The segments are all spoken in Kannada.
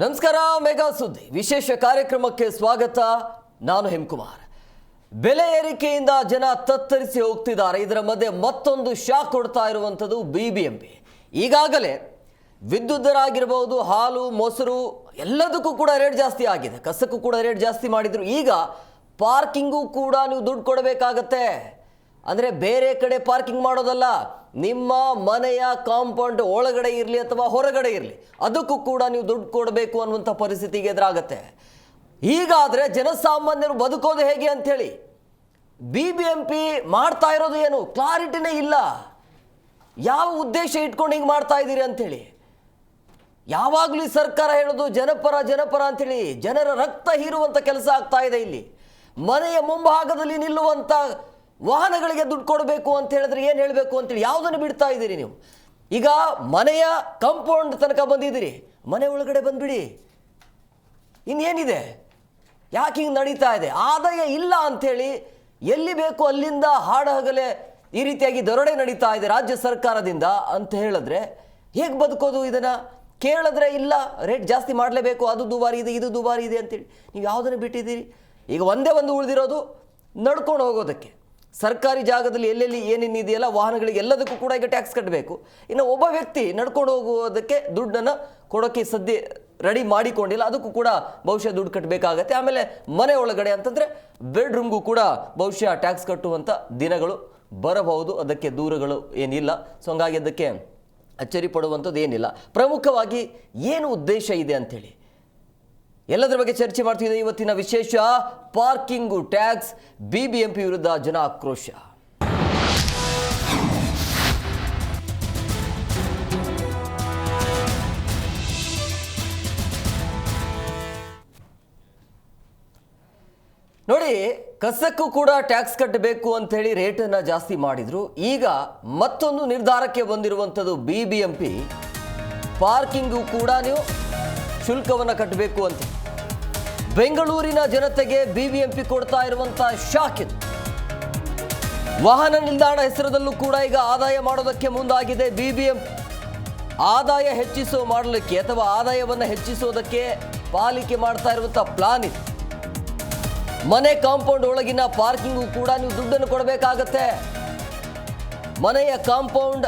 ನಮಸ್ಕಾರ. ಮೆಗಾ ಸುದ್ದಿ ವಿಶೇಷ ಕಾರ್ಯಕ್ರಮಕ್ಕೆ ಸ್ವಾಗತ. ನಾನು ಹೇಮಕುಮಾರ್. ಬೆಲೆ ಏರಿಕೆಯಿಂದ ಜನ ತತ್ತರಿಸಿ ಹೋಗ್ತಿದ್ದಾರೆ. ಇದರ ಮಧ್ಯೆ ಮತ್ತೊಂದು ಶಾಕ್ ಕೊಡ್ತಾ ಇರುವಂಥದ್ದು ಬಿಬಿಎಂಪಿ. ಈಗಾಗಲೇ ವಿದ್ಯುತ್ ದರ ಆಗಿರಬಹುದು, ಹಾಲು, ಮೊಸರು ಎಲ್ಲದಕ್ಕೂ ಕೂಡ ರೇಟ್ ಜಾಸ್ತಿ ಆಗಿದೆ. ಕಸಕ್ಕೂ ಕೂಡ ರೇಟ್ ಜಾಸ್ತಿ ಮಾಡಿದ್ರು. ಈಗ ಪಾರ್ಕಿಂಗು ಕೂಡ ನೀವು ದುಡ್ಡು ಕೊಡಬೇಕಾಗತ್ತೆ. ಅಂದರೆ ಬೇರೆ ಕಡೆ ಪಾರ್ಕಿಂಗ್ ಮಾಡೋದಲ್ಲ, ನಿಮ್ಮ ಮನೆಯ ಕಾಂಪೌಂಡ್ ಒಳಗಡೆ ಇರಲಿ ಅಥವಾ ಹೊರಗಡೆ ಇರಲಿ ಅದಕ್ಕೂ ಕೂಡ ನೀವು ದುಡ್ಡು ಕೊಡಬೇಕು ಅನ್ನುವಂಥ ಪರಿಸ್ಥಿತಿಗೆ ಎದುರಾಗತ್ತೆ. ಹೀಗಾದರೆ ಜನಸಾಮಾನ್ಯರು ಬದುಕೋದು ಹೇಗೆ ಅಂಥೇಳಿ ಬಿಬಿಎಂಪಿ ಮಾಡ್ತಾ ಇರೋದು ಏನು ಕ್ಲಾರಿಟಿನೇ ಇಲ್ಲ. ಯಾವ ಉದ್ದೇಶ ಇಟ್ಕೊಂಡು ಹಿಂಗೆ ಮಾಡ್ತಾ ಇದ್ದೀರಿ ಅಂಥೇಳಿ. ಯಾವಾಗಲೂ ಈ ಸರ್ಕಾರ ಹೇಳೋದು ಜನಪರ ಜನಪರ ಅಂಥೇಳಿ ಜನರ ರಕ್ತ ಹೀರುವಂಥ ಕೆಲಸ ಆಗ್ತಾ ಇದೆ. ಇಲ್ಲಿ ಮನೆಯ ಮುಂಭಾಗದಲ್ಲಿ ನಿಲ್ಲುವಂಥ ವಾಹನಗಳಿಗೆ ದುಡ್ಡು ಕೊಡಬೇಕು ಅಂತ ಹೇಳಿದ್ರೆ ಏನು ಹೇಳಬೇಕು ಅಂತೇಳಿ ಯಾವುದನ್ನು ಬಿಡ್ತಾ ಇದ್ದೀರಿ ನೀವು? ಈಗ ಮನೆಯ ಕಾಂಪೌಂಡ್ ತನಕ ಬಂದಿದ್ದೀರಿ, ಮನೆ ಒಳಗಡೆ ಬಂದುಬಿಡಿ. ಇನ್ನೇನಿದೆ? ಯಾಕೆ ಹಿಂಗೆ ನಡೀತಾ ಇದೆ? ಆದಾಯ ಇಲ್ಲ ಅಂಥೇಳಿ ಎಲ್ಲಿ ಬೇಕು ಅಲ್ಲಿಂದ ಹಾಡಹಗಲೇ ಈ ರೀತಿಯಾಗಿ ದರೋಡೆ ನಡೀತಾ ಇದೆ ರಾಜ್ಯ ಸರ್ಕಾರದಿಂದ ಅಂತ ಹೇಳಿದ್ರೆ ಹೇಗೆ ಬದುಕೋದು? ಇದನ್ನು ಕೇಳಿದ್ರೆ ಇಲ್ಲ, ರೇಟ್ ಜಾಸ್ತಿ ಮಾಡಲೇಬೇಕು, ಅದು ದುಬಾರಿ ಇದೆ, ಇದು ದುಬಾರಿ ಇದೆ ಅಂತೇಳಿ ನೀವು ಯಾವುದನ್ನು ಬಿಟ್ಟಿದ್ದೀರಿ? ಈಗ ಒಂದೇ ಒಂದು ಉಳಿದಿರೋದು ನಡ್ಕೊಂಡು ಹೋಗೋದಕ್ಕೆ. ಸರ್ಕಾರಿ ಜಾಗದಲ್ಲಿ ಎಲ್ಲೆಲ್ಲಿ ಏನೇನಿದೆಯಲ್ಲ ವಾಹನಗಳಿಗೆ ಎಲ್ಲದಕ್ಕೂ ಕೂಡ ಈಗ ಟ್ಯಾಕ್ಸ್ ಕಟ್ಟಬೇಕು. ಇನ್ನು ಒಬ್ಬ ವ್ಯಕ್ತಿ ನಡ್ಕೊಂಡು ಹೋಗುವುದಕ್ಕೆ ದುಡ್ಡನ್ನು ಕೊಡೋಕ್ಕೆ ಸದ್ಯ ರೆಡಿ ಮಾಡಿಕೊಂಡಿಲ್ಲ, ಅದಕ್ಕೂ ಕೂಡ ಬಹುಶಃ ದುಡ್ಡು ಕಟ್ಟಬೇಕಾಗತ್ತೆ. ಆಮೇಲೆ ಮನೆ ಒಳಗಡೆ ಅಂತಂದರೆ ಬೆಡ್ರೂಮ್ಗೂ ಕೂಡ ಬಹುಶಃ ಟ್ಯಾಕ್ಸ್ ಕಟ್ಟುವಂಥ ದಿನಗಳು ಬರಬಹುದು. ಅದಕ್ಕೆ ದೂರಗಳು ಏನಿಲ್ಲ. ಸೊ ಹಂಗಾಗಿ ಅದಕ್ಕೆ ಅಚ್ಚರಿ ಪಡುವಂಥದ್ದು ಏನಿಲ್ಲ. ಪ್ರಮುಖವಾಗಿ ಏನು ಉದ್ದೇಶ ಇದೆ ಅಂಥೇಳಿ ಎಲ್ಲದರ ಬಗ್ಗೆ ಚರ್ಚೆ ಮಾಡ್ತಿದ್ದೀವಿ. ಇವತ್ತಿನ ವಿಶೇಷ ಪಾರ್ಕಿಂಗು ಟ್ಯಾಕ್ಸ್, ಬಿಬಿಎಂಪಿ ವಿರುದ್ಧ ಜನ ಆಕ್ರೋಶ. ನೋಡಿ, ಕಸಕ್ಕೂ ಕೂಡ ಟ್ಯಾಕ್ಸ್ ಕಟ್ಟಬೇಕು ಅಂತ ಹೇಳಿ ರೇಟನ್ನು ಜಾಸ್ತಿ ಮಾಡಿದ್ರು. ಈಗ ಮತ್ತೊಂದು ನಿರ್ಧಾರಕ್ಕೆ ಬಂದಿರುವಂಥದ್ದು ಬಿಬಿಎಂಪಿ, ಪಾರ್ಕಿಂಗು ಕೂಡ ನೀವು ಶುಲ್ಕವನ್ನು ಕಟ್ಟಬೇಕು ಅಂತ. ಬೆಂಗಳೂರಿನ ಜನತೆಗೆ ಬಿಬಿಎಂಪಿ ಕೊಡ್ತಾ ಇರುವಂಥ ಶಾಕ್ ಇದು. ವಾಹನ ನಿಲ್ದಾಣ ಹೆಸರದಲ್ಲೂ ಕೂಡ ಈಗ ಆದಾಯ ಮಾಡೋದಕ್ಕೆ ಮುಂದಾಗಿದೆ ಬಿಬಿಎಂಪಿ. ಆದಾಯ ಮಾಡಲಿಕ್ಕೆ ಅಥವಾ ಆದಾಯವನ್ನು ಹೆಚ್ಚಿಸೋದಕ್ಕೆ ಪಾಲಿಕೆ ಮಾಡ್ತಾ ಇರುವಂಥ ಪ್ಲಾನ್ ಇದು. ಮನೆ ಕಾಂಪೌಂಡ್ ಒಳಗಿನ ಪಾರ್ಕಿಂಗು ಕೂಡ ನೀವು ದುಡ್ಡನ್ನು ಕೊಡಬೇಕಾಗತ್ತೆ. ಮನೆಯ ಕಾಂಪೌಂಡ್,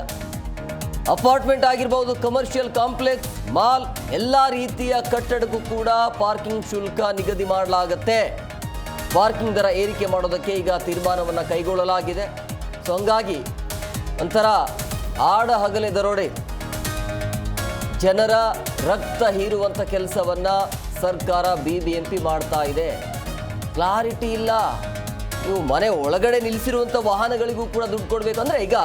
ಅಪಾರ್ಟ್ಮೆಂಟ್ ಆಗಿರ್ಬೋದು, ಕಮರ್ಷಿಯಲ್ ಕಾಂಪ್ಲೆಕ್ಸ್, ಮಾಲ್, ಎಲ್ಲ ರೀತಿಯ ಕಟ್ಟಡಕ್ಕೂ ಕೂಡ ಪಾರ್ಕಿಂಗ್ ಶುಲ್ಕ ನಿಗದಿ ಮಾಡಲಾಗತ್ತೆ. ಪಾರ್ಕಿಂಗ್ ದರ ಏರಿಕೆ ಮಾಡೋದಕ್ಕೆ ಈಗ ತೀರ್ಮಾನವನ್ನು ಕೈಗೊಳ್ಳಲಾಗಿದೆ. ಸೊ ಹಂಗಾಗಿ ಒಂಥರ ಆಡ ಹಗಲೇ ದರೋಡೆ, ಜನರ ರಕ್ತ ಹೀರುವಂಥ ಕೆಲಸವನ್ನು ಸರ್ಕಾರ ಬಿಬಿಎಂಪಿ ಮಾಡ್ತಾ ಇದೆ. ಕ್ಲಾರಿಟಿ ಇಲ್ಲ. ನೀವು ಮನೆ ಒಳಗಡೆ ನಿಲ್ಲಿಸಿರುವಂಥ ವಾಹನಗಳಿಗೂ ಕೂಡ ದುಡ್ಡು ಕೊಡಬೇಕು. ಅಂದರೆ ಈಗ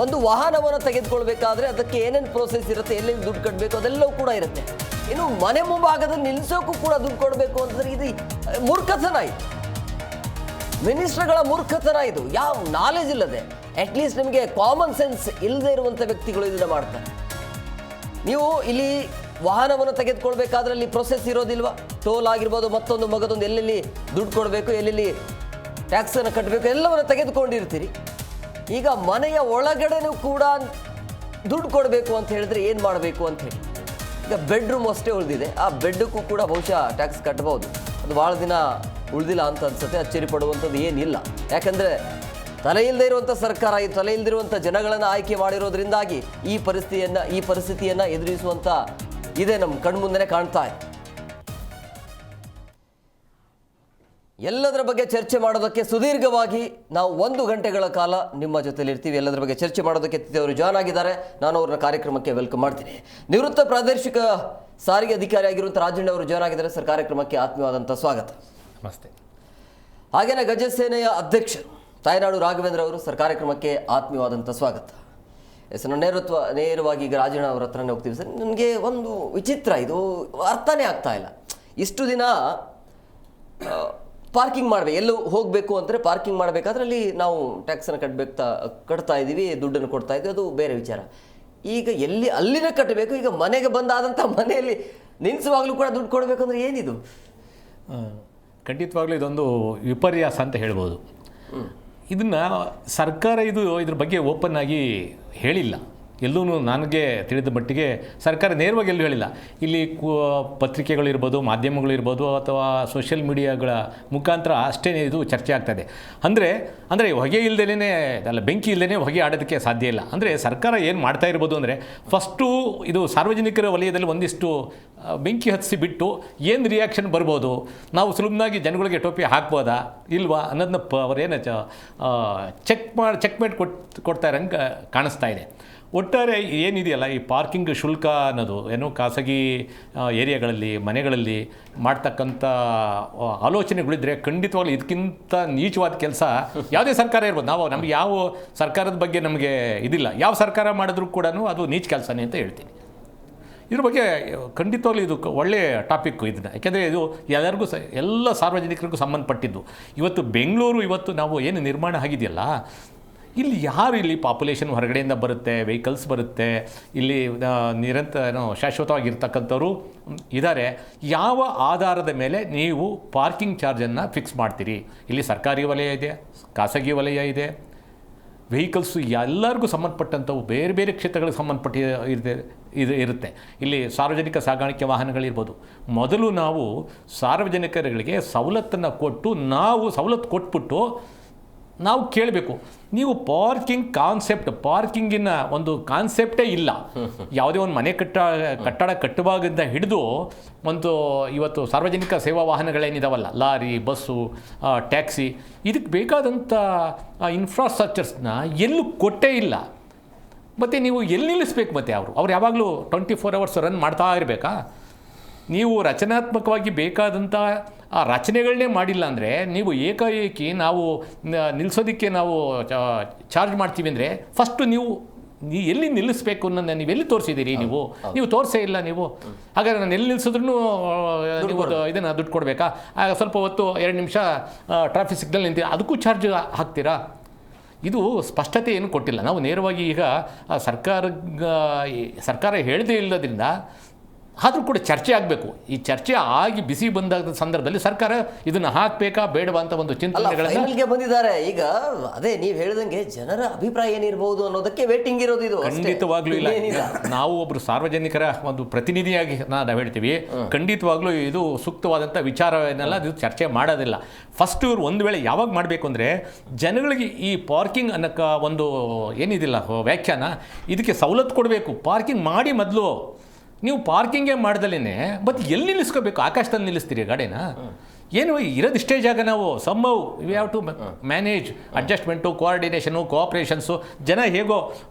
ಒಂದು ವಾಹನವನ್ನು ತೆಗೆದುಕೊಳ್ಬೇಕಾದ್ರೆ ಅದಕ್ಕೆ ಏನೇನು ಪ್ರೋಸೆಸ್ ಇರುತ್ತೆ, ಎಲ್ಲೆಲ್ಲಿ ದುಡ್ಡು ಕಟ್ಟಬೇಕು ಅದೆಲ್ಲವೂ ಕೂಡ ಇರುತ್ತೆ. ಇನ್ನು ಮನೆ ಮುಂಭಾಗದಲ್ಲಿ ನಿಲ್ಲಿಸೋಕ್ಕೂ ಕೂಡ ದುಡ್ಡು ಕೊಡಬೇಕು ಅಂತಂದರೆ ಇದು ಮೂರ್ಖತನ. ಇದು ಮಿನಿಸ್ಟ್ರುಗಳ ಮೂರ್ಖತನ. ಇದು ಯಾವ ನಾಲೆಜ್ ಇಲ್ಲದೆ, ಅಟ್ಲೀಸ್ಟ್ ನಿಮಗೆ ಕಾಮನ್ ಸೆನ್ಸ್ ಇಲ್ಲದೆ ಇರುವಂಥ ವ್ಯಕ್ತಿಗಳು ಇದನ್ನು ಮಾಡ್ತಾರೆ. ನೀವು ಇಲ್ಲಿ ವಾಹನವನ್ನು ತೆಗೆದುಕೊಳ್ಬೇಕಾದ್ರೆ ಅಲ್ಲಿ ಪ್ರೊಸೆಸ್ ಇರೋದಿಲ್ವಾ? ಟೋಲ್ ಆಗಿರ್ಬೋದು, ಮತ್ತೊಂದು ಮಗದೊಂದು, ಎಲ್ಲೆಲ್ಲಿ ದುಡ್ಡು ಕೊಡಬೇಕು, ಎಲ್ಲೆಲ್ಲಿ ಟ್ಯಾಕ್ಸನ್ನು ಕಟ್ಟಬೇಕು ಎಲ್ಲವನ್ನು ತೆಗೆದುಕೊಂಡಿರ್ತೀರಿ. ಈಗ ಮನೆಯ ಒಳಗಡೆನೂ ಕೂಡ ದುಡ್ಡು ಕೊಡಬೇಕು ಅಂತ ಹೇಳಿದ್ರೆ ಏನು ಮಾಡಬೇಕು ಅಂತ ಹೇಳಿ. ಈಗ ಬೆಡ್ರೂಮ್ ಅಷ್ಟೇ ಉಳಿದಿದೆ, ಆ ಬೆಡ್ಡಕ್ಕೂ ಕೂಡ ಬಹುಶಃ ಟ್ಯಾಕ್ಸ್ ಕಟ್ಬೋದು. ಅದು ಭಾಳ ದಿನ ಉಳಿದಿಲ್ಲ ಅಂತ ಅನ್ಸುತ್ತೆ. ಅಚ್ಚರಿ ಪಡುವಂಥದ್ದು ಏನಿಲ್ಲ. ಯಾಕಂದರೆ ತಲೆ ಇಲ್ಲದೆ ಇರುವಂಥ ಸರ್ಕಾರ, ಈ ತಲೆ ಇಲ್ಲದಿರುವಂಥ ಜನಗಳನ್ನು ಆಯ್ಕೆ ಮಾಡಿರೋದ್ರಿಂದಾಗಿ ಈ ಪರಿಸ್ಥಿತಿಯನ್ನು ಎದುರಿಸುವಂಥ ಇದೆ ನಮ್ಮ ಕಣ್ಮುಂದೆ ಕಾಣ್ತಾ ಇದೆ. ಎಲ್ಲದರ ಬಗ್ಗೆ ಚರ್ಚೆ ಮಾಡೋದಕ್ಕೆ ಸುದೀರ್ಘವಾಗಿ ನಾವು 1 ಗಂಟೆಗಳ ಕಾಲ ನಿಮ್ಮ ಜೊತೆಲಿ ಇರ್ತೀವಿ. ಎಲ್ಲದರ ಬಗ್ಗೆ ಚರ್ಚೆ ಮಾಡೋದಕ್ಕೆ ಅವರು ಜಾಯ್ನ್ ಆಗಿದ್ದಾರೆ. ನಾನು ಅವ್ರನ್ನ ಕಾರ್ಯಕ್ರಮಕ್ಕೆ ವೆಲ್ಕಮ್ ಮಾಡ್ತೀನಿ. ನಿವೃತ್ತ ಪ್ರಾದೇಶಿಕ ಸಾರಿಗೆ ಅಧಿಕಾರಿ ಆಗಿರುವಂಥ ರಾಜಣ್ಣ ಅವರು ಜಾಯ್ನ್ ಆಗಿದ್ದಾರೆ. ಸರ್, ಕಾರ್ಯಕ್ರಮಕ್ಕೆ ಆತ್ಮೀಯವಾದಂಥ ಸ್ವಾಗತ. ನಮಸ್ತೆ. ಹಾಗೇನೇ ಗಜಸೇನೆಯ ಅಧ್ಯಕ್ಷರು ತಾಯ್ನಾಡು ರಾಘವೇಂದ್ರ ಅವರು, ಸರ್, ಕಾರ್ಯಕ್ರಮಕ್ಕೆ ಆತ್ಮೀಯವಾದಂಥ ಸ್ವಾಗತ. ಎಸ್, ನಾನು ನೇರವಾಗಿ ಈಗ ರಾಜಣ್ಣ ಅವ್ರ ಹತ್ರನೇ ಹೋಗ್ತೀವಿ. ಸರ್, ನನಗೆ ಒಂದು ವಿಚಿತ್ರ, ಇದು ಅರ್ಥನೇ ಆಗ್ತಾ ಇಲ್ಲ. ಇಷ್ಟು ದಿನ ಪಾರ್ಕಿಂಗ್ ಮಾಡಬೇಕು, ಎಲ್ಲೂ ಹೋಗಬೇಕು ಅಂದರೆ ಪಾರ್ಕಿಂಗ್ ಮಾಡಬೇಕಾದ್ರೆ ಅಲ್ಲಿ ನಾವು ಟ್ಯಾಕ್ಸನ್ನು ಕಟ್ತಾ ಇದ್ದೀವಿ, ದುಡ್ಡನ್ನು ಕೊಡ್ತಾ ಇದ್ದೀವಿ, ಅದು ಬೇರೆ ವಿಚಾರ. ಈಗ ಎಲ್ಲಿ ಅಲ್ಲಿನೇ ಕಟ್ಟಬೇಕು. ಈಗ ಮನೆಗೆ ಬಂದಾದಂಥ ಮನೆಯಲ್ಲಿ ನಿಲ್ಲಿಸುವಾಗಲೂ ಕೂಡ ದುಡ್ಡು ಕೊಡಬೇಕು ಅಂದರೆ ಏನಿದು? ಖಂಡಿತವಾಗ್ಲೂ ಇದೊಂದು ವಿಪರ್ಯಾಸ ಅಂತ ಹೇಳ್ಬೋದು. ಇದನ್ನು ಸರ್ಕಾರ ಇದ್ರ ಬಗ್ಗೆ ಓಪನ್ ಆಗಿ ಹೇಳಿಲ್ಲ. ಎಲ್ಲೂ ನನಗೆ ತಿಳಿದ ಮಟ್ಟಿಗೆ ಸರ್ಕಾರ ನೇರವಾಗಿ ಎಲ್ಲೂ ಹೇಳಿಲ್ಲ. ಇಲ್ಲಿ ಪತ್ರಿಕೆಗಳಿರ್ಬೋದು, ಮಾಧ್ಯಮಗಳಿರ್ಬೋದು ಅಥವಾ ಸೋಷಿಯಲ್ ಮೀಡಿಯಾಗಳ ಮುಖಾಂತರ ಅಷ್ಟೇ ಇದು ಚರ್ಚೆ ಆಗ್ತದೆ. ಅಂದರೆ ಹೊಗೆ ಇಲ್ಲದೇ ಅಲ್ಲ, ಬೆಂಕಿ ಇಲ್ಲದೇ ಹೊಗೆ ಆಡೋದಕ್ಕೆ ಸಾಧ್ಯ ಇಲ್ಲ. ಅಂದರೆ ಸರ್ಕಾರ ಏನು ಮಾಡ್ತಾ ಇರ್ಬೋದು ಅಂದರೆ, ಫಸ್ಟು ಇದು ಸಾರ್ವಜನಿಕರ ವಲಯದಲ್ಲಿ ಒಂದಿಷ್ಟು ಬೆಂಕಿ ಹತ್ತಿಸಿ ಬಿಟ್ಟು ಏನು ರಿಯಾಕ್ಷನ್ ಬರ್ಬೋದು, ನಾವು ಸುಲಭವಾಗಿ ಜನಗಳಿಗೆ ಟೋಪಿ ಹಾಕ್ಬೋದಾ ಇಲ್ವಾ ಅನ್ನೋದನ್ನ ಅವರೇನು ಚೆಕ್ಮೇಟ್ ಕೊಡ್ತಾ ಇರೋಂಗೆ ಕಾಣಿಸ್ತಾ ಇದೆ. ಒಟ್ಟಾರೆ ಏನಿದೆಯಲ್ಲ, ಈ ಪಾರ್ಕಿಂಗ್ ಶುಲ್ಕ ಅನ್ನೋದು ಏನು ಖಾಸಗಿ ಏರಿಯಾಗಳಲ್ಲಿ, ಮನೆಗಳಲ್ಲಿ ಮಾಡ್ತಕ್ಕಂಥ ಆಲೋಚನೆಗಳಿದ್ರೆ ಖಂಡಿತವಾಗ್ಲೂ ಇದಕ್ಕಿಂತ ನೀಚವಾದ ಕೆಲಸ ಯಾವುದೇ ಸರ್ಕಾರ ಇರ್ಬೋದು. ನಮಗೆ ಯಾವ ಸರ್ಕಾರದ ಬಗ್ಗೆ ನಮಗೆ ಇದಿಲ್ಲ, ಯಾವ ಸರ್ಕಾರ ಮಾಡಿದ್ರೂ ಕೂಡ ಅದು ನೀಚ ಕೆಲಸನೇ ಅಂತ ಹೇಳ್ತೀನಿ. ಇದ್ರ ಬಗ್ಗೆ ಖಂಡಿತವಾಗ್ಲೂ ಇದು ಒಳ್ಳೆಯ ಟಾಪಿಕ್ಕು ಇದನ್ನು, ಯಾಕೆಂದರೆ ಇದು ಎಲ್ಲರಿಗೂ ಎಲ್ಲ ಸಾರ್ವಜನಿಕರಿಗೂ ಸಂಬಂಧಪಟ್ಟಿದ್ದು. ಇವತ್ತು ಬೆಂಗಳೂರು ನಾವು ಏನು ನಿರ್ಮಾಣ ಆಗಿದೆಯಲ್ಲ, ಇಲ್ಲಿ ಯಾರು ಇಲ್ಲಿ ಪಾಪ್ಯುಲೇಷನ್ ಹೊರಗಡೆಯಿಂದ ಬರುತ್ತೆ, ವೆಹಿಕಲ್ಸ್ ಬರುತ್ತೆ, ಇಲ್ಲಿ ಶಾಶ್ವತವಾಗಿರ್ತಕ್ಕಂಥವ್ರು ಇದ್ದಾರೆ. ಯಾವ ಆಧಾರದ ಮೇಲೆ ನೀವು ಪಾರ್ಕಿಂಗ್ ಚಾರ್ಜನ್ನು ಫಿಕ್ಸ್ ಮಾಡ್ತೀರಿ? ಇಲ್ಲಿ ಸರ್ಕಾರಿ ವಲಯ ಇದೆ, ಖಾಸಗಿ ವಲಯ ಇದೆ, ವೆಹಿಕಲ್ಸು ಎಲ್ಲರಿಗೂ ಸಂಬಂಧಪಟ್ಟಂಥವು ಬೇರೆ ಬೇರೆ ಕ್ಷೇತ್ರಗಳಿಗೆ ಇರುತ್ತೆ. ಇಲ್ಲಿ ಸಾರ್ವಜನಿಕ ಸಾಗಾಣಿಕೆ ವಾಹನಗಳಿರ್ಬೋದು. ಮೊದಲು ನಾವು ಸಾರ್ವಜನಿಕರುಗಳಿಗೆ ಸವಲತ್ತನ್ನು ಕೊಟ್ಟು, ಸವಲತ್ತು ಕೊಟ್ಬಿಟ್ಟು ನಾವು ಕೇಳಬೇಕು, ನೀವು ಪಾರ್ಕಿಂಗಿನ ಒಂದು ಕಾನ್ಸೆಪ್ಟೇ ಇಲ್ಲ. ಯಾವುದೇ ಒಂದು ಮನೆ ಕಟ್ಟಡ ಕಟ್ಟುವಾಗಿಂದ ಹಿಡಿದು ಇವತ್ತು ಸಾರ್ವಜನಿಕ ಸೇವಾ ವಾಹನಗಳೇನಿದಾವಲ್ಲ, ಲಾರಿ, ಬಸ್ಸು, ಟ್ಯಾಕ್ಸಿ, ಇದಕ್ಕೆ ಬೇಕಾದಂಥ ಇನ್ಫ್ರಾಸ್ಟ್ರಕ್ಚರ್ಸ್ನ ಎಲ್ಲೂ ಕೊಟ್ಟೇ ಇಲ್ಲ. ಮತ್ತು ನೀವು ಎಲ್ಲಿ ನಿಲ್ಲಿಸ್ಬೇಕು? ಮತ್ತು ಅವ್ರು ಯಾವಾಗಲೂ 24 hours ರನ್ ಮಾಡ್ತಾ ಇರಬೇಕಾ? ನೀವು ರಚನಾತ್ಮಕವಾಗಿ ಬೇಕಾದಂಥ ಆ ರಚನೆಗಳನ್ನೇ ಮಾಡಿಲ್ಲ ಅಂದರೆ, ನೀವು ಏಕಾಏಕಿ ನಾವು ನಿಲ್ಲಿಸೋದಕ್ಕೆ ನಾವು ಚಾರ್ಜ್ ಮಾಡ್ತೀವಿ ಅಂದರೆ, ಫಸ್ಟು ನೀವು ಎಲ್ಲಿ ನಿಲ್ಲಿಸ್ಬೇಕು ಅನ್ನೋದನ್ನ ನೀವೆಲ್ಲಿ ತೋರಿಸಿದ್ದೀರಿ? ನೀವು ತೋರಿಸೇ ಇಲ್ಲ. ನೀವು ಹಾಗಾದ್ರೆ ನಾನು ಎಲ್ಲಿ ನಿಲ್ಲಿಸಿದ್ರೂ ನೀವು ಇದನ್ನು ದುಡ್ಡು ಕೊಡಬೇಕಾ? ಸ್ವಲ್ಪ ಹೊತ್ತು 2 ನಿಮಿಷ ಟ್ರಾಫಿಕ್ ಸಿಗ್ನಲ್ ನಿಂತು ಅದಕ್ಕೂ ಚಾರ್ಜ್ ಹಾಕ್ತೀರಾ? ಇದು ಸ್ಪಷ್ಟತೆ ಏನು ಕೊಟ್ಟಿಲ್ಲ. ನಾವು ನೇರವಾಗಿ ಈಗ ಸರ್ಕಾರ ಹೇಳದೇ ಇಲ್ಲದ್ರಿಂದ ಆದರೂ ಕೂಡ ಚರ್ಚೆ ಆಗಬೇಕು. ಈ ಚರ್ಚೆ ಆಗಿ ಬಿಸಿ ಬಂದ ಸಂದರ್ಭದಲ್ಲಿ ಸರ್ಕಾರ ಇದನ್ನು ಹಾಕಬೇಕಾ ಬೇಡವಾ ಅಂತ ಒಂದು ಚಿಂತನೆಗಳಿಗೆ ಬಂದಿದ್ದಾರೆ. ಈಗ ಅದೇ ನೀವು ಹೇಳಿದಂಗೆ ಜನರ ಅಭಿಪ್ರಾಯ ಏನಿರಬಹುದು ಅನ್ನೋದಕ್ಕೆ ವೇಟಿಂಗ್ ಇರೋದು. ಇದು ಖಂಡಿತವಾಗ್ಲೂ ಇಲ್ಲ. ನಾವು ಒಬ್ಬರು ಸಾರ್ವಜನಿಕರ ಒಂದು ಪ್ರತಿನಿಧಿಯಾಗಿ ನಾವು ಹೇಳ್ತೀವಿ, ಖಂಡಿತವಾಗ್ಲೂ ಇದು ಸೂಕ್ತವಾದಂಥ ವಿಚಾರವನ್ನೆಲ್ಲ ಇದು ಚರ್ಚೆ ಮಾಡೋದಿಲ್ಲ. ಫಸ್ಟ್ ಇವರು ಒಂದು ವೇಳೆ ಯಾವಾಗ ಮಾಡಬೇಕು ಅಂದರೆ, ಜನಗಳಿಗೆ ಈ ಪಾರ್ಕಿಂಗ್ ಅನ್ನೋಕ್ಕ ಒಂದು ಏನಿದಿಲ್ಲ ವ್ಯಾಖ್ಯಾನ, ಇದಕ್ಕೆ ಸವಲತ್ತು ಕೊಡಬೇಕು. ಪಾರ್ಕಿಂಗ್ ಮಾಡಿ ಮೊದಲು. ನೀವು ಪಾರ್ಕಿಂಗೇ ಮಾಡ್ದಲೇ ಮತ್ತು ಎಲ್ಲಿ ನಿಲ್ಲಿಸ್ಕೋಬೇಕು? ಆಕಾಶದಲ್ಲಿ ನಿಲ್ಲಿಸ್ತೀರಿ ಗಾಡಿನ? ಏನು ಇರೋದಿಷ್ಟೇ ಜಾಗ. ನಾವು we have to manage adjustment, coordination, cooperations. ಜನ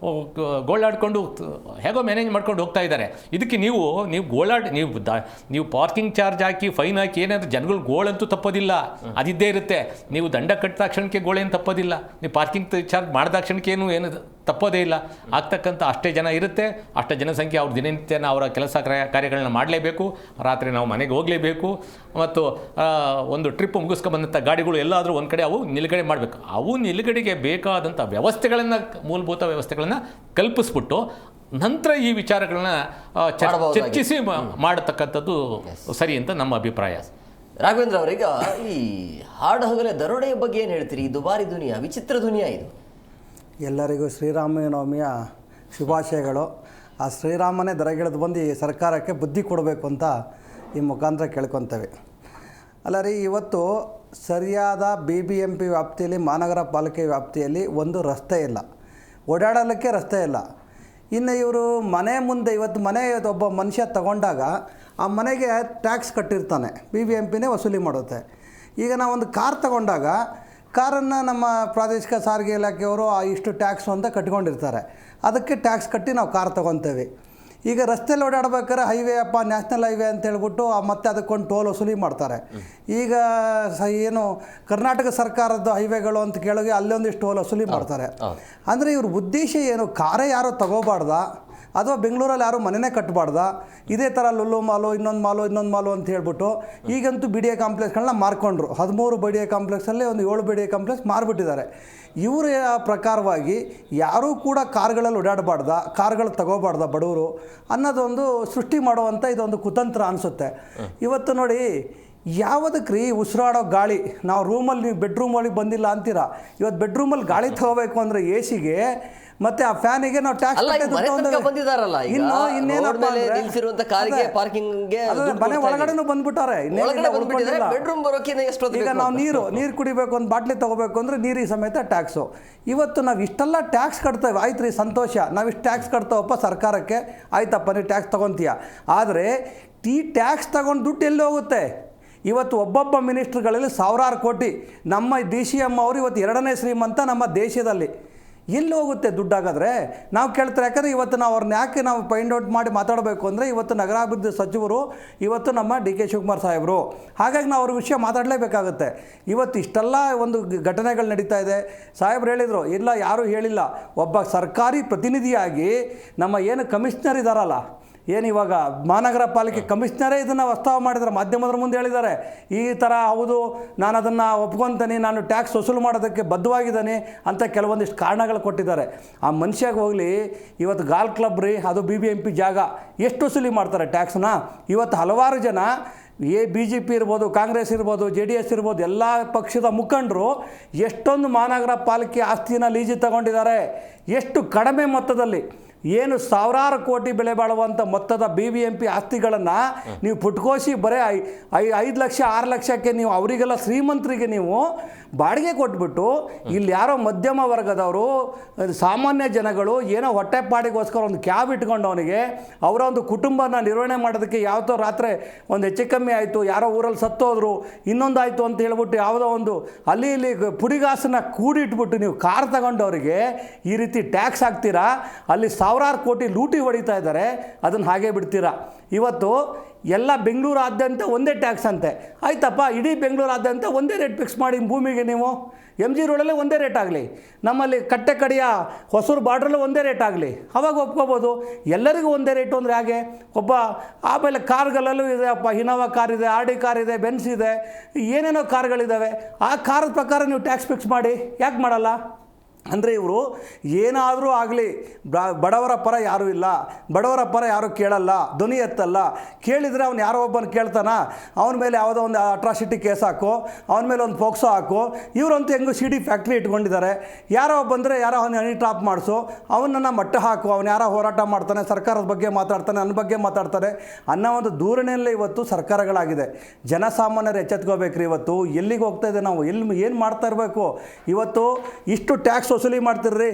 ಗೋಳಾಡ್ಕೊಂಡು ಹೇಗೋ ಮ್ಯಾನೇಜ್ ಮಾಡ್ಕೊಂಡು ಹೋಗ್ತಾ ಇದ್ದಾರೆ. ಇದಕ್ಕೆ ನೀವು ನೀವು ಪಾರ್ಕಿಂಗ್ ಚಾರ್ಜ್ ಹಾಕಿ, ಫೈನ್ ಹಾಕಿ ಏನಾದರೂ ಜನಗಳು ಗೋಳಂತೂ ತಪ್ಪೋದಿಲ್ಲ, ಅದಿದ್ದೇ ಇರುತ್ತೆ. ನೀವು ದಂಡ ಕಟ್ಟಿದ ತಕ್ಷಣಕ್ಕೆ ಗೋಳೇನು ತಪ್ಪೋದಿಲ್ಲ. ನೀವು ಪಾರ್ಕಿಂಗ್ ಚಾರ್ಜ್ ಮಾಡಿದ ತಕ್ಷಣಕ್ಕೆ ಏನು ತಪ್ಪೋದೇ ಇಲ್ಲ. ಆಗ್ತಕ್ಕಂಥ ಅಷ್ಟೇ ಜನ ಇರುತ್ತೆ, ಅಷ್ಟೇ ಜನಸಂಖ್ಯೆ ಅವ್ರ ದಿನನಿತ್ಯನ ಅವರ ಕೆಲಸ ಕಾರ್ಯಗಳನ್ನ ಮಾಡಲೇಬೇಕು. ರಾತ್ರಿ ನಾವು ಮನೆಗೆ ಹೋಗಲೇಬೇಕು. ಮತ್ತು ಒಂದು ಟ್ರಿಪ್ ಮುಗಿಸ್ಕೊಂಬಂದಂಥ ಗಾಡಿಗಳು ಎಲ್ಲಾದರೂ ಒಂದು ಕಡೆ ಅವು ನಿಲುಗಡೆ ಮಾಡಬೇಕು. ಅವು ನಿಲುಗಡೆಗೆ ಬೇಕಾದಂಥ ಮೂಲಭೂತ ವ್ಯವಸ್ಥೆಗಳನ್ನು ಕಲ್ಪಿಸ್ಬಿಟ್ಟು ನಂತರ ಈ ವಿಚಾರಗಳನ್ನ ಚರ್ಚಿಸಿ ಮಾಡತಕ್ಕಂಥದ್ದು ಸರಿ ಅಂತ ನಮ್ಮ ಅಭಿಪ್ರಾಯ. ರಾಘವೇಂದ್ರ ಅವರೀಗ ಈ ಹಾಡು ಹಗಲೇ ದರೋಡೆಯ ಬಗ್ಗೆ ಏನು ಹೇಳ್ತೀರಿ? ಈ ದುಬಾರಿ ದುನಿಯಾ, ವಿಚಿತ್ರ ದುನಿಯಾ ಇದು. ಎಲ್ಲರಿಗೂ ಶ್ರೀರಾಮನವಮಿಯ ಶುಭಾಶಯಗಳು. ಆ ಶ್ರೀರಾಮನೇ ದರಗಿಳಿದು ಬಂದು ಈ ಸರ್ಕಾರಕ್ಕೆ ಬುದ್ಧಿ ಕೊಡಬೇಕು ಅಂತ ಈ ಮುಖಾಂತರ ಕೇಳ್ಕೊತೇವೆ. ಅಲ್ಲ ರೀ, ಇವತ್ತು ಸರಿಯಾದ BBMP ವ್ಯಾಪ್ತಿಯಲ್ಲಿ, ಮಹಾನಗರ ಪಾಲಿಕೆ ವ್ಯಾಪ್ತಿಯಲ್ಲಿ ಒಂದು ರಸ್ತೆ ಇಲ್ಲ, ಓಡಾಡಲಿಕ್ಕೆ ರಸ್ತೆ ಇಲ್ಲ. ಇನ್ನು ಇವರು ಮನೆ ಮುಂದೆ ಒಬ್ಬ ಮನುಷ್ಯ ತಗೊಂಡಾಗ ಆ ಮನೆಗೆ ಟ್ಯಾಕ್ಸ್ ಕಟ್ಟಿರ್ತಾನೆ, BBMPನೇ ವಸೂಲಿ ಮಾಡುತ್ತೆ. ಈಗ ನಾವೊಂದು ಕಾರ್ ತಗೊಂಡಾಗ ಕಾರನ್ನು ನಮ್ಮ ಪ್ರಾದೇಶಿಕ ಸಾರಿಗೆ ಇಲಾಖೆಯವರು ಇಷ್ಟು ಟ್ಯಾಕ್ಸು ಅಂತ ಕಟ್ಕೊಂಡಿರ್ತಾರೆ, ಅದಕ್ಕೆ ಟ್ಯಾಕ್ಸ್ ಕಟ್ಟಿ ನಾವು ಕಾರ್ ತೊಗೊತೇವೆ. ಈಗ ರಸ್ತೆಯಲ್ಲಿ ಓಡಾಡ್ಬೇಕಾದ್ರೆ ಹೈವೇ ನ್ಯಾಷನಲ್ ಹೈವೇ ಅಂತ ಹೇಳ್ಬಿಟ್ಟು ಮತ್ತೆ ಅದಕ್ಕೊಂದು ಟೋಲ್ ವಸೂಲಿ ಮಾಡ್ತಾರೆ. ಈಗ ಏನು ಕರ್ನಾಟಕ ಸರ್ಕಾರದ ಹೈವೇಗಳು ಅಂತ ಕೇಳೋಗಿ ಅಲ್ಲೊಂದಿಷ್ಟು ಟೋಲ್ ವಸೂಲಿ ಮಾಡ್ತಾರೆ. ಅಂದರೆ ಇವ್ರ ಉದ್ದೇಶ ಏನು? ಕಾರೇ ಯಾರೋ ತಗೋಬಾರ್ದ, ಅಥವಾ ಬೆಂಗಳೂರಲ್ಲಿ ಯಾರು ಮನೆಯೇ ಕಟ್ಟಬಾರ್ದ? ಇದೇ ಥರ ಲುಲ್ಲು ಮಾಲು, ಇನ್ನೊಂದು ಮಾಲು ಅಂತ ಹೇಳ್ಬಿಟ್ಟು ಈಗಂತೂ BDA ಕಾಂಪ್ಲೆಕ್ಸ್ಗಳನ್ನ ಮಾರ್ಕೊಂಡ್ರು. 13 BDA ಕಾಂಪ್ಲೆಕ್ಸಲ್ಲಿ ಒಂದು 7 BDA ಕಾಂಪ್ಲೆಕ್ಸ್ ಮಾರ್ಬಿಟ್ಟಿದ್ದಾರೆ. ಇವರ ಪ್ರಕಾರವಾಗಿ ಯಾರೂ ಕೂಡ ಕಾರ್ಗಳಲ್ಲಿ ಓಡಾಡಬಾರ್ದ, ಕಾರ್ಗಳು ತಗೋಬಾರ್ದ ಬಡವರು ಅನ್ನೋದೊಂದು ಸೃಷ್ಟಿ ಮಾಡುವಂಥ ಇದೊಂದು ಕುತಂತ್ರ ಅನಿಸುತ್ತೆ. ಇವತ್ತು ನೋಡಿ, ಯಾವುದಕ್ಕೆ ರೀ ಉಸಿರಾಡೋ ಗಾಳಿ? ನಾವು ರೂಮಲ್ಲಿ, ನೀವು ಬೆಡ್ರೂಮಲ್ಲಿ ಬಂದಿಲ್ಲ ಅಂತೀರಾ. ಇವತ್ತು ಬೆಡ್ರೂಮಲ್ಲಿ ಗಾಳಿ ತಗೋಬೇಕು ಅಂದರೆ AC ಗೆ ಮತ್ತೆ ಆ ಫ್ಯಾನಿಗೆ ನಾವು ಟ್ಯಾಕ್ಸ್ ಅಲ್ಲ, ಈಗ ಮನೆ ತನಕ ಬಂದಿದಾರಲ್ಲ, ಈಗ ರೋಡ್ ಮೇಲೆ ನಿಲ್ಸಿರುವಂತ ಕಾರಿಗೆ ಪಾರ್ಕಿಂಗ್ಗೆ ಮನೆ ಒಳಗಡೆನೂ ಬಂದ್ಬಿಟ್ಟಾರೆ. ಬೆಡ್ರೂಮ್ ಬರೋಕೆ ಎಷ್ಟೊತ್ತು? ಈಗ ನಾವು ನೀರು ಕುಡಿಬೇಕು, ಒಂದು ಬಾಟ್ಲಿ ತಗೋಬೇಕು ಅಂದ್ರೆ ನೀರಿಗೆ ಸಮೇತ ಟ್ಯಾಕ್ಸು. ಇವತ್ತು ನಾವು ಇಷ್ಟೆಲ್ಲ ಟ್ಯಾಕ್ಸ್ ಕಟ್ತೇವೆ, ಆಯ್ತು ರೀ ಸಂತೋಷ, ನಾವು ಇಷ್ಟು ಟ್ಯಾಕ್ಸ್ ಕಟ್ತೇವಪ್ಪ ಸರ್ಕಾರಕ್ಕೆ, ಆಯ್ತಪ್ಪ ನೀವು ಟ್ಯಾಕ್ಸ್ ತೊಗೊತೀಯ. ಆದರೆ ಈ ಟ್ಯಾಕ್ಸ್ ತಗೊಂಡು ದುಡ್ಡು ಎಲ್ಲಿ ಹೋಗುತ್ತೆ? ಇವತ್ತು ಒಬ್ಬೊಬ್ಬ ಮಿನಿಸ್ಟ್ರುಗಳಲ್ಲಿ ಸಾವಿರಾರು ಕೋಟಿ. ನಮ್ಮ DCM ಅವರು ಇವತ್ತು 2ನೇ ಶ್ರೀಮಂತ ನಮ್ಮ ದೇಶದಲ್ಲಿ. ಎಲ್ಲಿ ಹೋಗುತ್ತೆ ದುಡ್ಡಾಗಾದರೆ? ನಾವು ಕೇಳ್ತಾರೆ. ಯಾಕಂದರೆ ಇವತ್ತು ನಾವು ಅವ್ರನ್ನ ಯಾಕೆ ನಾವು ಫೈಂಡ್ ಔಟ್ ಮಾಡಿ ಮಾತಾಡಬೇಕು ಅಂದರೆ, ಇವತ್ತು ನಗರಾಭಿವೃದ್ಧಿ ಸಚಿವರು ಇವತ್ತು ನಮ್ಮ DK ಶಿವಕುಮಾರ್ ಸಾಹೇಬರು. ಹಾಗಾಗಿ ನಾವು ಅವ್ರ ವಿಷಯ ಮಾತಾಡಲೇಬೇಕಾಗುತ್ತೆ. ಇವತ್ತು ಇಷ್ಟೆಲ್ಲ ಒಂದು ಘಟನೆಗಳು ನಡೀತಾ ಇದೆ. ಸಾಹೇಬ್ರು ಹೇಳಿದರು, ಇಲ್ಲ ಯಾರೂ ಹೇಳಿಲ್ಲ, ಒಬ್ಬ ಸರ್ಕಾರಿ ಪ್ರತಿನಿಧಿಯಾಗಿ ನಮ್ಮ ಏನು ಕಮಿಷನರ್ ಇದ್ದಾರಲ್ಲ, ಏನು ಇವಾಗ ಮಹಾನಗರ ಪಾಲಿಕೆ ಕಮಿಷನರೇ ಇದನ್ನು ವಾಸ್ತವ ಮಾಡಿದ್ದಾರೆ, ಮಾಧ್ಯಮದ ಮುಂದೆ ಹೇಳಿದ್ದಾರೆ, ಈ ಥರ ಹೌದು ನಾನು ಅದನ್ನು ಒಪ್ಕೊತೀನಿ, ನಾನು ಟ್ಯಾಕ್ಸ್ ವಸೂಲು ಮಾಡೋದಕ್ಕೆ ಬದ್ಧವಾಗಿದ್ದಾನೆ ಅಂತ ಕೆಲವೊಂದಿಷ್ಟು ಕಾರಣಗಳು ಕೊಟ್ಟಿದ್ದಾರೆ. ಆ ಮನುಷ್ಯಾಗ ಹೋಗಲಿ, ಇವತ್ತು ಗಾಲ್ ಕ್ಲಬ್ ರೀ, ಅದು BBMP ಜಾಗ, ಎಷ್ಟು ವಸೂಲಿ ಮಾಡ್ತಾರೆ ಟ್ಯಾಕ್ಸ್ನ? ಇವತ್ತು ಹಲವಾರು ಜನ BJP ಇರ್ಬೋದು, ಕಾಂಗ್ರೆಸ್ ಇರ್ಬೋದು, JDS ಇರ್ಬೋದು, ಎಲ್ಲ ಪಕ್ಷದ ಮುಖಂಡರು ಎಷ್ಟೊಂದು ಮಹಾನಗರ ಪಾಲಿಕೆ ಆಸ್ತಿನ ಲೀಜಿ ತಗೊಂಡಿದ್ದಾರೆ. ಎಷ್ಟು ಕಡಿಮೆ ಮೊತ್ತದಲ್ಲಿ, ಏನು ಸಾವಿರಾರು ಕೋಟಿ ಬೆಲೆ ಬಾಳುವಂಥ ಮೊತ್ತದ BBMP ಆಸ್ತಿಗಳನ್ನು ನೀವು ಪುಟ್ಕೋಸಿ ಬರೀ 5 ಲಕ್ಷ 6 ಲಕ್ಷಕ್ಕೆ ನೀವು ಅವರಿಗೆಲ್ಲ ಶ್ರೀಮಂತರಿಗೆ ನೀವು ಬಾಡಿಗೆ ಕೊಟ್ಬಿಟ್ಟು, ಇಲ್ಲಿ ಯಾರೋ ಮಧ್ಯಮ ವರ್ಗದವರು ಸಾಮಾನ್ಯ ಜನಗಳು ಏನೋ ಹೊಟ್ಟೆಪಾಡಿಗೋಸ್ಕರ ಒಂದು ಕ್ಯಾಬ್ ಇಟ್ಕೊಂಡು ಅವನಿಗೆ ಅವರ ಒಂದು ಕುಟುಂಬನ ನಿರ್ವಹಣೆ ಮಾಡೋದಕ್ಕೆ ಯಾವತ್ತೋ ರಾತ್ರಿ ಒಂದು ಹೆಚ್ಚು ಕಮ್ಮಿ ಆಯಿತು, ಯಾರೋ ಊರಲ್ಲಿ ಸತ್ತೋದ್ರು, ಇನ್ನೊಂದಾಯಿತು ಅಂತ ಹೇಳ್ಬಿಟ್ಟು ಯಾವುದೋ ಒಂದು ಅಲ್ಲಿ ಇಲ್ಲಿ ಪುಡಿಗಾಸನ್ನ ಕೂಡಿಟ್ಬಿಟ್ಟು ನೀವು ಕಾರ್ ತಗೊಂಡವರಿಗೆ ಈ ರೀತಿ ಟ್ಯಾಕ್ಸ್ ಹಾಕ್ತೀರಾ. ಅಲ್ಲಿ ಸಾವಿರಾರು ಕೋಟಿ ಲೂಟಿ ಹೊಡಿತಾ ಇದ್ದಾರೆ, ಅದನ್ನು ಹಾಗೆ ಬಿಡ್ತೀರಾ. ಇವತ್ತು ಎಲ್ಲ ಬೆಂಗಳೂರಾದ್ಯಂತ ಒಂದೇ ಟ್ಯಾಕ್ಸ್ ಅಂತೆ. ಆಯ್ತಪ್ಪ, ಇಡೀ ಬೆಂಗಳೂರಾದ್ಯಂತ ಒಂದೇ ರೇಟ್ ಫಿಕ್ಸ್ ಮಾಡಿ ಭೂಮಿಗೆ. ನೀವು MG ರೋಡಲ್ಲೇ ಒಂದೇ ರೇಟ್ ಆಗಲಿ, ನಮ್ಮಲ್ಲಿ ಕಟ್ಟೆ ಕಡೆಯ ಹೊಸೂರು ಬಾರ್ಡ್ರಲ್ಲೂ ಒಂದೇ ರೇಟ್ ಆಗಲಿ, ಅವಾಗ ಒಪ್ಕೋಬೋದು. ಎಲ್ಲರಿಗೂ ಒಂದೇ ರೇಟು ಅಂದರೆ ಹಾಗೆ ಆಮೇಲೆ ಕಾರ್ಗಳಲ್ಲೂ ಇದೆ ಅಪ್ಪ, ಇನೋವಾ ಕಾರ್ ಇದೆ, RD ಕಾರ್ ಇದೆ, ಬೆನ್ಸ್ ಇದೆ, ಏನೇನೋ ಕಾರ್ಗಳಿದ್ದಾವೆ. ಆ ಕಾರದ ಪ್ರಕಾರ ನೀವು ಟ್ಯಾಕ್ಸ್ ಫಿಕ್ಸ್ ಮಾಡಿ, ಯಾಕೆ ಮಾಡಲ್ಲ? ಅಂದರೆ ಇವರು ಏನಾದರೂ ಆಗಲಿ ಬಡವರ ಪರ ಯಾರೂ ಇಲ್ಲ, ಬಡವರ ಪರ ಯಾರೂ ಕೇಳಲ್ಲ, ಧ್ವನಿ ಎತ್ತಲ್ಲ. ಕೇಳಿದರೆ ಅವ್ನು ಯಾರೋ ಒಬ್ಬನು ಕೇಳ್ತಾನ, ಅವನ ಮೇಲೆ ಯಾವುದೋ ಒಂದು ಅಟ್ರಾಸಿಟಿ ಕೇಸ್ ಹಾಕು, ಅವನ ಮೇಲೆ ಒಂದು ಪೋಕ್ಸೋ ಹಾಕು. ಇವರಂತೂ ಹೆಂಗೂ CD ಫ್ಯಾಕ್ಟ್ರಿ ಇಟ್ಕೊಂಡಿದ್ದಾರೆ. ಯಾರೋ ಬಂದರೆ ಯಾರೋ ಅವನು ಹನಿ ಟ್ರಾಪ್ ಮಾಡಿಸು, ಅವನನ್ನು ಮಟ್ಟ ಹಾಕು, ಅವನು ಯಾರೋ ಹೋರಾಟ ಮಾಡ್ತಾನೆ, ಸರ್ಕಾರದ ಬಗ್ಗೆ ಮಾತಾಡ್ತಾನೆ, ನನ್ನ ಬಗ್ಗೆ ಮಾತಾಡ್ತಾನೆ ಅನ್ನೋ ಒಂದು ಧೋರಣೆಯಲ್ಲೇ ಇವತ್ತು ಸರ್ಕಾರಗಳಾಗಿದೆ. ಜನಸಾಮಾನ್ಯರು ಎಚ್ಚೆತ್ಕೋಬೇಕ್ರಿ. ಇವತ್ತು ಎಲ್ಲಿಗೆ ಹೋಗ್ತಾ ಇದೆ, ನಾವು ಏನು ಮಾಡ್ತಾ ಇರಬೇಕು? ಇವತ್ತು ಇಷ್ಟು ಟ್ಯಾಕ್ಸ್ ವಸೂಲಿ ಮಾಡ್ತಿರ್ರಿ,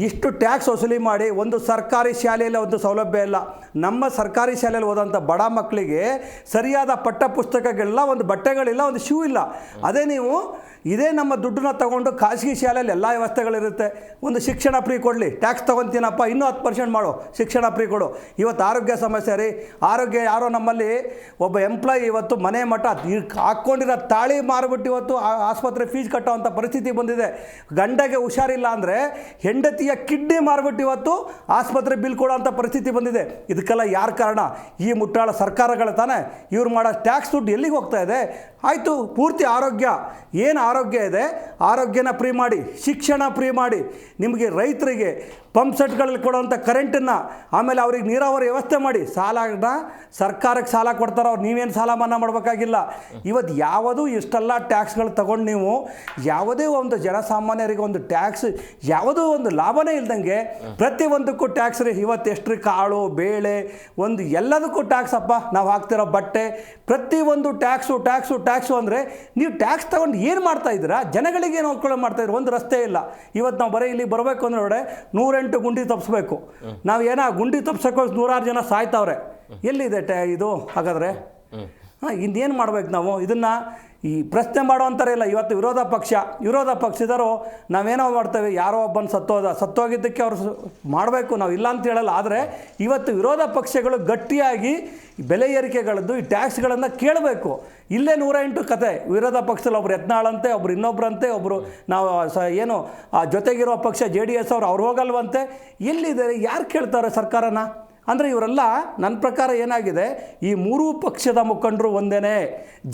ಇಷ್ಟು ಟ್ಯಾಕ್ಸ್ ವಸೂಲಿ ಮಾಡಿ ಒಂದು ಸರ್ಕಾರಿ ಶಾಲೆಯಲ್ಲಿ ಒಂದು ಸೌಲಭ್ಯ ಇಲ್ಲ. ನಮ್ಮ ಸರ್ಕಾರಿ ಶಾಲೆಯಲ್ಲಿ ಓದೋಂಥ ಬಡ ಮಕ್ಕಳಿಗೆ ಸರಿಯಾದ ಪಠ್ಯಪುಸ್ತಕಗಳಿಲ್ಲ, ಒಂದು ಬಟ್ಟೆಗಳಿಲ್ಲ, ಒಂದು ಶೂ ಇಲ್ಲ. ಅದೇ ನೀವು ಇದೇ ನಮ್ಮ ದುಡ್ಡನ್ನ ತೊಗೊಂಡು ಖಾಸಗಿ ಶಾಲೆಯಲ್ಲಿ ಎಲ್ಲ ವ್ಯವಸ್ಥೆಗಳಿರುತ್ತೆ. ಒಂದು ಶಿಕ್ಷಣ ಫ್ರೀ ಕೊಡಲಿ, ಟ್ಯಾಕ್ಸ್ ತೊಗೊತೀನಪ್ಪ, ಇನ್ನೂ 10% ಮಾಡು, ಶಿಕ್ಷಣ ಫ್ರೀ ಕೊಡು. ಇವತ್ತು ಆರೋಗ್ಯ ಸಮಸ್ಯೆ ರೀ, ಆರೋಗ್ಯ ಯಾರೋ ನಮ್ಮಲ್ಲಿ ಒಬ್ಬ ಎಂಪ್ಲಾಯಿ ಇವತ್ತು ಮನೆ ಮಠ ಹಾಕ್ಕೊಂಡಿರೋ ತಾಳಿ ಮಾರಿಬಿಟ್ಟು ಇವತ್ತು ಆಸ್ಪತ್ರೆ ಫೀಸ್ ಕಟ್ಟೋವಂಥ ಪರಿಸ್ಥಿತಿ ಬಂದಿದೆ. ಗಂಡಗೆ ಹುಷಾರಿಲ್ಲ ಅಂದರೆ ಹೆಂಡತಿಯ ಕಿಡ್ನಿ ಮಾರಿಬಿಟ್ಟು ಇವತ್ತು ಆಸ್ಪತ್ರೆ ಬಿಲ್ ಕೊಡೋವಂಥ ಪರಿಸ್ಥಿತಿ ಬಂದಿದೆ. ಇದಕ್ಕೆಲ್ಲ ಯಾರು ಕಾರಣ? ಈ ಮುಟ್ಟಾಳ ಸರ್ಕಾರಗಳ ತಾನೇ. ಇವ್ರು ಮಾಡೋ ಟ್ಯಾಕ್ಸ್ ದುಡ್ಡು ಎಲ್ಲಿಗೆ ಹೋಗ್ತಾ ಇದೆ? ಆಯಿತು, ಪೂರ್ತಿ ಆರೋಗ್ಯ, ಏನು ಆರೋಗ್ಯ ಇದೆ ಆರೋಗ್ಯನ ಫ್ರೀ ಮಾಡಿ, ಶಿಕ್ಷಣ ಫ್ರೀ ಮಾಡಿ, ನಿಮಗೆ ರೈತರಿಗೆ ಪಂಪ್ ಸೆಟ್ಗಳಲ್ಲಿ ಕೊಡುವಂಥ ಕರೆಂಟನ್ನು, ಆಮೇಲೆ ಅವ್ರಿಗೆ ನೀರಾವರಿ ವ್ಯವಸ್ಥೆ ಮಾಡಿ, ಸಾಲನ ಸರ್ಕಾರಕ್ಕೆ ಸಾಲ ಕೊಡ್ತಾರೆ ಅವ್ರು, ನೀವೇನು ಸಾಲ ಮನ್ನಾ ಮಾಡಬೇಕಾಗಿಲ್ಲ. ಇವತ್ತು ಯಾವುದೂ ಇಷ್ಟೆಲ್ಲ ಟ್ಯಾಕ್ಸ್ಗಳು ತಗೊಂಡು ನೀವು ಯಾವುದೇ ಒಂದು ಜನಸಾಮಾನ್ಯರಿಗೆ ಒಂದು ಟ್ಯಾಕ್ಸ್ ಯಾವುದೂ ಒಂದು ಲಾಭನೇ ಇಲ್ದಂಗೆ ಪ್ರತಿಯೊಂದಕ್ಕೂ ಟ್ಯಾಕ್ಸ್ ರೀ. ಇವತ್ತು ಎಷ್ಟು ರೀ, ಕಾಳು ಬೇಳೆ ಒಂದು ಎಲ್ಲದಕ್ಕೂ ಟ್ಯಾಕ್ಸ್ ಅಪ್ಪ. ನಾವು ಹಾಕ್ತಿರೋ ಬಟ್ಟೆ ಪ್ರತಿಯೊಂದು ಟ್ಯಾಕ್ಸು ಟ್ಯಾಕ್ಸು ಟ್ಯಾಕ್ಸು ಅಂದರೆ ನೀವು ಟ್ಯಾಕ್ಸ್ ತಗೊಂಡು ಏನು ಮಾಡ್ತಾ ಇದ್ದೀರಾ? ಜನಗಳಿಗೆ ಏನು ಅನುಕೂಲ ಮಾಡ್ತಾಯಿದ್ರು? ಒಂದು ರಸ್ತೆ ಇಲ್ಲ. ಇವತ್ತು ನಾವು ಬರೀ ಇಲ್ಲಿ ಬರಬೇಕು ಅಂದ್ರೆ ನೋಡಿ 108 ಗುಂಡಿ ತಪ್ಪಿಸ್ಬೇಕು. ನಾವು ಏನೋ ಗುಂಡಿ ತಪ್ಪಿಸೋಕೆ 106 ಜನ ಸಾಯ್ತವ್ರೆ. ಎಲ್ಲಿದೆ ಇದು? ಹಾಗಾದರೆ ಇನ್ನೇನು ಮಾಡ್ಬೇಕು ನಾವು? ಇದನ್ನು ಈ ಪ್ರಶ್ನೆ ಮಾಡೋವಂಥರೇ ಇಲ್ಲ. ಇವತ್ತು ವಿರೋಧ ಪಕ್ಷದವರು ನಾವೇನೋ ಮಾಡ್ತೇವೆ, ಯಾರೋ ಒಬ್ಬನ ಸತ್ತೋಗಿದ್ದಕ್ಕೆ ಅವರು ಮಾಡಬೇಕು, ನಾವು ಇಲ್ಲ ಅಂತ ಹೇಳಲ್ಲ. ಆದರೆ ಇವತ್ತು ವಿರೋಧ ಪಕ್ಷಗಳು ಗಟ್ಟಿಯಾಗಿ ಬೆಲೆ ಏರಿಕೆಗಳದ್ದು ಈ ಟ್ಯಾಕ್ಸ್ಗಳನ್ನು ಕೇಳಬೇಕು. ಇಲ್ಲೇ 108 ಕತೆ. ವಿರೋಧ ಪಕ್ಷದಲ್ಲಿ ಒಬ್ರು ಯತ್ನಾಳಂತೆ, ಒಬ್ರು ಇನ್ನೊಬ್ರಂತೆ, ಒಬ್ಬರು ನಾವು ಏನು ಜೊತೆಗಿರೋ ಪಕ್ಷ JDS ಅವ್ರು ಹೋಗಲ್ವಂತೆ. ಎಲ್ಲಿದೆ? ಯಾರು ಕೇಳ್ತಾರೆ ಸರ್ಕಾರನ? ಅಂದರೆ ಇವರೆಲ್ಲ ನನ್ನ ಪ್ರಕಾರ ಏನಾಗಿದೆ, ಈ ಮೂರೂ ಪಕ್ಷದ ಮುಖಂಡರು ಒಂದೇನೆ.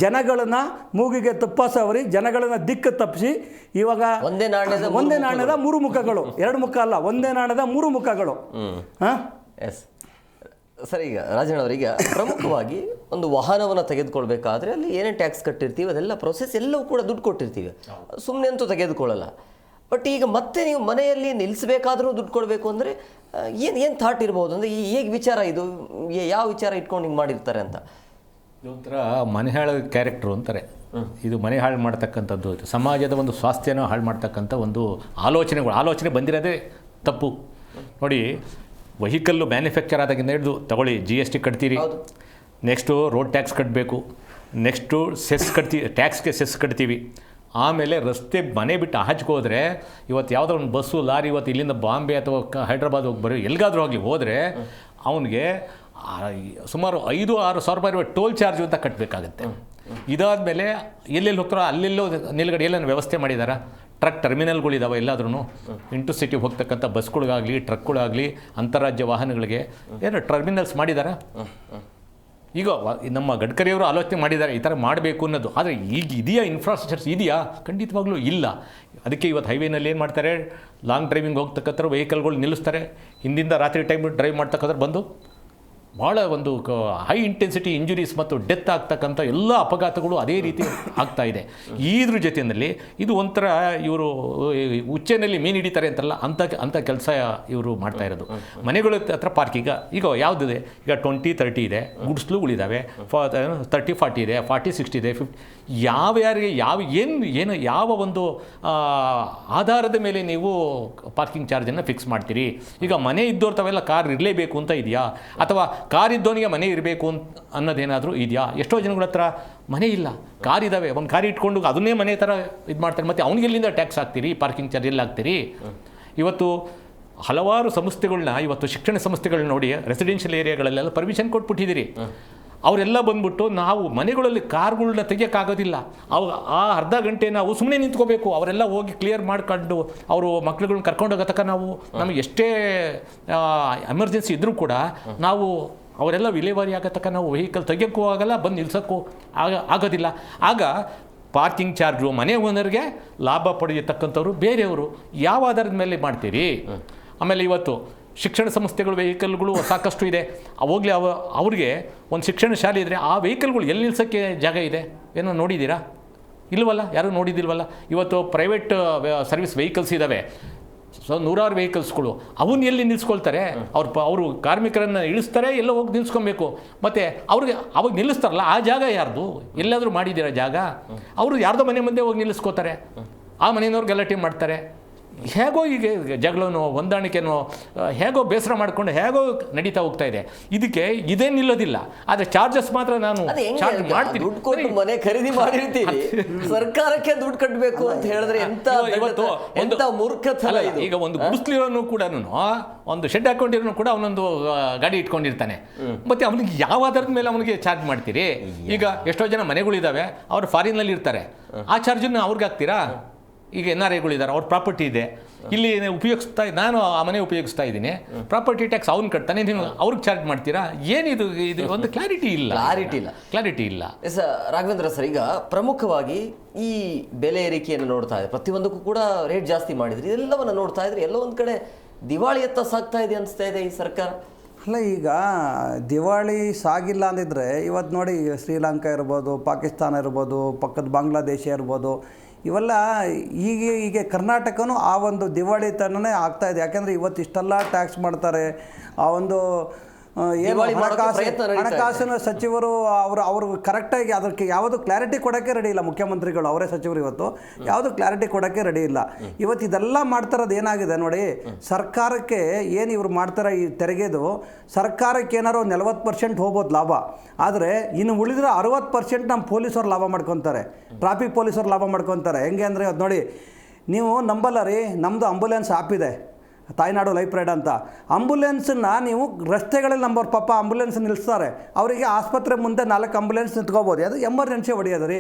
ಜನಗಳನ್ನು ಮೂಗಿಗೆ ತುಪ್ಪ ಸವರಿ ಜನಗಳನ್ನು ದಿಕ್ಕು ತಪ್ಪಿಸಿ ಇವಾಗ ಒಂದೇ ನಾಣ್ಯದ 3 ಮುಖಗಳು, 2 ಮುಖ ಅಲ್ಲ, ಒಂದೇ ನಾಣ್ಯದ 3 ಮುಖಗಳು. ಎಸ್ ಸರ್, ಈಗ ರಾಜಣ್ಣವರಿಗೆ ಪ್ರಮುಖವಾಗಿ ಒಂದು ವಾಹನವನ್ನು ತೆಗೆದುಕೊಳ್ಬೇಕಾದ್ರೆ ಅಲ್ಲಿ ಏನೇ ಟ್ಯಾಕ್ಸ್ ಕಟ್ಟಿರ್ತೀವಿ ಅದೆಲ್ಲ ಪ್ರೊಸೆಸ್ ಎಲ್ಲವೂ ಕೂಡ ದುಡ್ಡು ಕೊಟ್ಟಿರ್ತೀವಿ, ಸುಮ್ಮನೆ ಅಂತೂ ತೆಗೆದುಕೊಳ್ಳಲ್ಲ. ಬಟ್ ಈಗ ಮತ್ತೆ ನೀವು ಮನೆಯಲ್ಲಿ ನಿಲ್ಲಿಸಬೇಕಾದ್ರೂ ದುಡ್ಡು ಕೊಡಬೇಕು ಅಂದರೆ ಏನು ಥಾಟ್ ಇರ್ಬೋದು ಅಂದರೆ ಹೇಗೆ ವಿಚಾರ ಇದು, ಯಾವ ವಿಚಾರ ಇಟ್ಕೊಂಡು ಹಿಂಗೆ ಮಾಡಿರ್ತಾರೆ ಅಂತ? ಇದೊಂಥರ ಮನೆ ಹಾಳು ಕ್ಯಾರೆಕ್ಟ್ರು ಅಂತಾರೆ. ಇದು ಮನೆ ಹಾಳು ಮಾಡ್ತಕ್ಕಂಥದ್ದು, ಸಮಾಜದ ಒಂದು ಸ್ವಾಸ್ಥ್ಯನ ಹಾಳು ಮಾಡ್ತಕ್ಕಂಥ ಒಂದು ಆಲೋಚನೆ ಬಂದಿರೋದೇ ತಪ್ಪು. ನೋಡಿ, ವೆಹಿಕಲ್ಲು ಮ್ಯಾನುಫ್ಯಾಕ್ಚರ್ ಆದಾಗಿಂದ ಹಿಡಿದು ತಗೊಳ್ಳಿ, GST ಕಟ್ತೀರಿ, ನೆಕ್ಸ್ಟು ರೋಡ್ ಟ್ಯಾಕ್ಸ್ ಕಟ್ಟಬೇಕು, ನೆಕ್ಸ್ಟು ಸೆಸ್ ಕಟ್ತೀವಿ, ಟ್ಯಾಕ್ಸ್ಗೆ ಸೆಸ್ ಕಟ್ತೀವಿ, ಆಮೇಲೆ ರಸ್ತೆ ಮನೆ ಬಿಟ್ಟು ಆಚೆಗೆ ಹೋದರೆ ಇವತ್ತು ಯಾವುದೋ ಒಂದು ಬಸ್ಸು ಲಾರಿ ಇವತ್ತು ಇಲ್ಲಿಂದ ಬಾಂಬೆ ಅಥವಾ ಹೈದ್ರಾಬಾದ್ ಹೋಗಿ ಬರೋ ಎಲ್ಲಿಗಾದ್ರೂ ಹೋಗಿ ಹೋದರೆ ಅವನಿಗೆ ಸುಮಾರು 5-6 ಸಾವಿರ ರೂಪಾಯಿ ಟೋಲ್ ಚಾರ್ಜ್ ಅಂತ ಕಟ್ಟಬೇಕಾಗತ್ತೆ. ಇದಾದಮೇಲೆ ಎಲ್ಲೆಲ್ಲಿ ಹೋಗ್ತಾರೋ ಅಲ್ಲೆಲ್ಲೋ ನಿಲ್ಗಡೆ ಎಲ್ಲೇನು ವ್ಯವಸ್ಥೆ ಮಾಡಿದಾರ? ಟ್ರಕ್ ಟರ್ಮಿನಲ್ಗಳಿದ್ದಾವೆ ಎಲ್ಲಾದ್ರೂ, ಇಂಟು ಸಿಟಿ ಹೋಗ್ತಕ್ಕಂಥ ಬಸ್ಗಳಿಗಾಗಲಿ ಟ್ರಕ್ಗಳಾಗಲಿ ಅಂತಾರಾಜ್ಯ ವಾಹನಗಳಿಗೆ ಏನು ಟರ್ಮಿನಲ್ಸ್ ಮಾಡಿದಾರಾ? ಈಗ ನಮ್ಮ ಗಡ್ಕರಿಯವರು ಆಲೋಚನೆ ಮಾಡಿದ್ದಾರೆ ಈ ಥರ ಮಾಡಬೇಕು ಅನ್ನೋದು. ಆದರೆ ಈಗ ಇದೆಯಾ ಇನ್ಫ್ರಾಸ್ಟ್ರಕ್ಚರ್ಸ್ ಇದೆಯಾ? ಖಂಡಿತವಾಗ್ಲೂ ಇಲ್ಲ. ಅದಕ್ಕೆ ಇವತ್ತು ಹೈವೇನಲ್ಲಿ ಏನು ಮಾಡ್ತಾರೆ, ಲಾಂಗ್ ಡ್ರೈವಿಂಗ್ ಹೋಗ್ತಕ್ಕಂಥ ವೆಹಿಕಲ್ಗಳು ನಿಲ್ಲಿಸ್ತಾರೆ, ಹಿಂದಿಂದ ರಾತ್ರಿ ಟೈಮ್ ಡ್ರೈವ್ ಮಾಡ್ತಕ್ಕಂಥ ಬಂದು ಭಾಳ ಒಂದು ಹೈ ಇಂಟೆನ್ಸಿಟಿ ಇಂಜುರೀಸ್ ಮತ್ತು ಡೆತ್ ಆಗ್ತಕ್ಕಂಥ ಎಲ್ಲ ಅಪಘಾತಗಳು ಅದೇ ರೀತಿ ಆಗ್ತಾ ಇದೆ. ಇದ್ರ ಜೊತೆಯಲ್ಲಿ ಇದು ಒಂಥರ ಇವರು ಉಚ್ಚೆನಲ್ಲಿ ಮೀನು ಹಿಡಿತಾರೆ ಅಂತಾರಲ್ಲ, ಅಂಥ ಕೆಲಸ ಇವರು ಮಾಡ್ತಾ ಇರೋದು. ಮನೆಗಳ ಹತ್ರ ಪಾರ್ಕಿಂಗ್ ಈಗ ಯಾವುದಿದೆ, ಈಗ 20-30 ಇದೆ, ಗುಡ್ಸ್ಲುಗಳಿದ್ದಾವೆ, 30-40 ಇದೆ, 40-60 ಇದೆ, 50 ಯಾರ್ಯಾರಿಗೆ ಯಾವ ಒಂದು ಆಧಾರದ ಮೇಲೆ ನೀವು ಪಾರ್ಕಿಂಗ್ ಚಾರ್ಜನ್ನು ಫಿಕ್ಸ್ ಮಾಡ್ತೀರಿ? ಈಗ ಮನೆ ಇದ್ದವ್ರು ತಾವೆಲ್ಲ ಕಾರ್ ಇರಲೇಬೇಕು ಅಂತ ಇದೆಯಾ, ಅಥವಾ ಕಾರ್ ಇದ್ದವನಿಗೆ ಮನೆ ಇರಬೇಕು ಅನ್ನೋದೇನಾದರೂ ಇದೆಯಾ? ಎಷ್ಟೋ ಜನಗಳ ಹತ್ರ ಮನೆ ಇಲ್ಲ, ಕಾರ್ ಇದ್ದಾವೆ, ಒಂದು ಕಾರ್ ಇಟ್ಕೊಂಡು ಅದನ್ನೇ ಮನೆ ಥರ ಇದು ಮಾಡ್ತಾರೆ. ಮತ್ತು ಅವ್ನಿಗೆ ಎಲ್ಲಿಂದ ಟ್ಯಾಕ್ಸ್ ಹಾಕ್ತೀರಿ, ಪಾರ್ಕಿಂಗ್ ಚಾರ್ಜ್ ಎಲ್ಲ ಹಾಕ್ತೀರಿ? ಇವತ್ತು ಹಲವಾರು ಸಂಸ್ಥೆಗಳನ್ನ, ಇವತ್ತು ಶಿಕ್ಷಣ ಸಂಸ್ಥೆಗಳನ್ನ ನೋಡಿ, ರೆಸಿಡೆನ್ಷಿಯಲ್ ಏರಿಯಾಗಳಲ್ಲೆಲ್ಲ ಪರ್ಮಿಷನ್ ಕೊಟ್ಬಿಟ್ಟಿದ್ದೀರಿ. ಅವರೆಲ್ಲ ಬಂದ್ಬಿಟ್ಟು ನಾವು ಮನೆಗಳಲ್ಲಿ ಕಾರ್ಗಳನ್ನ ತೆಗಿಯೋಕ್ಕಾಗೋದಿಲ್ಲ, ಆ ಅರ್ಧ ಗಂಟೆ ನಾವು ಸುಮ್ಮನೆ ನಿಂತ್ಕೋಬೇಕು, ಅವರೆಲ್ಲ ಹೋಗಿ ಕ್ಲಿಯರ್ ಮಾಡ್ಕೊಂಡು ಅವರು ಮಕ್ಳುಗಳನ್ನ ಕರ್ಕೊಂಡೋಗೋ ತನಕ ನಮಗೆ ಎಷ್ಟೇ ಎಮರ್ಜೆನ್ಸಿ ಇದ್ದರೂ ಕೂಡ ನಾವು ಅವರೆಲ್ಲ ವಿಲೇವಾರಿ ಆಗೋ ತನಕ ನಾವು ವೆಹಿಕಲ್ ತೆಗಿಯೋಕ್ಕೂ ಆಗಲ್ಲ, ಬಂದು ನಿಲ್ಸೋಕ್ಕೂ ಆಗೋದಿಲ್ಲ. ಆಗ ಪಾರ್ಕಿಂಗ್ ಚಾರ್ಜು ಮನೆ ಓನರ್ಗೆ, ಲಾಭ ಪಡೆಯತಕ್ಕಂಥವ್ರು ಬೇರೆಯವರು. ಯಾವ ಆಧಾರದ ಮೇಲೆ ಮಾಡ್ತೀರಿ? ಆಮೇಲೆ ಇವತ್ತು ಶಿಕ್ಷಣ ಸಂಸ್ಥೆಗಳು ವೆಹಿಕಲ್ಗಳು ಸಾಕಷ್ಟು ಇದೆ, ಹೋಗಲಿ ಅವ್ರಿಗೆ ಒಂದು ಶಿಕ್ಷಣ ಶಾಲೆ ಇದ್ದರೆ ಆ ವೆಹಿಕಲ್ಗಳು ಎಲ್ಲಿ ನಿಲ್ಸೋಕ್ಕೆ ಜಾಗ ಇದೆ? ಏನೋ ನೋಡಿದ್ದೀರಾ? ಇಲ್ವಲ್ಲ, ಯಾರೂ ನೋಡಿದ್ದಿಲ್ವಲ್ಲ. ಇವತ್ತು ಪ್ರೈವೇಟ್ ಸರ್ವಿಸ್ ವೆಹಿಕಲ್ಸ್ ಇದ್ದಾವೆ, ನೂರಾರು ವೆಹಿಕಲ್ಸ್ಗಳು, ಅವನ್ನ ಎಲ್ಲಿ ನಿಲ್ಲಿಸ್ಕೊಳ್ತಾರೆ? ಅವರು ಕಾರ್ಮಿಕರನ್ನು ಇಳಿಸ್ತಾರೆ, ಎಲ್ಲೋ ಹೋಗಿ ನಿಲ್ಲಿಸ್ಕೊಬೇಕು. ಮತ್ತು ಅವ್ರಿಗೆ ಅವಾಗ ನಿಲ್ಲಿಸ್ತಾರಲ್ಲ, ಆ ಜಾಗ ಯಾರ್ದು? ಎಲ್ಲಾದರೂ ಮಾಡಿದ್ದೀರಾ ಜಾಗ? ಅವರು ಯಾರ್ದೋ ಮನೆ ಮುಂದೆ ಹೋಗಿ ನಿಲ್ಲಿಸ್ಕೋತಾರೆ, ಆ ಮನೆಯವ್ರು ಗಲಾಟೆ ಮಾಡ್ತಾರೆ. ಹೇಗೋ ಈಗ ಜಗಳನೋ ಹೊಂದಾಣಿಕೆನೋ ಹೇಗೋ ಬೇಸರ ಮಾಡಿಕೊಂಡು ಹೇಗೋ ನಡೀತಾ ಹೋಗ್ತಾ ಇದೆ. ಇದಕ್ಕೆ ಇದೇ ನಿಲ್ಲೋದಿಲ್ಲ. ಆದರೆ ಚಾರ್ಜಸ್ ಮಾತ್ರ ನಾನು ಚಾರ್ಜ್ ಮಾಡ್ತೀನಿ. ದುಡ್ಡು ಕೊಟ್ಟು ಮನೆ ಖರೀದಿ ಮಾಡಿರ್ತೀವಿ, ಸರ್ಕಾರಕ್ಕೆ ದುಡ್ಡು ಕಟ್ಟಬೇಕು ಅಂತ ಹೇಳಿದ್ರೆ ಎಂತ ಮೂರ್ಖತನ ಇದು. ಈಗ ಒಂದು ಗುಡಿಸ್ಲಿರೋನು ಕೂಡ, ಒಂದು ಶೆಡ್ ಹಾಕೊಂಡಿರೋನು ಕೂಡ ಅವನೊಂದು ಗಾಡಿ ಇಟ್ಕೊಂಡಿರ್ತಾನೆ, ಮತ್ತೆ ಅವನಿಗೆ ಯಾವ ಆಧಾರದ ಮೇಲೆ ಅವನಿಗೆ ಚಾರ್ಜ್ ಮಾಡ್ತೀರಿ? ಈಗ ಎಷ್ಟೋ ಜನ ಮನೆಗಳಿದ್ದಾವೆ, ಅವರು ಫಾರಿನ್ನಲ್ಲಿ ಇರ್ತಾರೆ, ಆ ಚಾರ್ಜನ್ನು ಅವ್ರಿಗೆ ಹಾಕ್ತೀರಾ? ಈಗ NRIಗಳಿದ್ದಾರೆ, ಅವ್ರ ಪ್ರಾಪರ್ಟಿ ಇದೆ, ಇಲ್ಲಿ ನಾನು ಆ ಮನೆ ಉಪಯೋಗಿಸ್ತಾ ಇದ್ದೀನಿ, ಪ್ರಾಪರ್ಟಿ ಟ್ಯಾಕ್ಸ್ ಅವ್ನು ಕಟ್ತಾನೆ, ನೀವು ಅವ್ರಿಗೆ ಚಾರ್ಜ್ ಮಾಡ್ತೀರಾ? ಏನಿದು? ಇದು ಒಂದು ಕ್ಲಾರಿಟಿ ಇಲ್ಲ. ಎಸ್ ರಾಘವೇಂದ್ರ ಸರ್, ಈಗ ಪ್ರಮುಖವಾಗಿ ಈ ಬೆಲೆ ಏರಿಕೆಯನ್ನು ನೋಡ್ತಾ ಇದೆ, ಪ್ರತಿಯೊಂದಕ್ಕೂ ಕೂಡ ರೇಟ್ ಜಾಸ್ತಿ ಮಾಡಿದ್ರಿ, ಇದೆಲ್ಲವನ್ನು ನೋಡ್ತಾ ಇದ್ರೆ ಎಲ್ಲೋ ಒಂದು ಕಡೆ ದಿವಾಳಿಯತ್ತ ಸಾಗ್ತಾ ಇದೆ ಅನಿಸ್ತಾ ಇದೆ ಈ ಸರ್ಕಾರ. ಅಲ್ಲ, ಈಗ ದಿವಾಳಿ ಸಾಗಿಲ್ಲ ಅಂದಿದ್ರೆ ಇವತ್ತು ನೋಡಿ, ಶ್ರೀಲಂಕಾ ಇರ್ಬೋದು, ಪಾಕಿಸ್ತಾನ ಇರ್ಬೋದು, ಪಕ್ಕದ ಬಾಂಗ್ಲಾದೇಶ ಇರ್ಬೋದು, ಇವೆಲ್ಲ ಹೀಗೆ ಕರ್ನಾಟಕನೂ ಆ ಒಂದು ದಿವಾಳಿತನನೇ ಆಗ್ತಾಯಿದೆ. ಯಾಕೆಂದರೆ ಇವತ್ತು ಇಷ್ಟೆಲ್ಲ ಟ್ಯಾಕ್ಸ್ ಮಾಡ್ತಾರೆ. ಆ ಒಂದು ಏನು ಹಣಕಾಸಿನ ಸಚಿವರು ಅವರು ಕರೆಕ್ಟಾಗಿ ಅದಕ್ಕೆ ಯಾವುದು ಕ್ಲಾರಿಟಿ ಕೊಡೋಕ್ಕೆ ರೆಡಿ ಇಲ್ಲ. ಮುಖ್ಯಮಂತ್ರಿಗಳು ಅವರೇ ಸಚಿವರು ಇವತ್ತು ಯಾವುದು ಕ್ಲಾರಿಟಿ ಕೊಡೋಕ್ಕೆ ರೆಡಿ ಇಲ್ಲ. ಇವತ್ತು ಇದೆಲ್ಲ ಮಾಡ್ತಾರದು ಏನಾಗಿದೆ ನೋಡಿ, ಸರ್ಕಾರಕ್ಕೆ ಏನು ಇವರು ಮಾಡ್ತಾರೆ ಈ ತೆರಿಗೆದು, ಸರ್ಕಾರಕ್ಕೆ ಏನಾರು 40% ಹೋಗ್ಬೋದು ಲಾಭ, ಆದರೆ ಇನ್ನು ಉಳಿದ್ರೆ 60% ನಮ್ಮ ಪೊಲೀಸರು ಲಾಭ ಮಾಡ್ಕೊತಾರೆ, ಟ್ರಾಫಿಕ್ ಪೊಲೀಸರು ಲಾಭ ಮಾಡ್ಕೊತಾರೆ. ಹೆಂಗೆ ಅಂದರೆ ಅದು ನೋಡಿ, ನೀವು ನಂಬಲ್ಲ ರೀ, ನಮ್ಮದು ಆಂಬುಲೆನ್ಸ್ ಆ್ಯಪ್ ಇದೆ, ತಾಯ್ನಾಡು ಲೈಫ್ ರೈಡ್ ಅಂತ. ಆಂಬುಲೆನ್ಸನ್ನು ನೀವು ರಸ್ತೆಗಳಲ್ಲಿ ನಂಬರ್ ಪಾಪ ಆಂಬುಲೆನ್ಸ್ ನಿಲ್ಲಿಸ್ತಾರೆ, ಅವರಿಗೆ ಆಸ್ಪತ್ರೆ ಮುಂದೆ 4 ಆಂಬುಲೆನ್ಸ್ ನಿಂತ್ಕೋಬೋದು, ಅದು ಎಮರ್ಜೆನ್ಸಿ ಹೊಡೆಯೋದು ರೀ.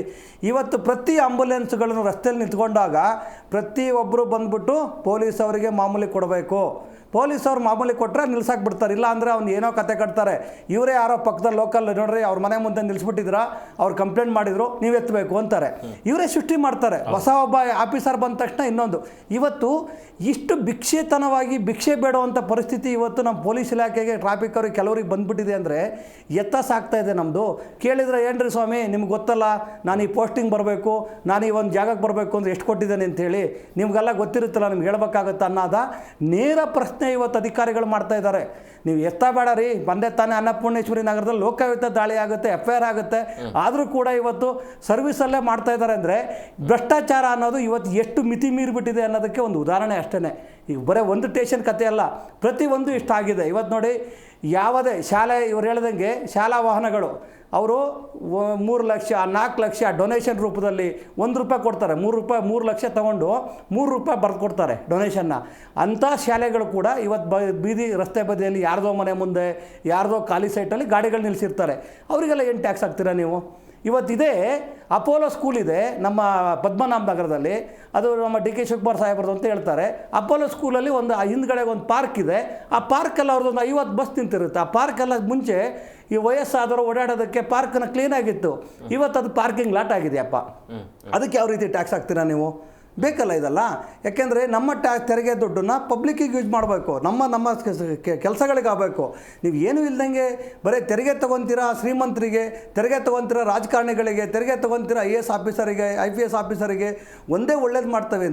ಇವತ್ತು ಪ್ರತಿ ಆಂಬುಲೆನ್ಸ್ಗಳನ್ನು ರಸ್ತೆಯಲ್ಲಿ ನಿಂತ್ಕೊಂಡಾಗ ಪ್ರತಿಯೊಬ್ಬರು ಬಂದ್ಬಿಟ್ಟು ಪೊಲೀಸ್ ಅವರಿಗೆ ಮಾಮೂಲಿ ಕೊಡಬೇಕು. ಪೊಲೀಸವ್ರು ಮಾಮೂಲಿ ಕೊಟ್ಟರೆ ನಿಲ್ಸಕ್ಕೆ ಬಿಡ್ತಾರೆ, ಇಲ್ಲ ಅಂದರೆ ಅವ್ನು ಏನೋ ಕತೆ ಕಟ್ತಾರೆ. ಇವರೇ ಯಾರೋ ಪಕ್ಕದ ಲೋಕಲ್ ನೋಡ್ರಿ ಅವ್ರ ಮನೆ ಮುಂದೆ ನಿಲ್ಲಿಸ್ಬಿಟ್ಟಿದ್ರ, ಅವ್ರು ಕಂಪ್ಲೇಂಟ್ ಮಾಡಿದ್ರು, ನೀವು ಎತ್ತಬೇಕು ಅಂತಾರೆ. ಇವರೇ ಸೃಷ್ಟಿ ಮಾಡ್ತಾರೆ. ಹೊಸ ಒಬ್ಬ ಆಫೀಸರ್ ಬಂದ ತಕ್ಷಣ ಇನ್ನೊಂದು. ಇವತ್ತು ಇಷ್ಟು ಭಿಕ್ಷೆತನವಾಗಿ ಉಚಿತವಾಗಿ ಭಿಕ್ಷೆ ಬೇಡುವಂಥ ಪರಿಸ್ಥಿತಿ ಇವತ್ತು ನಮ್ಮ ಪೊಲೀಸ್ ಇಲಾಖೆಗೆ ಟ್ರಾಫಿಕ್ ಅವ್ರಿಗೆ ಕೆಲವ್ರಿಗೆ ಬಂದುಬಿಟ್ಟಿದೆ ಅಂದರೆ ಸಾಗ್ತಾ ಇದೆ ನಮ್ಮದು. ಕೇಳಿದರೆ ಏನ್ರಿ ಸ್ವಾಮಿ ನಿಮ್ಗೆ ಗೊತ್ತಲ್ಲ, ನಾನು ಈ ಪೋಸ್ಟಿಂಗ್ ಬರಬೇಕು, ನಾನು ಈ ಒಂದು ಜಾಗಕ್ಕೆ ಬರಬೇಕು ಅಂದರೆ ಎಷ್ಟು ಕೊಟ್ಟಿದ್ದೇನೆ ಅಂಥೇಳಿ ನಿಮಗೆಲ್ಲ ಗೊತ್ತಿರುತ್ತಲ್ಲ, ನಿಮ್ಗೆ ಹೇಳ್ಬೇಕಾಗತ್ತೆ ಅನ್ನೋದ ನೇರ ಪ್ರಶ್ನೆ ಇವತ್ತು ಅಧಿಕಾರಿಗಳು ಮಾಡ್ತಾ ಇದ್ದಾರೆ. ನೀವು ಬೇಡ ರೀ, ಬಂದೆ ತಾನೇ ಅನ್ನಪೂರ್ಣೇಶ್ವರಿ ನಗರದಲ್ಲಿ ಲೋಕಾಯುಕ್ತ ದಾಳಿ ಆಗುತ್ತೆ, FIR ಆಗುತ್ತೆ, ಆದರೂ ಕೂಡ ಇವತ್ತು ಸರ್ವಿಸಲ್ಲೇ ಮಾಡ್ತಾ ಇದ್ದಾರೆ ಅಂದರೆ ಭ್ರಷ್ಟಾಚಾರ ಅನ್ನೋದು ಇವತ್ತು ಎಷ್ಟು ಮಿತಿ ಮೀರಿಬಿಟ್ಟಿದೆ ಅನ್ನೋದಕ್ಕೆ ಒಂದು ಉದಾಹರಣೆ ಅಷ್ಟೇ. ಈಗ ಬರೀ ಒಂದು ಸ್ಟೇಷನ್ ಕತೆ ಅಲ್ಲ, ಪ್ರತಿಯೊಂದು ಇಷ್ಟ ಆಗಿದೆ. ಇವತ್ತು ನೋಡಿ, ಯಾವುದೇ ಶಾಲೆ ಇವ್ರು ಹೇಳ್ದಂಗೆ ಶಾಲಾ ವಾಹನಗಳು ಅವರು 3 ಲಕ್ಷ 4 ಲಕ್ಷ ಡೊನೇಷನ್ ರೂಪದಲ್ಲಿ ₹1 ಕೊಡ್ತಾರೆ, ₹3 ಲಕ್ಷ ತೊಗೊಂಡು ₹3 ಬರೆದು ಕೊಡ್ತಾರೆ ಡೊನೇಷನ್ನ. ಅಂಥ ಶಾಲೆಗಳು ಕೂಡ ಇವತ್ತು ಬೀದಿ ರಸ್ತೆ ಬದಿಯಲ್ಲಿ ಯಾರ್ದೋ ಮನೆ ಮುಂದೆ ಯಾರ್ದೋ ಖಾಲಿ ಸೈಟಲ್ಲಿ ಗಾಡಿಗಳು ನಿಲ್ಲಿಸಿರ್ತಾರೆ. ಅವರಿಗೆಲ್ಲ ಏನು ಟ್ಯಾಕ್ಸ್ ಹಾಕ್ತೀರಾ ನೀವು? ಇವತ್ತಿದೆ ಅಪೋಲೋ ಸ್ಕೂಲ್ ಇದೆ ನಮ್ಮ ಪದ್ಮನಾಭ ನಗರದಲ್ಲಿ, ಅದು ನಮ್ಮ DK ಶಿವಕುಮಾರ್ ಸಾಹೇಬ್ರದ್ದು ಅಂತ ಹೇಳ್ತಾರೆ. ಅಪೋಲೋ ಸ್ಕೂಲಲ್ಲಿ ಒಂದು ಹಿಂದ್ಗಡೆ ಒಂದು ಪಾರ್ಕ್ ಇದೆ. ಆ ಪಾರ್ಕೆಲ್ಲ ಅವ್ರದ್ದೊಂದು 50 ಬಸ್ ನಿಂತಿರುತ್ತೆ. ಆ ಪಾರ್ಕೆಲ್ಲ ಮುಂಚೆ ಈ ವಯಸ್ಸಾದವರು ಓಡಾಡೋದಕ್ಕೆ ಪಾರ್ಕ್ನ ಕ್ಲೀನಾಗಿತ್ತು. ಇವತ್ತು ಅದು ಪಾರ್ಕಿಂಗ್ ಲಾಟ್ ಆಗಿದೆಯಪ್ಪ. ಅದಕ್ಕೆ ಯಾವ ರೀತಿ ಟ್ಯಾಕ್ಸ್ ಹಾಕ್ತೀರಾ ನೀವು? ಬೇಕಲ್ಲ ಇದಲ್ಲ. ಯಾಕೆಂದರೆ ನಮ್ಮ ತೆರಿಗೆ ದುಡ್ಡನ್ನು ಪಬ್ಲಿಕ್ಕಿಗೆ ಯೂಸ್ ಮಾಡಬೇಕು, ನಮ್ಮ ಕೆಲಸಗಳಿಗಾಗಬೇಕು. ನೀವು ಏನೂ ಇಲ್ದಂಗೆ ಬರೀ ತೆರಿಗೆ ತೊಗೊತೀರಾ ಶ್ರೀಮಂತರಿಗೆ, ತೆರಿಗೆ ತೊಗೊತೀರಾ ರಾಜಕಾರಣಿಗಳಿಗೆ, ತೆರಿಗೆ ತೊಗೊತೀರಾ IAS ಆಫೀಸರಿಗೆ, IPS ಆಫೀಸರಿಗೆ. ಒಂದೇ ಒಳ್ಳೇದು ಮಾಡ್ತವೆ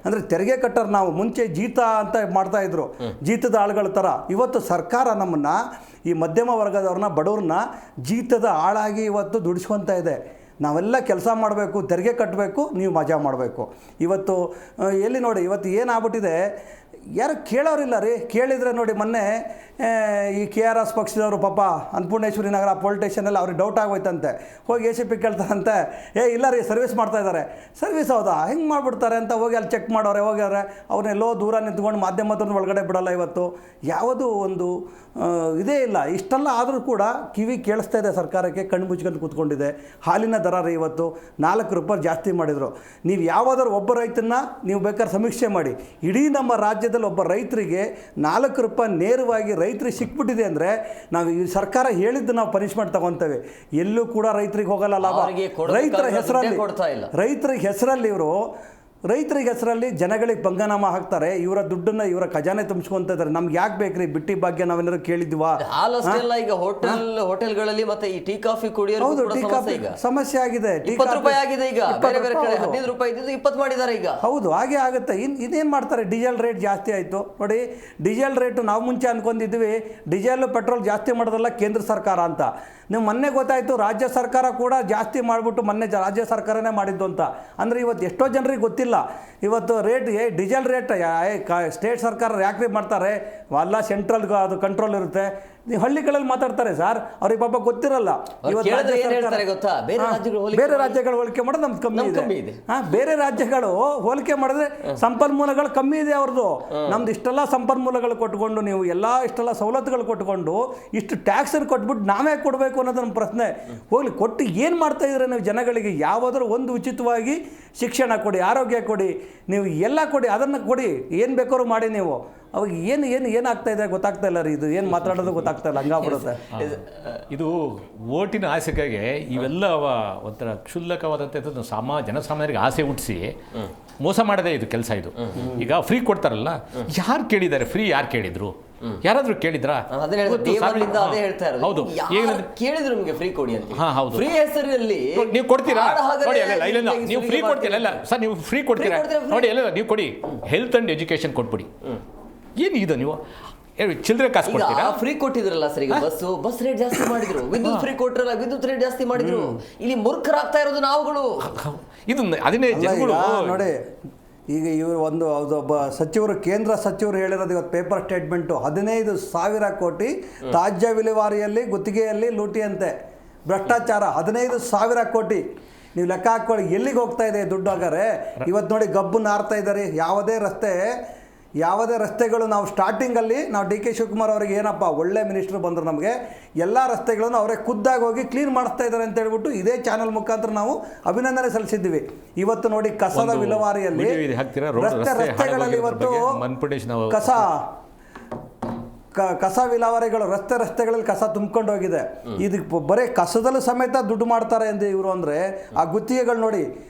ಅಂದರೆ ತೆರಿಗೆ ಕಟ್ಟೋರು ನಾವು ಮುಂಚೆ ಜೀತ ಅಂತ ಮಾಡ್ತಾಯಿದ್ರು, ಜೀತದ ಆಳುಗಳ ಥರ. ಇವತ್ತು ಸರ್ಕಾರ ನಮ್ಮನ್ನು ಈ ಮಧ್ಯಮ ವರ್ಗದವ್ರನ್ನ, ಬಡವ್ರನ್ನ ಜೀತದ ಆಳಾಗಿ ಇವತ್ತು ದುಡಿಸ್ಕೊತಾ ಇದೆ. ನಾವೆಲ್ಲ ಕೆಲಸ ಮಾಡಬೇಕು, ತೆರಿಗೆ ಕಟ್ಟಬೇಕು, ನೀವು ಮಜಾ ಮಾಡಬೇಕು. ಇವತ್ತು ಎಲ್ಲಿ ನೋಡಿ, ಇವತ್ತು ಏನಾಗ್ಬಿಟ್ಟಿದೆ, ಯಾರು ಕೇಳೋರಿಲ್ಲ ರೀ. ಕೇಳಿದರೆ ನೋಡಿ, ಮೊನ್ನೆ ಈ KRS ಪಕ್ಷದವರು ಪಾಪ ಅನ್ನಪೂರ್ಣೇಶ್ವರಿ ನಗರ ಪೊಲೀಸ್ ಸ್ಟೇಷನಲ್ಲಿ ಅವ್ರಿಗೆ ಡೌಟ್ ಆಗೋಯ್ತಂತೆ. ಹೋಗಿ ACP ಕೇಳ್ತಾರಂತೆ, ಇಲ್ಲ ರೀ ಸರ್ವಿಸ್ ಮಾಡ್ತಾಯಿದ್ದಾರೆ. ಸರ್ವಿಸ್ ಹೌದಾ, ಹೆಂಗೆ ಮಾಡಿಬಿಡ್ತಾರೆ ಅಂತ ಹೋಗಿ ಅಲ್ಲಿ ಚೆಕ್ ಮಾಡೋರೆ. ಹೋಗ್ಯಾರೆ ಅವ್ರನ್ನೆಲ್ಲೋ ದೂರ ನಿಂತ್ಕೊಂಡು ಮಾಧ್ಯಮದವ್ರನ್ನ ಒಳಗಡೆ ಬಿಡೋಲ್ಲ. ಇವತ್ತು ಯಾವುದೂ ಒಂದು ಇದೇ ಇಲ್ಲ. ಇಷ್ಟೆಲ್ಲ ಆದರೂ ಕೂಡ ಕಿವಿ ಕೇಳಿಸ್ತಾ ಇದೆ ಸರ್ಕಾರಕ್ಕೆ, ಕಣ್ಣು ಮುಚ್ಕೊಂಡು ಕೂತ್ಕೊಂಡಿದೆ. ಹಾಲಿನ ದರ ರೀ ಇವತ್ತು ₹4 ಜಾಸ್ತಿ ಮಾಡಿದರು. ನೀವು ಯಾವುದಾದ್ರು ಒಬ್ಬ ರೈತನ್ನ ನೀವು ಬೇಕಾದ್ರೆ ಸಮೀಕ್ಷೆ ಮಾಡಿ, ಇಡೀ ನಮ್ಮ ರಾಜ್ಯದಲ್ಲಿ ಒಬ್ಬ ರೈತರಿಗೆ ₹4 ನೇರವಾಗಿ ರೈತರಿಗೆ ಸಿಕ್ಬಿಟ್ಟಿದೆ ಅಂದರೆ ನಾವು ಈ ಸರ್ಕಾರ ಹೇಳಿದ್ದು ನಾವು ಪನಿಷ್ಮೆಂಟ್ ತಗೊತೇವೆ. ಎಲ್ಲೂ ಕೂಡ ರೈತರಿಗೆ ಹೋಗಲ್ಲ ಲಾಭ. ರೈತರ ಹೆಸರಲ್ಲಿ ಇವರು ರೈತರಿಗೆ ಹೆಸರಲ್ಲಿ ಜನಗಳಿಗೆ ಪಂಗನಾಮ ಹಾಕ್ತಾರೆ. ಇವರ ದುಡ್ಡನ್ನು ಇವರ ಖಜಾನೆ ತುಂಬಿಸ್ಕೊಂತ ಇದ್ದಾರೆ. ನಮ್ಗೆ ಯಾಕೆ ಬೇಕ್ರಿ ಬಿಟ್ಟಿ ಭಾಗ್ಯ? ನಾವೇನಾದ್ರು ಕೇಳಿದ್ವಾ? ಈಗ ಹೋಟೆಲ್ಗಳಲ್ಲಿ ಮತ್ತೆ ಈ ಟೀ ಕಾಫಿ ಕುಡಿಯೋದು ಸಮಸ್ಯೆ ಆಗಿದೆ. ₹20 ಆಗಿದೆ ಈಗ, ಬೇರೆ ಬೇರೆ ಕಡೆ ₹15 ಇದ್ದು 20 ಮಾಡಿದ್ದಾರೆ ಈಗ. ಹೌದು, ಹಾಗೆ ಆಗುತ್ತೆ. ಇದೇನು ಮಾಡ್ತಾರೆ? ಡೀಸೆಲ್ ರೇಟ್ ಜಾಸ್ತಿ ಆಯಿತು ನೋಡಿ. ಡೀಸೆಲ್ ರೇಟು ನಾವು ಮುಂಚೆ ಅನ್ಕೊಂಡಿದ್ವಿ ಡೀಸೆಲ್ ಪೆಟ್ರೋಲ್ ಜಾಸ್ತಿ ಮಾಡೋದಲ್ಲ ಕೇಂದ್ರ ಸರ್ಕಾರ ಅಂತ. ನೀವು ಮೊನ್ನೆ ಗೊತ್ತಾಯಿತು ರಾಜ್ಯ ಸರ್ಕಾರ ಕೂಡ ಜಾಸ್ತಿ ಮಾಡಿಬಿಟ್ಟು ಮೊನ್ನೆ ರಾಜ್ಯ ಸರ್ಕಾರನೇ ಮಾಡಿದ್ದು ಅಂತ. ಅಂದರೆ ಇವತ್ತು ಎಷ್ಟೋ ಜನರಿಗೆ ಗೊತ್ತಿಲ್ಲ. ಇವತ್ತು ಡೀಸೆಲ್ ರೇಟ್ ಸ್ಟೇಟ್ ಸರ್ಕಾರ ಯಾಕ್ರಿ ಮಾಡ್ತಾರೆ? ಅಲ್ಲ ಸೆಂಟ್ರಲ್ಗೆ ಅದು ಕಂಟ್ರೋಲ್ ಇರುತ್ತೆ. ನೀವು ಹಳ್ಳಿಗಳಲ್ಲಿ ಮಾತಾಡ್ತಾರೆ ಸರ್, ಅವ್ರಿಗೆ ಪಾಪ ಗೊತ್ತಿರಲ್ಲ. ಇವತ್ತು ಬೇರೆ ರಾಜ್ಯಗಳು ಹೋಲಿಕೆ ಮಾಡೋದು ನಮ್ದು ಕಮ್ಮಿ ಇದೆ. ಬೇರೆ ರಾಜ್ಯಗಳು ಹೋಲಿಕೆ ಮಾಡಿದ್ರೆ ಸಂಪನ್ಮೂಲಗಳು ಕಮ್ಮಿ ಇದೆ ಅವ್ರದ್ದು. ನಮ್ದು ಇಷ್ಟೆಲ್ಲ ಸಂಪನ್ಮೂಲಗಳು ಕೊಟ್ಕೊಂಡು, ನೀವು ಇಷ್ಟೆಲ್ಲ ಸವಲತ್ತುಗಳು ಕೊಟ್ಕೊಂಡು ಇಷ್ಟು ಟ್ಯಾಕ್ಸನ್ನು ಕೊಟ್ಬಿಟ್ಟು ನಾವೇ ಕೊಡಬೇಕು ಅನ್ನೋದು ನಮ್ಮ ಪ್ರಶ್ನೆ. ಹೋಗ್ಲಿ, ಕೊಟ್ಟು ಏನು ಮಾಡ್ತಾ ಇದ್ರೆ ನೀವು ಜನಗಳಿಗೆ? ಯಾವುದಾದ್ರು ಒಂದು ಉಚಿತವಾಗಿ ಶಿಕ್ಷಣ ಕೊಡಿ, ಆರೋಗ್ಯ ಕೊಡಿ, ನೀವು ಎಲ್ಲ ಕೊಡಿ, ಅದನ್ನು ಕೊಡಿ, ಏನು ಬೇಕಾದ್ರೂ ಮಾಡಿ. ನೀವು ಅವಾಗ ಏನಾಗ್ತಾ ಇದೆ ಗೊತ್ತಾಗ್ತಾ ಇಲ್ಲ ರೀ. ಇದು ಏನು ಮಾತಾಡೋದು ಗೊತ್ತಾಗ್ತಾ ಇಲ್ಲ, ಹಂಗಾಗ್ಬಿಡುತ್ತೆ. ಇದು ಓಟಿನ ಆಸೆಗಾಗಿ ಇವೆಲ್ಲ ಒಂಥರ ಕ್ಷುಲ್ಲಕವಾದಂಥ ಜನಸಾಮಾನ್ಯರಿಗೆ ಆಸೆ ಹುಟ್ಟಿಸಿ ಮೋಸ ಮಾಡದೇ ಇದು ಕೆಲಸ. ಇದು ಈಗ ಫ್ರೀ ಕೊಡ್ತಾರಲ್ಲ, ಯಾರು ಕೇಳಿದ್ದಾರೆ? ಫ್ರೀ ಯಾರು ಕೇಳಿದ್ರು? ಯಾರಾದ್ರೂ ಕೇಳಿದ್ರಾ? ಹೌದು, ಕೇಳಿದ್ರು ನಿಮಗೆ ಫ್ರೀ ಕೊಡಿ ಅಂತ. ಹೌದು, ಫ್ರೀ ಹೆಸರಲ್ಲಿ ನೀವು ಕೊಡ್ತೀರಾ? ನೀವು ಫ್ರೀ ಕೊಡ್ತೀರಾ? ಇಲ್ಲ ಸರ್, ನೀವು ಫ್ರೀ ಕೊಡ್ತೀರಾ? ನೋಡಿ, ಎಲ್ಲ ನೀವು ಕೊಡಿ. ಹೆಲ್ತ್ ಅಂಡ್ ಎಜುಕೇಶನ್ ಕೊಟ್ಬಿಡಿ. ಏನು ಇದು ನೀವು ಚಿಲ್ಡ್ರೆ ಕಾಸು ಕೊಡ್ತೀರಾ? ಫ್ರೀ ಕೊಟ್ಟಿದ್ರಲ್ಲ ಸರ್, ಈಗ ಬಸ್ ರೇಟ್ ಜಾಸ್ತಿ ಮಾಡಿದ್ರು, ವಿದ್ಯುತ್ ಫ್ರೀ ಕೊಟ್ರಲ್ಲ, ವಿದ್ಯುತ್ ರೇಟ್ ಜಾಸ್ತಿ ಮಾಡಿದ್ರು. ಇಲ್ಲಿ ಮೂರ್ಖರಾಗ್ತಾ ಇರೋದು ನಾವುಗಳು. ಇದು ಅದನ್ನೇ ಜನಗಳು ನೋಡಿ. ಈಗ ಇವರು ಒಬ್ಬ ಸಚಿವರು, ಕೇಂದ್ರ ಸಚಿವರು ಹೇಳಿರೋದು ಇವತ್ತು ಪೇಪರ್ ಸ್ಟೇಟ್ಮೆಂಟು, 15,000 ಕೋಟಿ ತ್ಯಾಜ್ಯ ವಿಲೇವಾರಿಯಲ್ಲಿ ಗುತ್ತಿಗೆಯಲ್ಲಿ ಲೂಟಿಯಂತೆ ಭ್ರಷ್ಟಾಚಾರ. 15,000 ಕೋಟಿ ನೀವು ಲೆಕ್ಕ ಹಾಕ್ಕೊಳ್ಳಿ, ಎಲ್ಲಿಗೆ ಹೋಗ್ತಾ ಇದೆ ದುಡ್ಡು? ಹಾಗಾರೆ ಇವತ್ತು ನೋಡಿ ಗಬ್ಬು ನಾರ್ತಾ ಇದ್ದಾರೆ. ಯಾವುದೇ ರಸ್ತೆಗಳು ನಾವು ಸ್ಟಾರ್ಟಿಂಗಲ್ಲಿ ನಾವು DK ಶಿವಕುಮಾರ್ ಅವರಿಗೆ ಏನಪ್ಪ ಒಳ್ಳೆ ಮಿನಿಸ್ಟ್ರು ಬಂದರು, ನಮಗೆ ಎಲ್ಲ ರಸ್ತೆಗಳನ್ನು ಅವರೇ ಖುದ್ದಾಗಿ ಹೋಗಿ ಕ್ಲೀನ್ ಮಾಡಿಸ್ತಾ ಇದ್ದಾರೆ ಅಂತ ಹೇಳ್ಬಿಟ್ಟು ಇದೇ ಚಾನಲ್ ಮುಖಾಂತರ ನಾವು ಅಭಿನಂದನೆ ಸಲ್ಲಿಸಿದ್ವಿ. ಇವತ್ತು ನೋಡಿ ಕಸದ ವಿಲೇವಾರಿಯಲ್ಲಿ ರಸ್ತೆಗಳಲ್ಲಿ ಇವತ್ತು ಕಸ ವಿಲೇವಾರಿಗಳು ರಸ್ತೆಗಳಲ್ಲಿ ಕಸ ತುಂಬಿಕೊಂಡು ಹೋಗಿದೆ. ಇದಕ್ಕೆ ಬರೀ ಕಸದಲ್ಲೂ ಸಮೇತ ದುಡ್ಡು ಮಾಡ್ತಾರೆ ಎಂದು ಇವರು. ಅಂದರೆ ಆ ಗುತ್ತಿಗೆಗಳು ನೋಡಿ,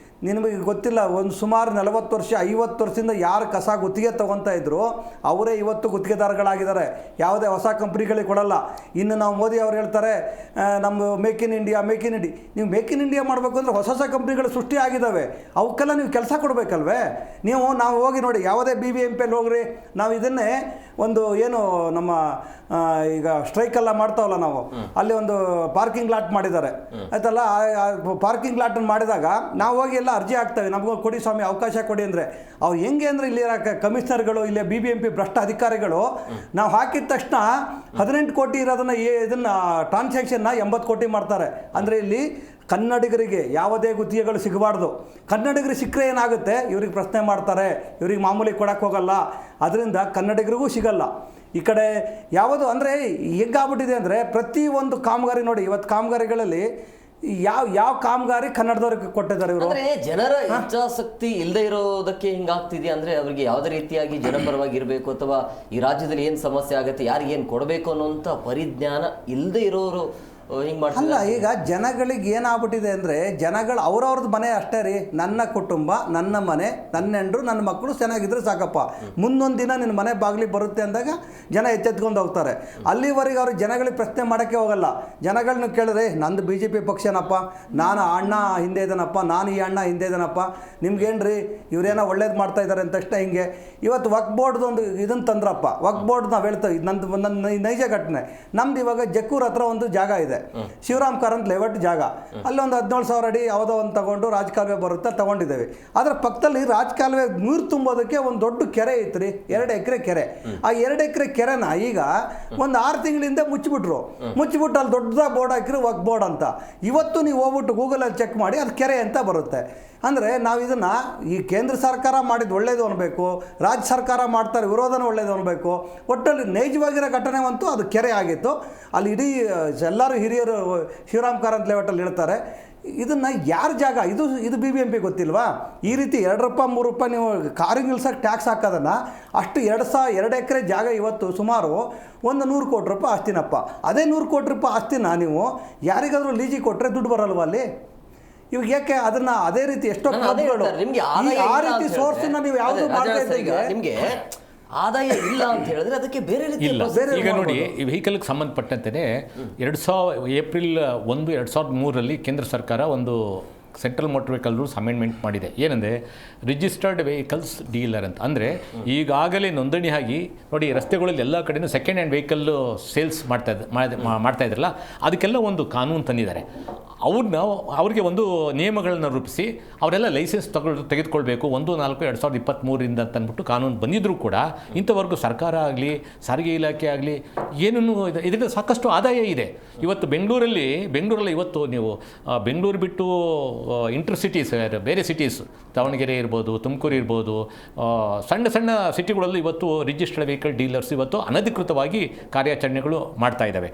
ನಿಮಗೆ ಗೊತ್ತಿಲ್ಲ, ಒಂದು ಸುಮಾರು 40 ವರ್ಷ 50 ವರ್ಷದಿಂದ ಯಾರು ಕಸ ಗುತ್ತಿಗೆ ತೊಗೊತಾ ಇದ್ರು ಅವರೇ ಇವತ್ತು ಗುತ್ತಿಗೆದಾರಗಳಾಗಿದ್ದಾರೆ. ಯಾವುದೇ ಹೊಸ ಕಂಪ್ನಿಗಳಿಗೆ ಕೊಡಲ್ಲ. ಇನ್ನು ನಾವು ಮೋದಿ ಅವರು ಹೇಳ್ತಾರೆ ನಮ್ಮ ಮೇಕ್ ಇನ್ ಇಂಡಿಯಾ. ನೀವು ಮೇಕ್ ಇನ್ ಇಂಡಿಯಾ ಮಾಡಬೇಕು ಅಂದರೆ ಹೊಸ ಹೊಸ ಕಂಪ್ನಿಗಳು ಸೃಷ್ಟಿ ಆಗಿದ್ದಾವೆ, ಅವಕ್ಕೆಲ್ಲ ನೀವು ಕೆಲಸ ಕೊಡಬೇಕಲ್ವೇ? ನಾವು ಹೋಗಿ ನೋಡಿ, ಯಾವುದೇ BBMPಯಲ್ಲಿ ಹೋಗ್ರಿ, ನಾವು ಇದನ್ನೇ ಒಂದು ಏನು ನಮ್ಮ ಈಗ ಸ್ಟ್ರೈಕೆಲ್ಲ ಮಾಡ್ತಾವಲ್ಲ ನಾವು, ಅಲ್ಲಿ ಒಂದು ಪಾರ್ಕಿಂಗ್ ಲಾಟ್ ಮಾಡಿದ್ದಾರೆ ಆಯ್ತಲ್ಲ. ಪಾರ್ಕಿಂಗ್ ಲಾಟನ್ನು ಮಾಡಿದಾಗ ನಾವು ಹೋಗಿ ಎಲ್ಲ ಅರ್ಜಿ ಹಾಕ್ತೇವೆ, ನಮಗೂ ಕೊಡಿ ಸ್ವಾಮಿ ಅವಕಾಶ ಕೊಡಿ ಅಂದರೆ. ಅವ್ರು ಹೆಂಗೆ ಅಂದರೆ ಇಲ್ಲಿ ಕಮಿಷನರ್ಗಳು, ಇಲ್ಲಿ BBMP ಭ್ರಷ್ಟ ಅಧಿಕಾರಿಗಳು, ನಾವು ಹಾಕಿದ ತಕ್ಷಣ 18 ಕೋಟಿ ಇರೋದನ್ನು ಇದನ್ನು ಟ್ರಾನ್ಸಾಕ್ಷನ್ನ 80 ಕೋಟಿ ಮಾಡ್ತಾರೆ. ಅಂದರೆ ಇಲ್ಲಿ ಕನ್ನಡಿಗರಿಗೆ ಯಾವುದೇ ಗುತ್ತಿಗೆಗಳು ಸಿಗಬಾರ್ದು. ಕನ್ನಡಿಗರಿಗೆ ಸಿಕ್ಕರೆ ಏನಾಗುತ್ತೆ, ಇವ್ರಿಗೆ ಪ್ರಶ್ನೆ ಮಾಡ್ತಾರೆ, ಇವ್ರಿಗೆ ಮಾಮೂಲಿ ಕೊಡಕ್ಕೆ ಹೋಗಲ್ಲ, ಅದರಿಂದ ಕನ್ನಡಿಗರಿಗೂ ಸಿಗಲ್ಲ. ಈ ಕಡೆ ಯಾವುದು ಅಂದರೆ ಹೆಂಗಾಗ್ಬಿಟ್ಟಿದೆ ಅಂದರೆ ಪ್ರತಿಯೊಂದು ಕಾಮಗಾರಿ ನೋಡಿ, ಇವತ್ತು ಕಾಮಗಾರಿಗಳಲ್ಲಿ ಯಾವ ಕಾಮಗಾರಿ ಕನ್ನಡದವ್ರಿಗೆ ಕೊಟ್ಟಿದ್ದಾರೆ ಇವರು. ಅಂದ್ರೆ ಜನರ ಇಚ್ಛಾಸಕ್ತಿ ಇಲ್ಲದೆ ಇರೋದಕ್ಕೆ ಹಿಂಗಾಗ್ತಿದೆ. ಅಂದ್ರೆ ಅವರಿಗೆ ಯಾವುದೇ ರೀತಿಯಾಗಿ ಜನಪರವಾಗಿ ಇರಬೇಕು ಅಥವಾ ಈ ರಾಜ್ಯದಲ್ಲಿ ಏನು ಸಮಸ್ಯೆ ಆಗುತ್ತೆ, ಯಾರಿಗೆ ಏನು ಕೊಡಬೇಕು ಅನ್ನೋಂಥ ಪರಿಜ್ಞಾನ ಇಲ್ಲದೆ ಇರೋರು ಹಿಂಗೆ ಮಾಡ್ತಾರೆ. ಅಲ್ಲ, ಈಗ ಜನಗಳಿಗೆ ಏನಾಗ್ಬಿಟ್ಟಿದೆ ಅಂದರೆ ಜನಗಳು ಅವ್ರವ್ರದ್ದು ಮನೆ ಅಷ್ಟೇ ರೀ. ನನ್ನ ಕುಟುಂಬ, ನನ್ನ ಮನೆ, ನನ್ನ ಹೆಂಡ್ರು, ನನ್ನ ಮಕ್ಕಳು ಚೆನ್ನಾಗಿದ್ರೆ ಸಾಕಪ್ಪ. ಮುಂದೊಂದು ದಿನ ನಿನ್ನ ಮನೆ ಬಾಗಿಲಿಗೆ ಬರುತ್ತೆ ಅಂದಾಗ ಜನ ಎಚ್ಚೆತ್ಕೊಂಡು ಹೋಗ್ತಾರೆ. ಅಲ್ಲಿವರೆಗೆ ಅವರು ಜನಗಳಿಗೆ ಪ್ರಶ್ನೆ ಮಾಡೋಕ್ಕೆ ಹೋಗಲ್ಲ. ಜನಗಳನ್ನ ಕೇಳಿದ್ರೆ ನಂದು BJP ಪಕ್ಷನಪ್ಪ, ನಾನು ಆ ಅಣ್ಣ ಹಿಂದೆ ಇದ್ದಾನಪ್ಪ, ನಾನು ಈ ಅಣ್ಣ ಹಿಂದೆ ಇದ್ದಾನಪ್ಪ, ನಿಮ್ಗೇನ್ರಿ ಇವರೇನೋ ಒಳ್ಳೇದು ಮಾಡ್ತಾ ಇದ್ದಾರೆ ಅಂತಷ್ಟೇ. ಹಿಂಗೆ ಇವತ್ತು ವಕ್ಫ್ ಬೋರ್ಡ್ದೊಂದು ಇದನ್ನು ತಂದ್ರಪ್ಪ. ವಕ್ಫ್ ಬೋರ್ಡ್ ನಾವು ಹೇಳ್ತೇವೆ, ನನ್ನ ನೈಜ ಘಟನೆ. ನಮ್ದು ಇವಾಗ ಜಕ್ಕೂರ್ ಹತ್ರ ಒಂದು ಜಾಗ ಇದೆ, ಶಿವರಾಮ್ ಕಾರಂತ್ ಲೇಔಟ್ ಜಾಗ. ಅಲ್ಲೊಂದು 17,000 ಅಡಿ ಯಾವುದೋ ಒಂದು ತಗೊಂಡು ರಾಜಕಾಲುವೆ ಬರುತ್ತೆ ತಗೊಂಡಿದ್ದೇವೆ. ಅದರ ಪಕ್ಕದಲ್ಲಿ ರಾಜಕಾಲುವೆ ನೀರು ತುಂಬೋದಕ್ಕೆ ಒಂದು ದೊಡ್ಡ ಕೆರೆ ಐತ್ರಿ, 2 ಎಕರೆ ಕೆರೆ. ಆ 2 ಎಕರೆ ಕೆರೆನ ಈಗ ಒಂದು 6 ತಿಂಗಳಿಂದ ಮುಚ್ಚಿಬಿಟ್ರು ಅಲ್ಲಿ ದೊಡ್ಡದಾಗಿ ಬೋರ್ಡ್ ಹಾಕಿದ್ರು ವಕ್ಫ್ ಬೋರ್ಡ್ ಅಂತ. ಇವತ್ತು ನೀವು ಹೋಗ್ಬಿಟ್ಟು ಗೂಗಲಲ್ಲಿ ಚೆಕ್ ಮಾಡಿ ಅದು ಕೆರೆ ಅಂತ ಬರುತ್ತೆ. ಅಂದರೆ ನಾವು ಇದನ್ನು ಈ ಕೇಂದ್ರ ಸರ್ಕಾರ ಮಾಡಿದ್ದು ಒಳ್ಳೇದು ಅನ್ನಬೇಕು, ರಾಜ್ಯ ಸರ್ಕಾರ ಮಾಡ್ತಾರೆ ವಿರೋಧನ ಒಳ್ಳೇದು ಅನ್ನಬೇಕು. ಒಟ್ಟಲ್ಲಿ ನೈಜವಾಗಿರೋ ಘಟನೆ ಅಂತೂ ಅದು ಕೆರೆ ಆಗಿತ್ತು. ಅಲ್ಲಿ ಇಡೀ ಎಲ್ಲರೂ ಹಿರಿಯರು ಶಿವರಾಮ್ ಕಾರಂತ್ ಲೇಔಟಲ್ಲಿ ಹೇಳ್ತಾರೆ, ಇದನ್ನು ಯಾರ ಜಾಗ ಇದು BBMP ಗೊತ್ತಿಲ್ವಾ? ಈ ರೀತಿ 2 ರೂಪಾಯಿ 3 ರೂಪಾಯಿ ನೀವು ಕಾರಿಗೆ ನಿಲ್ಸೋಕ್ಕೆ ಟ್ಯಾಕ್ಸ್ ಹಾಕೋದನ್ನು ಅಷ್ಟು 2 ಎಕರೆ ಜಾಗ ಇವತ್ತು ಸುಮಾರು ಒಂದು 100 ಕೋಟಿ ರೂಪಾಯಿ ಆಸ್ತಿನಪ್ಪ. ಅದೇ 100 ಕೋಟಿ ರೂಪಾಯಿ ಆಸ್ತಿನ ನೀವು ಯಾರಿಗಾದರೂ ಲೀಜಿಗೆ ಕೊಟ್ಟರೆ ದುಡ್ಡು ಬರಲ್ವ ಅಲ್ಲಿ? ಇವಾಗ ಯಾಕೆ ಅದನ್ನ ಅದೇ ರೀತಿ ಎಷ್ಟೋ ಆ ರೀತಿ ಸೋರ್ಸನ್ನ ನೀವು ಯಾವುದು ಮಾಡ್ತಾ ಇದ್ದೀಗ ನಿಮಗೆ ಆದಾಯ ಇಲ್ಲ ಅಂತ ಹೇಳಿದ್ರೆ ಅದಕ್ಕೆ ಬೇರೆ ರೀತಿ ಇಲ್ಲ. ಈಗ ನೋಡಿ, ಈ ವೆಹಿಕಲ್ಗೆ ಸಂಬಂಧಪಟ್ಟಂತೆ ಏಪ್ರಿಲ್ 1, 2003 ಕೇಂದ್ರ ಸರ್ಕಾರ ಒಂದು central motor vehicle rules amendment ಮಾಡಿದೆ. ಏನಂದರೆ ರಿಜಿಸ್ಟರ್ಡ್ ವೆಹಿಕಲ್ಸ್ ಡೀಲರ್ ಅಂತ. ಅಂದರೆ ಈಗಾಗಲೇ ನೋಂದಣಿ ಆಗಿ ನೋಡಿ, ರಸ್ತೆಗಳಲ್ಲಿ ಎಲ್ಲ ಕಡೆಯೂ ಸೆಕೆಂಡ್ ಹ್ಯಾಂಡ್ ವೆಹಿಕಲ್ಲು ಸೇಲ್ಸ್ ಮಾಡ್ತಾ ಇದ್ರಲ್ಲ, ಅದಕ್ಕೆಲ್ಲ ಒಂದು ಕಾನೂನು ತಂದಿದ್ದಾರೆ. ಅವ್ರಿಗೆ ಒಂದು ನಿಯಮಗಳನ್ನು ರೂಪಿಸಿ ಅವರೆಲ್ಲ ಲೈಸೆನ್ಸ್ ತೆಗೆದುಕೊಳ್ಬೇಕು 1/4/2023 ಅಂತ ಅಂದ್ಬಿಟ್ಟು ಕಾನೂನು ಬಂದಿದ್ದರೂ ಕೂಡ ಇಂಥವರೆಗೂ ಸರ್ಕಾರ ಆಗಲಿ ಸಾರಿಗೆ ಇಲಾಖೆ ಆಗಲಿ ಏನೂ ಇದರಿಂದ ಸಾಕಷ್ಟು ಆದಾಯ ಇದೆ. ಇವತ್ತು ಬೆಂಗಳೂರಲ್ಲಿ ಇವತ್ತು ನೀವು ಬೆಂಗಳೂರು ಬಿಟ್ಟು ಇಂಟರ್ಸಿಟೀಸ್ ಬೇರೆ ಸಿಟೀಸ್, ದಾವಣಗೆರೆ ಇರ್ಬೋದು, ತುಮಕೂರು ಇರ್ಬೋದು, ಸಣ್ಣ ಸಿಟಿಗಳಲ್ಲೂ ಇವತ್ತು ರಿಜಿಸ್ಟರ್ಡ್ ವೆಹಿಕಲ್ ಡೀಲರ್ಸ್ ಇವತ್ತು ಅನಧಿಕೃತವಾಗಿ ಕಾರ್ಯಾಚರಣೆಗಳು ಮಾಡ್ತಾ ಇದ್ದಾವೆ.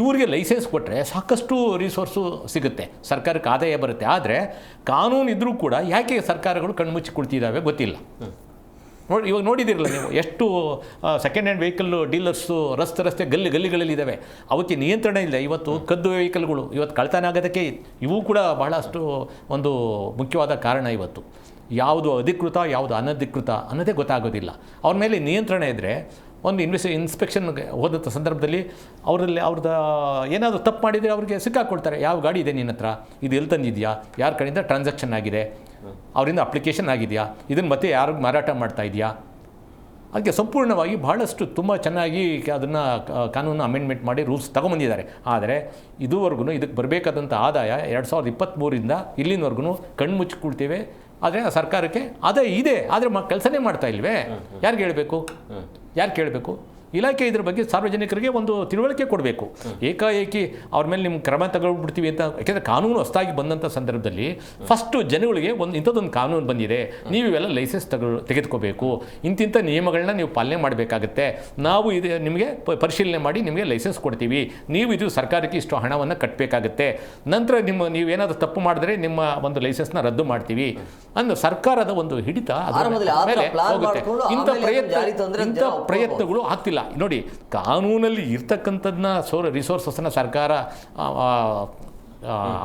ಇವರಿಗೆ ಲೈಸೆನ್ಸ್ ಕೊಟ್ಟರೆ ಸಾಕಷ್ಟು ರಿಸೋರ್ಸು ಸಿಗುತ್ತೆ, ಸರ್ಕಾರಕ್ಕೆ ಆದಾಯ ಬರುತ್ತೆ. ಆದರೆ ಕಾನೂನು ಇದ್ದರೂ ಕೂಡ ಯಾಕೆ ಸರ್ಕಾರಗಳು ಕಣ್ಮುಚ್ಚಿ ಕುಳಿತಿದ್ದಾವೆ ಗೊತ್ತಿಲ್ಲ. ಇವಾಗ ನೋಡಿದಿರಲ್ಲ ನೀವು, ಎಷ್ಟು ಸೆಕೆಂಡ್ ಹ್ಯಾಂಡ್ ವೆಹಿಕಲ್ ಡೀಲರ್ಸು ರಸ್ತೆ ಗಲ್ಲಿಗಳಲ್ಲಿ ಇದ್ದಾವೆ. ಅವಕ್ಕೆ ನಿಯಂತ್ರಣ ಇಲ್ಲ. ಇವತ್ತು ಕದ್ದು ವೆಹಿಕಲ್ಗಳು ಇವತ್ತು ಕಳ್ತನ ಆಗೋದಕ್ಕೆ ಇವು ಕೂಡ ಬಹಳಷ್ಟು ಒಂದು ಮುಖ್ಯವಾದ ಕಾರಣ. ಇವತ್ತು ಯಾವುದು ಅಧಿಕೃತ ಯಾವುದು ಅನಧಿಕೃತ ಅನ್ನೋದೇ ಗೊತ್ತಾಗೋದಿಲ್ಲ. ಅವ್ರ ಮೇಲೆ ನಿಯಂತ್ರಣ ಇದ್ದರೆ ಒಂದು ಇನ್ಸ್ಪೆಕ್ಷನ್ಗೆ ಹೋದಂಥ ಸಂದರ್ಭದಲ್ಲಿ ಅವ್ರದ್ದು ಏನಾದರೂ ತಪ್ಪು ಮಾಡಿದರೆ ಅವ್ರಿಗೆ ಸಿಕ್ಕಾಕೊಳ್ತಾರೆ. ಯಾವ ಗಾಡಿ ಇದೆ ನಿನ್ನ ಹತ್ರ, ಇದು ಎಲ್ಲಿ ತಂದಿದೆಯಾ, ಯಾರ ಕಡೆಯಿಂದ ಟ್ರಾನ್ಸಾಕ್ಷನ್ ಆಗಿದೆ, ಅವರಿಂದ ಅಪ್ಲಿಕೇಶನ್ ಆಗಿದೆಯಾ, ಇದನ್ನು ಮತ್ತೆ ಯಾರಿಗೆ ಮಾರಾಟ ಮಾಡ್ತಾ ಇದೆಯಾ, ಅದಕ್ಕೆ ಸಂಪೂರ್ಣವಾಗಿ ಬಹಳಷ್ಟು ತುಂಬ ಚೆನ್ನಾಗಿ ಅದನ್ನು ಕಾನೂನು ಅಮೆಂಡ್ಮೆಂಟ್ ಮಾಡಿ ರೂಲ್ಸ್ ತಗೊಂಬಂದಿದ್ದಾರೆ. ಆದರೆ ಇದುವರೆಗೂ ಇದಕ್ಕೆ ಬರಬೇಕಾದಂಥ ಆದಾಯ 2023 ಇಲ್ಲಿನವರೆಗೂ ಕಣ್ಮುಚ್ಚಿಕೊಳ್ತೇವೆ. ಆದರೆ ಸರ್ಕಾರಕ್ಕೆ ಆದಾಯ ಇದೆ, ಆದರೆ ಕೆಲಸನೇ ಮಾಡ್ತಾ ಇಲ್ವೇ? ಯಾರು ಕೇಳಬೇಕು? ಇಲಾಖೆ ಇದ್ರ ಬಗ್ಗೆ ಸಾರ್ವಜನಿಕರಿಗೆ ಒಂದು ತಿಳುವಳಿಕೆ ಕೊಡಬೇಕು. ಏಕಾಏಕಿ ಅವ್ರ ಮೇಲೆ ನಿಮ್ಮ ಕ್ರಮ ತಗೊಳ್ಬಿಡ್ತೀವಿ ಅಂತ. ಯಾಕೆಂದರೆ ಕಾನೂನು ಹೊಸದಾಗಿ ಬಂದಂಥ ಸಂದರ್ಭದಲ್ಲಿ ಫಸ್ಟು ಜನಗಳಿಗೆ ಇಂಥದ್ದೊಂದು ಕಾನೂನು ಬಂದಿದೆ, ನೀವು ಇವೆಲ್ಲ ಲೈಸೆನ್ಸ್ ತೆಗೆದುಕೋಬೇಕು, ಇಂತಿಂಥ ನಿಯಮಗಳನ್ನ ನೀವು ಪಾಲನೆ ಮಾಡಬೇಕಾಗತ್ತೆ, ನಾವು ಇದು ನಿಮಗೆ ಪರಿಶೀಲನೆ ಮಾಡಿ ನಿಮಗೆ ಲೈಸೆನ್ಸ್ ಕೊಡ್ತೀವಿ, ನೀವು ಇದು ಸರ್ಕಾರಕ್ಕೆ ಇಷ್ಟು ಹಣವನ್ನು ಕಟ್ಟಬೇಕಾಗತ್ತೆ, ನಂತರ ನೀವೇನಾದರೂ ತಪ್ಪು ಮಾಡಿದ್ರೆ ನಿಮ್ಮ ಒಂದು ಲೈಸೆನ್ಸ್ನ ರದ್ದು ಮಾಡ್ತೀವಿ ಅಂದು ಸರ್ಕಾರದ ಒಂದು ಹಿಡಿತ ಮೇಲೆ ಹೋಗುತ್ತೆ. ಇಂಥ ಪ್ರಯತ್ನಗಳು ಆಗ್ತಿಲ್ಲ. ನೋಡಿ, ಕಾನೂನಲ್ಲಿ ಇರ್ತಕ್ಕಂಥದ್ದನ್ನ ರಿಸೋರ್ಸಸ್ನ ಸರ್ಕಾರ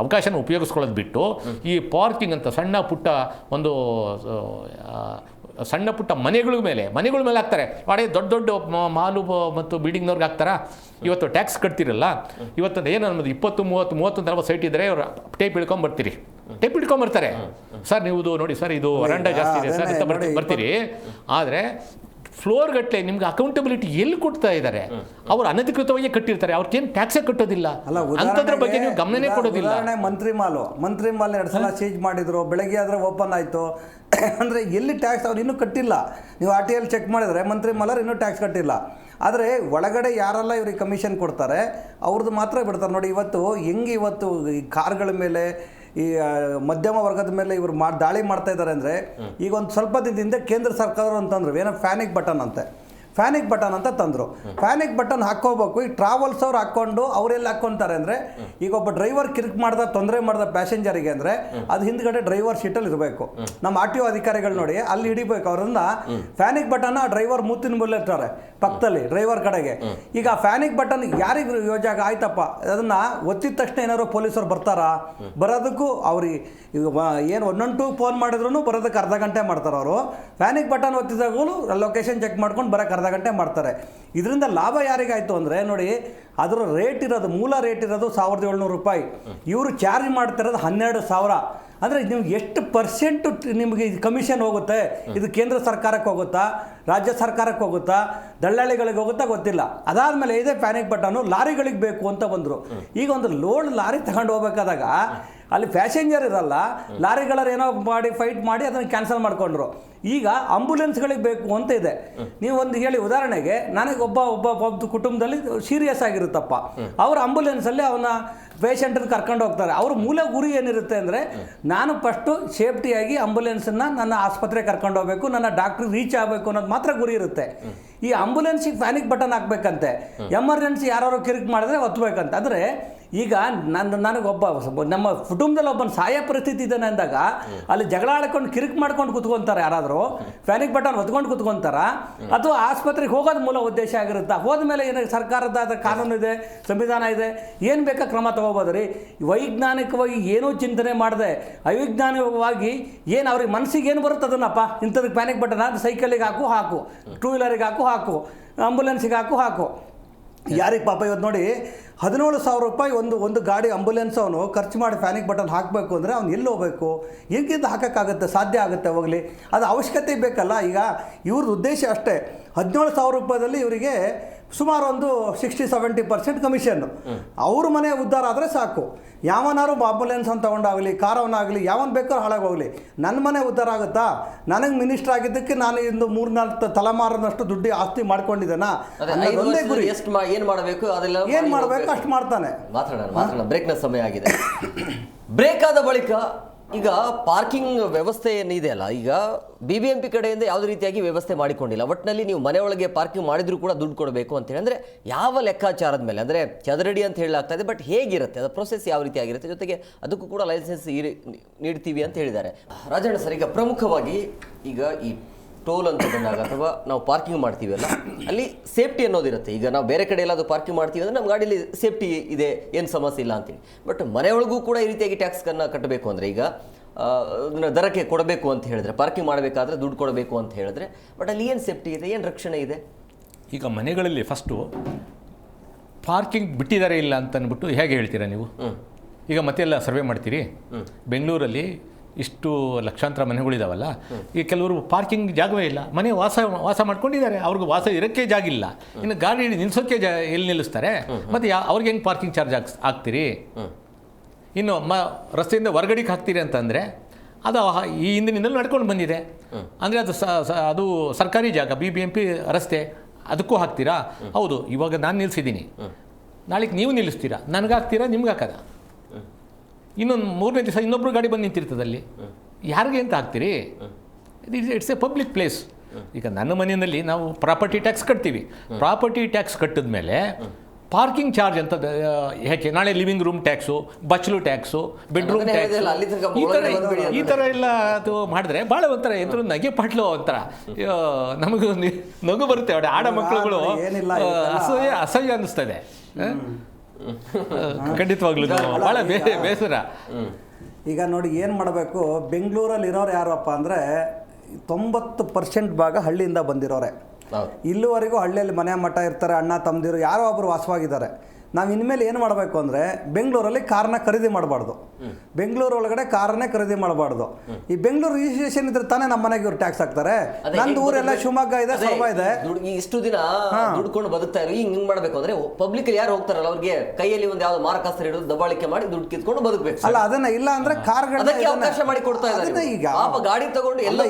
ಅವಕಾಶನ ಉಪಯೋಗಿಸ್ಕೊಳ್ಳೋದು ಬಿಟ್ಟು ಈ ಪಾರ್ಕಿಂಗ್ ಅಂತ ಸಣ್ಣ ಪುಟ್ಟ ಒಂದು ಸಣ್ಣ ಪುಟ್ಟ ಮನೆಗಳ ಮೇಲೆ ಹಾಕ್ತಾರೆ. ವಾಡೆ ದೊಡ್ಡ ದೊಡ್ಡ ಮಾಲು ಮತ್ತು ಬಿಲ್ಡಿಂಗ್ನವ್ರಿಗೆ ಹಾಕ್ತಾರಾ? ಇವತ್ತು ಟ್ಯಾಕ್ಸ್ ಕಟ್ತಿರಲ್ಲ, ಇವತ್ತು ಏನು ನಮ್ಮದು 20-30-40 ಸೈಟ್ ಇದ್ದರೆ ಅವ್ರು ಟೇಪ್ ಹಿಡ್ಕೊಂಬರ್ತಾರೆ. ಸರ್ ನೀವು ನೋಡಿ ಸರ್ ಇದು ವರಾಂಡ ಜಾಸ್ತಿ ಇದೆ ಸರ್ ಅಂತ ಬರ್ತೀರಿ. ಆದರೆ ಫ್ಲೋರ್ ಗಟ್ಟಲೆ ನಿಮ್ಗೆ ಅಕೌಂಟಬಿಲಿಟಿ ಎಲ್ಲಿ ಕೊಡ್ತಾ ಇದ್ದಾರೆ? ಅವ್ರು ಅನಧಿಕೃತವಾಗಿ ಕಟ್ಟಿರ್ತಾರೆ, ಅವ್ರಿಗೇನು ಟ್ಯಾಕ್ಸೇ ಕಟ್ಟೋದಿಲ್ಲ. ಅಂಥದ್ರ ಬಗ್ಗೆ ನೀವು ಗಮನನೇ ಕೊಡೋದಿಲ್ಲ. ಮಂತ್ರಿ ಮಾಲ್ 2 ಸಲ ಸೀಜ್ ಮಾಡಿದ್ರು, ಬೆಳಗ್ಗೆ ಆದರೆ ಓಪನ್ ಆಯಿತು. ಅಂದರೆ ಎಲ್ಲಿ ಟ್ಯಾಕ್ಸ್ ಅವ್ರು ಇನ್ನೂ ಕಟ್ಟಿಲ್ಲ. ನೀವು RTI ಚೆಕ್ ಮಾಡಿದರೆ ಮಂತ್ರಿ ಮಾಲರು ಇನ್ನೂ ಟ್ಯಾಕ್ಸ್ ಕಟ್ಟಿಲ್ಲ. ಆದರೆ ಒಳಗಡೆ ಯಾರೆಲ್ಲ ಇವ್ರಿಗೆ ಕಮಿಷನ್ ಕೊಡ್ತಾರೆ ಅವ್ರದ್ದು ಮಾತ್ರ ಬಿಡ್ತಾರೆ. ನೋಡಿ ಇವತ್ತು ಈ ಕಾರ್ಗಳ ಮೇಲೆ ಈ ಮಧ್ಯಮ ವರ್ಗದ ಮೇಲೆ ಇವರು ದಾಳಿ ಮಾಡ್ತಾ ಇದ್ದಾರೆ ಅಂದರೆ, ಈಗ ಒಂದು ಸ್ವಲ್ಪ ದಿನದಿಂದ ಕೇಂದ್ರ ಸರ್ಕಾರ ಅಂತಂದ್ರು ಏನೋ ಪ್ಯಾನಿಕ್ ಬಟನ್ ಅಂತ ತಂದರು. ಪ್ಯಾನಿಕ್ ಬಟನ್ ಹಾಕ್ಕೋಬೇಕು. ಈ ಟ್ರಾವೆಲ್ಸ್ ಅವ್ರು ಹಾಕ್ಕೊಂಡು ಅವರೆಲ್ಲ ಹಾಕ್ಕೊಂತಾರೆ ಅಂದರೆ, ಈಗ ಒಬ್ಬ ಡ್ರೈವರ್ ತೊಂದರೆ ಮಾಡ್ದ ಪ್ಯಾಸೆಂಜರಿಗೆ ಅಂದರೆ ಅದು ಹಿಂದ್ಗಡೆ ಡ್ರೈವರ್ ಸೀಟಲ್ಲಿ ಇರಬೇಕು. ನಮ್ಮ RTO ಅಧಿಕಾರಿಗಳು ನೋಡಿ ಅಲ್ಲಿ ಹಿಡಿಬೇಕು ಅವರನ್ನ. ಪ್ಯಾನಿಕ್ ಬಟನ್ ಡ್ರೈವರ್ ಮೂತಿನ ಮೇಲೆ ಇರ್ತಾರೆ ಪಕ್ಕದಲ್ಲಿ ಡ್ರೈವರ್ ಕಡೆಗೆ. ಈಗ ಪ್ಯಾನಿಕ್ ಬಟನ್ ಯಾರಿಗೆ ಯೋಜಾಗ ಆಯ್ತಪ್ಪ, ಅದನ್ನು ಒತ್ತಿದ ತಕ್ಷಣ ಏನಾದ್ರು ಪೊಲೀಸರು ಬರ್ತಾರಾ? ಬರೋದಕ್ಕೂ ಅವ್ರಿಗೆ ಏನು 112 ಫೋನ್ ಮಾಡಿದ್ರು ಬರೋದಕ್ಕೆ ಅರ್ಧ ಗಂಟೆ ಮಾಡ್ತಾರೆ ಅವರು. ಪ್ಯಾನಿಕ್ ಬಟನ್ ಒತ್ತಿದಾಗೂ ಲೊಕೇಶನ್ ಚೆಕ್ ಮಾಡ್ಕೊಂಡು ಬರೋಕ್ಕೆ ಅರ್ಧ ಗಂಟೆ ಮಾಡ್ತಾರೆ. ಇದರಿಂದ ಲಾಭ ಯಾರಿಗಾಯಿತು ಅಂದರೆ ನೋಡಿ, ಅದರ ಮೂಲ ರೇಟ್ ಇರೋದು 1700 ರೂಪಾಯಿ. ಇವರು ಚಾರ್ಜ್ ಮಾಡ್ತಿರೋದು 12,000. ಅಂದರೆ ನಿಮ್ಗೆ ಎಷ್ಟು ಪರ್ಸೆಂಟು ನಿಮಗೆ ಕಮಿಷನ್ ಹೋಗುತ್ತೆ? ಇದು ಕೇಂದ್ರ ಸರ್ಕಾರಕ್ಕೆ ಹೋಗುತ್ತಾ, ರಾಜ್ಯ ಸರ್ಕಾರಕ್ಕೆ ಹೋಗುತ್ತಾ, ದಳ್ಳಾಳಿಗಳಿಗೆ ಹೋಗುತ್ತಾ ಗೊತ್ತಿಲ್ಲ. ಅದಾದಮೇಲೆ ಇದೇ ಪ್ಯಾನಿಕ್ ಬಟನ್ನು ಲಾರಿಗಳಿಗೆ ಬೇಕು ಅಂತ ಬಂದರು. ಈಗ ಒಂದು ಲೋಡ್ ಲಾರಿ ತಗೊಂಡು ಹೋಗ್ಬೇಕಾದಾಗ ಅಲ್ಲಿ ಪ್ಯಾಸೆಂಜರ್ ಇರಲ್ಲ, ಲಾರಿಗಳರು ಏನೋ ಮಾಡಿ ಫೈಟ್ ಮಾಡಿ ಅದನ್ನು ಕ್ಯಾನ್ಸಲ್ ಮಾಡಿಕೊಂಡ್ರು. ಈಗ ಆಂಬುಲೆನ್ಸ್ಗಳಿಗೆ ಬೇಕು ಅಂತ ಇದೆ. ನೀವು ಒಂದು ಹೇಳಿ, ಉದಾಹರಣೆಗೆ ನನಗೆ ಒಬ್ಬ ಕುಟುಂಬದಲ್ಲಿ ಸೀರಿಯಸ್ ಆಗಿರುತ್ತಪ್ಪ, ಅವ್ರ ಆಂಬುಲೆನ್ಸಲ್ಲಿ ಅವನ ಪೇಷಂಟನ್ನು ಕರ್ಕೊಂಡು ಹೋಗ್ತಾರೆ. ಅವ್ರ ಮೂಲ ಗುರಿ ಏನಿರುತ್ತೆ ಅಂದರೆ, ನಾನು ಫಸ್ಟು ಸೇಫ್ಟಿಯಾಗಿ ಆಂಬುಲೆನ್ಸನ್ನು ನನ್ನ ಆಸ್ಪತ್ರೆಗೆ ಕರ್ಕೊಂಡು ಹೋಗಬೇಕು, ನನ್ನ ಡಾಕ್ಟ್ರಿಗೆ ರೀಚ್ ಆಗಬೇಕು ಅನ್ನೋದು ಮಾತ್ರ ಗುರಿ ಇರುತ್ತೆ. ಈ ಆಂಬುಲೆನ್ಸಿಗೆ ಪ್ಯಾನಿಕ್ ಬಟನ್ ಹಾಕ್ಬೇಕಂತೆ, ಎಮರ್ಜೆನ್ಸಿ ಯಾರು ಕಿರಿಕ್ ಮಾಡಿದ್ರೆ ಒತ್ತಬೇಕಂತ. ಅಂದರೆ ಈಗ ನನಗೊಬ್ಬ ನಮ್ಮ ಕುಟುಂಬದಲ್ಲಿ ಒಬ್ಬನ ಸಾಯ ಪರಿಸ್ಥಿತಿ ಇದ್ದಾನೆ ಅಂದಾಗ ಅಲ್ಲಿ ಜಗಳ ಆಡ್ಕೊಂಡು ಕಿರಿಕ್ ಮಾಡ್ಕೊಂಡು ಕುತ್ಕೊಂತಾರೆ. ಯಾರಾದರೂ ಪ್ಯಾನಿಕ್ ಬಟನ್ ಒತ್ಕೊಂಡು ಕುತ್ಕೊಂತಾರ, ಅಥವಾ ಆಸ್ಪತ್ರೆಗೆ ಹೋಗೋದು ಮೂಲ ಉದ್ದೇಶ ಆಗಿರುತ್ತಾ? ಹೋದ್ಮೇಲೆ ಏನು ಸರ್ಕಾರದ ಕಾನೂನು ಇದೆ, ಸಂವಿಧಾನ ಇದೆ, ಏನು ಬೇಕಾ ಕ್ರಮ ತಗೋಬೋದು ರೀ. ವೈಜ್ಞಾನಿಕವಾಗಿ ಏನೂ ಚಿಂತನೆ ಮಾಡದೆ ಅವೈಜ್ಞಾನಿಕವಾಗಿ ಏನು ಅವ್ರಿಗೆ ಮನಸ್ಸಿಗೆ ಏನು ಬರುತ್ತೆ ಅದನ್ನಪ್ಪ, ಇಂಥದಕ್ಕೆ ಪ್ಯಾನಿಕ್ ಬಟನ್ ಸೈಕಲಿಗೆ ಹಾಕು, 2 ವೀಲರಿಗೆ ಹಾಕು, ಆಂಬುಲೆನ್ಸಿಗೆ ಹಾಕು. ಯಾರಿಗೆ ಪಾಪ ಇವತ್ತು ನೋಡಿ 17,000 ರೂಪಾಯಿ ಒಂದು ಗಾಡಿ ಆಂಬುಲೆನ್ಸ್ ಅವನು ಖರ್ಚು ಮಾಡಿ ಪ್ಯಾನಿಕ್ ಬಟನ್ ಹಾಕಬೇಕು ಅಂದರೆ ಅವ್ನು ಎಲ್ಲಿ ಹೋಗಬೇಕು? ಹೇಗಿಂದ ಹಾಕೋಕ್ಕಾಗುತ್ತೆ? ಸಾಧ್ಯ ಆಗುತ್ತೆ ಹೋಗಲಿ, ಅದು ಅವಶ್ಯಕತೆ ಬೇಕಲ್ಲ. ಈಗ ಇವ್ರದ್ದು ಉದ್ದೇಶ ಅಷ್ಟೇ. 17,000 ರೂಪಾಯಿದಲ್ಲಿ ಇವರಿಗೆ ಸುಮಾರು ಒಂದು 60-70% ಕಮಿಷನ್ನು. ಅವ್ರ ಮನೆ ಉದ್ಧಾರ ಆದರೆ ಸಾಕು. ಯಾವನಾರು ಆಂಬುಲೆನ್ಸ್ ಅಂತ ತಗೊಂಡಾಗಲಿ, ಕಾರವನಾಗಲಿ, ಯಾವನ್ ಬೇಕಾದ್ರೂ ಹಾಳಾಗೋಗಲಿ, ನನ್ನ ಮನೆ ಉದ್ಧಾರ ಆಗುತ್ತಾ? ನನಗೆ ಮಿನಿಸ್ಟರ್ ಆಗಿದ್ದಕ್ಕೆ ನಾನು ಇಂದು 3-4 ತಲೆಮಾರಿನಷ್ಟು ದುಡ್ಡು ಆಸ್ತಿ ಮಾಡ್ಕೊಂಡಿದ್ದೇನಾ? ಒಂದೇ ಗುರಿ. ಏನು ಮಾಡಬೇಕು ಅದೆಲ್ಲ ಏನು ಮಾಡಬೇಕು ಅಷ್ಟು ಮಾಡ್ತಾನೆ. ಮಾತಾಡೋಣ. ಬ್ರೇಕ್ನ ಸಮಯ ಆಗಿದೆ. ಬ್ರೇಕ್ ಆದ ಬಳಿಕ ಈಗ ಪಾರ್ಕಿಂಗ್ ವ್ಯವಸ್ಥೆ ಏನಿದೆ ಅಲ್ಲ, ಈಗ BBMP ಕಡೆಯಿಂದ ಯಾವುದೇ ರೀತಿಯಾಗಿ ವ್ಯವಸ್ಥೆ ಮಾಡಿಕೊಂಡಿಲ್ಲ. ಒಟ್ಟಿನಲ್ಲಿ ನೀವು ಮನೆಯೊಳಗೆ ಪಾರ್ಕಿಂಗ್ ಮಾಡಿದ್ರು ಕೂಡ ದುಡ್ಡು ಕೊಡಬೇಕು ಅಂತ ಹೇಳಿ, ಅಂದರೆ ಯಾವ ಲೆಕ್ಕಾಚಾರದ ಮೇಲೆ, ಅಂದರೆ ಚದರಡಿ ಅಂತ ಹೇಳಲಾಗ್ತಾ ಇದೆ, ಬಟ್ ಹೇಗಿರುತ್ತೆ ಅದು ಪ್ರೊಸೆಸ್, ಯಾವ ರೀತಿ ಆಗಿರುತ್ತೆ, ಜೊತೆಗೆ ಅದಕ್ಕೂ ಕೂಡ ಲೈಸೆನ್ಸ್ ನೀಡ್ತೀವಿ ಅಂತ ಹೇಳಿದ್ದಾರೆ. ರಾಜಣ್ಣ ಸರ್, ಈಗ ಪ್ರಮುಖವಾಗಿ ಈಗ ಈ ಟೋಲ್ ಅಂತ ಬಂದಾಗ ಅಥವಾ ನಾವು ಪಾರ್ಕಿಂಗ್ ಮಾಡ್ತೀವಲ್ಲ, ಅಲ್ಲಿ ಸೇಫ್ಟಿ ಅನ್ನೋದಿರುತ್ತೆ. ಈಗ ನಾವು ಬೇರೆ ಕಡೆ ಎಲ್ಲಾದರೂ ಪಾರ್ಕಿಂಗ್ ಮಾಡ್ತೀವಿ ಅಂದರೆ ನಮ್ಮ ಗಾಡೀಲಿ ಸೇಫ್ಟಿ ಇದೆ, ಏನು ಸಮಸ್ಯೆ ಇಲ್ಲ ಅಂತೀವಿ. ಬಟ್ ಮನೆಯೊಳಗೂ ಕೂಡ ಈ ರೀತಿಯಾಗಿ ಟ್ಯಾಕ್ಸ್ಗಳನ್ನು ಕಟ್ಟಬೇಕು ಅಂದರೆ, ಈಗ ದರಕ್ಕೆ ಕೊಡಬೇಕು ಅಂತ ಹೇಳಿದ್ರೆ, ಪಾರ್ಕಿಂಗ್ ಮಾಡಬೇಕಾದ್ರೆ ದುಡ್ಡು ಕೊಡಬೇಕು ಅಂತ ಹೇಳಿದ್ರೆ, ಬಟ್ ಅಲ್ಲಿ ಏನು ಸೇಫ್ಟಿ ಇದೆ, ಏನು ರಕ್ಷಣೆ ಇದೆ? ಈಗ ಮನೆಗಳಲ್ಲಿ ಫಸ್ಟು ಪಾರ್ಕಿಂಗ್ ಬಿಟ್ಟಿದ್ದಾರೆ ಇಲ್ಲ ಅಂತ ಅಂದ್ಬಿಟ್ಟು ಹೇಗೆ ಹೇಳ್ತೀರಾ ನೀವು? ಈಗ ಮತ್ತೆಲ್ಲ ಸರ್ವೆ ಮಾಡ್ತೀರಿ. ಬೆಂಗಳೂರಲ್ಲಿ ಇಷ್ಟು ಲಕ್ಷಾಂತರ ಮನೆಗಳಿದಾವಲ್ಲ, ಈಗ ಕೆಲವರು ಪಾರ್ಕಿಂಗ್ ಜಾಗವೇ ಇಲ್ಲ, ಮನೆ ವಾಸ ಮಾಡ್ಕೊಂಡಿದ್ದಾರೆ, ಅವ್ರಿಗೆ ವಾಸ ಇರೋಕ್ಕೆ ಜಾಗ ಇಲ್ಲ, ಇನ್ನು ಗಾಡಿ ನಿಲ್ಲಿಸೋಕ್ಕೆ ಎಲ್ಲಿ ನಿಲ್ಲಿಸ್ತಾರೆ? ಮತ್ತು ಅವ್ರಿಗೆ ಹೆಂಗೆ ಪಾರ್ಕಿಂಗ್ ಚಾರ್ಜ್ ಹಾಕ್ತೀರಿ? ಇನ್ನು ರಸ್ತೆಯಿಂದ ಹೊರಗಡೆಗೆ ಹಾಕ್ತೀರಿ ಅಂತಂದರೆ ಅದು ಈ ಹಿಂದಿನಿಂದಲೂ ನಡ್ಕೊಂಡು ಬಂದಿದೆ. ಅಂದರೆ ಅದು ಸರ್ಕಾರಿ ಜಾಗ, BBMP ರಸ್ತೆ, ಅದಕ್ಕೂ ಹಾಕ್ತೀರಾ? ಹೌದು. ಇವಾಗ ನಾನು ನಿಲ್ಲಿಸಿದ್ದೀನಿ, ನಾಳೆಗೆ ನೀವು ನಿಲ್ಲಿಸ್ತೀರಾ, ನನಗೆ ಹಾಕ್ತೀರಾ, ನಿಮ್ಗೆ ಹಾಕದ? ಇನ್ನೊಂದು 3ನೇ ದಿವಸ ಇನ್ನೊಬ್ರು ಗಾಡಿ ಬಂದು ನಿಂತಿರ್ತದಲ್ಲಿ, ಯಾರಿಗೆ ಅಂತ ಹಾಕ್ತೀರಿ? It's a public place. ಈಗ ನನ್ನ ಮನೆಯಲ್ಲಿ ನಾವು ಪ್ರಾಪರ್ಟಿ ಟ್ಯಾಕ್ಸ್ ಕಟ್ತೀವಿ. ಪ್ರಾಪರ್ಟಿ ಟ್ಯಾಕ್ಸ್ ಕಟ್ಟಿದ ಮೇಲೆ ಪಾರ್ಕಿಂಗ್ ಚಾರ್ಜ್ ಅಂತ ಯಾಕೆ? ನಾಳೆ ಲಿವಿಂಗ್ ರೂಮ್ ಟ್ಯಾಕ್ಸು, ಬಚ್ಚಲು ಟ್ಯಾಕ್ಸು, ಬೆಡ್ರೂಮ್ ಟ್ಯಾಕ್ಸ್, ಈ ಥರ ಎಲ್ಲ ಅದು ಮಾಡಿದ್ರೆ ಭಾಳ ಒಂಥರ ಎಂತ ನಗೆ ಪಾಟ್ಲು ಒಂಥರ ನಮಗೂ ನಗು ಬರುತ್ತೆ. ಆಡ ಮಕ್ಕಳುಗಳು ಅಸಹ್ಯ ಅನ್ನಿಸ್ತದೆ. ಖಂಡಿತವಾಗ್ಲೂ ಭಾಳ ಬೇಸರ. ಈಗ ನೋಡಿ ಏನು ಮಾಡಬೇಕು, ಬೆಂಗಳೂರಲ್ಲಿ ಇರೋರು ಯಾರಪ್ಪ ಅಂದರೆ 90% ಭಾಗ ಹಳ್ಳಿಯಿಂದ ಬಂದಿರೋರೆ. ಇಲ್ಲಿವರೆಗೂ ಹಳ್ಳಿಯಲ್ಲಿ ಮನೆ ಮಠ ಇರ್ತಾರೆ, ಅಣ್ಣ ತಮ್ಮದಿರು ಯಾರೋ ಒಬ್ಬರು ವಾಸವಾಗಿದ್ದಾರೆ. ನಾವು ಇನ್ಮೇಲೆ ಏನು ಮಾಡಬೇಕು ಅಂದರೆ ಬೆಂಗಳೂರಲ್ಲಿ ಕಾರನ್ನ ಖರೀದಿ ಮಾಡಬಾರ್ದು, ಬೆಂಗಳೂರು ಒಳಗಡೆ ಕಾರನ್ನೇ ಖರೀದಿ ಮಾಡಬಾರ್ದು. ಈ ಬೆಂಗಳೂರು ರಿಜಿಸ್ಟ್ರೇಷನ್ ಇದ್ರೆ ತಾನೇ ನಮ್ಮ ಮನೆಗೆ ಇವ್ರು ಟ್ಯಾಕ್ಸ್ ಹಾಕ್ತಾರೆ. ನಂದು ಊರೆಲ್ಲ ಶಿವಮೊಗ್ಗ ಇದೆ, ಸೊರಬ ಇದೆ. ಇಷ್ಟು ದಿನ ದುಡ್ಕೊಂಡು ಬದುಕ್ತಾ ಇರೋ ಹಿಂಗ್ ಮಾಡ್ಬೇಕು ಅಂದ್ರೆ ಪಬ್ಲಿಕ್ ಯಾರು ಹೋಗ್ತಾರಲ್ಲ ಅವ್ರಿಗೆ ಕೈಯಲ್ಲಿ ಒಂದು ಯಾವ್ದು ಮಾರಕಾಸ್ತ್ರ ಹಿಡಿದು ದಬ್ಬಾಳಿಕೆ ಮಾಡಿ ದುಡ್ಡು ಕಿತ್ಕೊಂಡು ಬದುಕಬೇಕು. ಅಲ್ಲ ಅದನ್ನ ಇಲ್ಲ ಅಂದ್ರೆ ಅದಕ್ಕೆ ಅವಕಾಶ ಮಾಡಿ ಕೊಡ್ತಾ ಇದ್ದಾರೆ. ಈಗ ಪಾಪ ಗಾಡಿ ತಗೊಂಡು ಎಲ್ಲ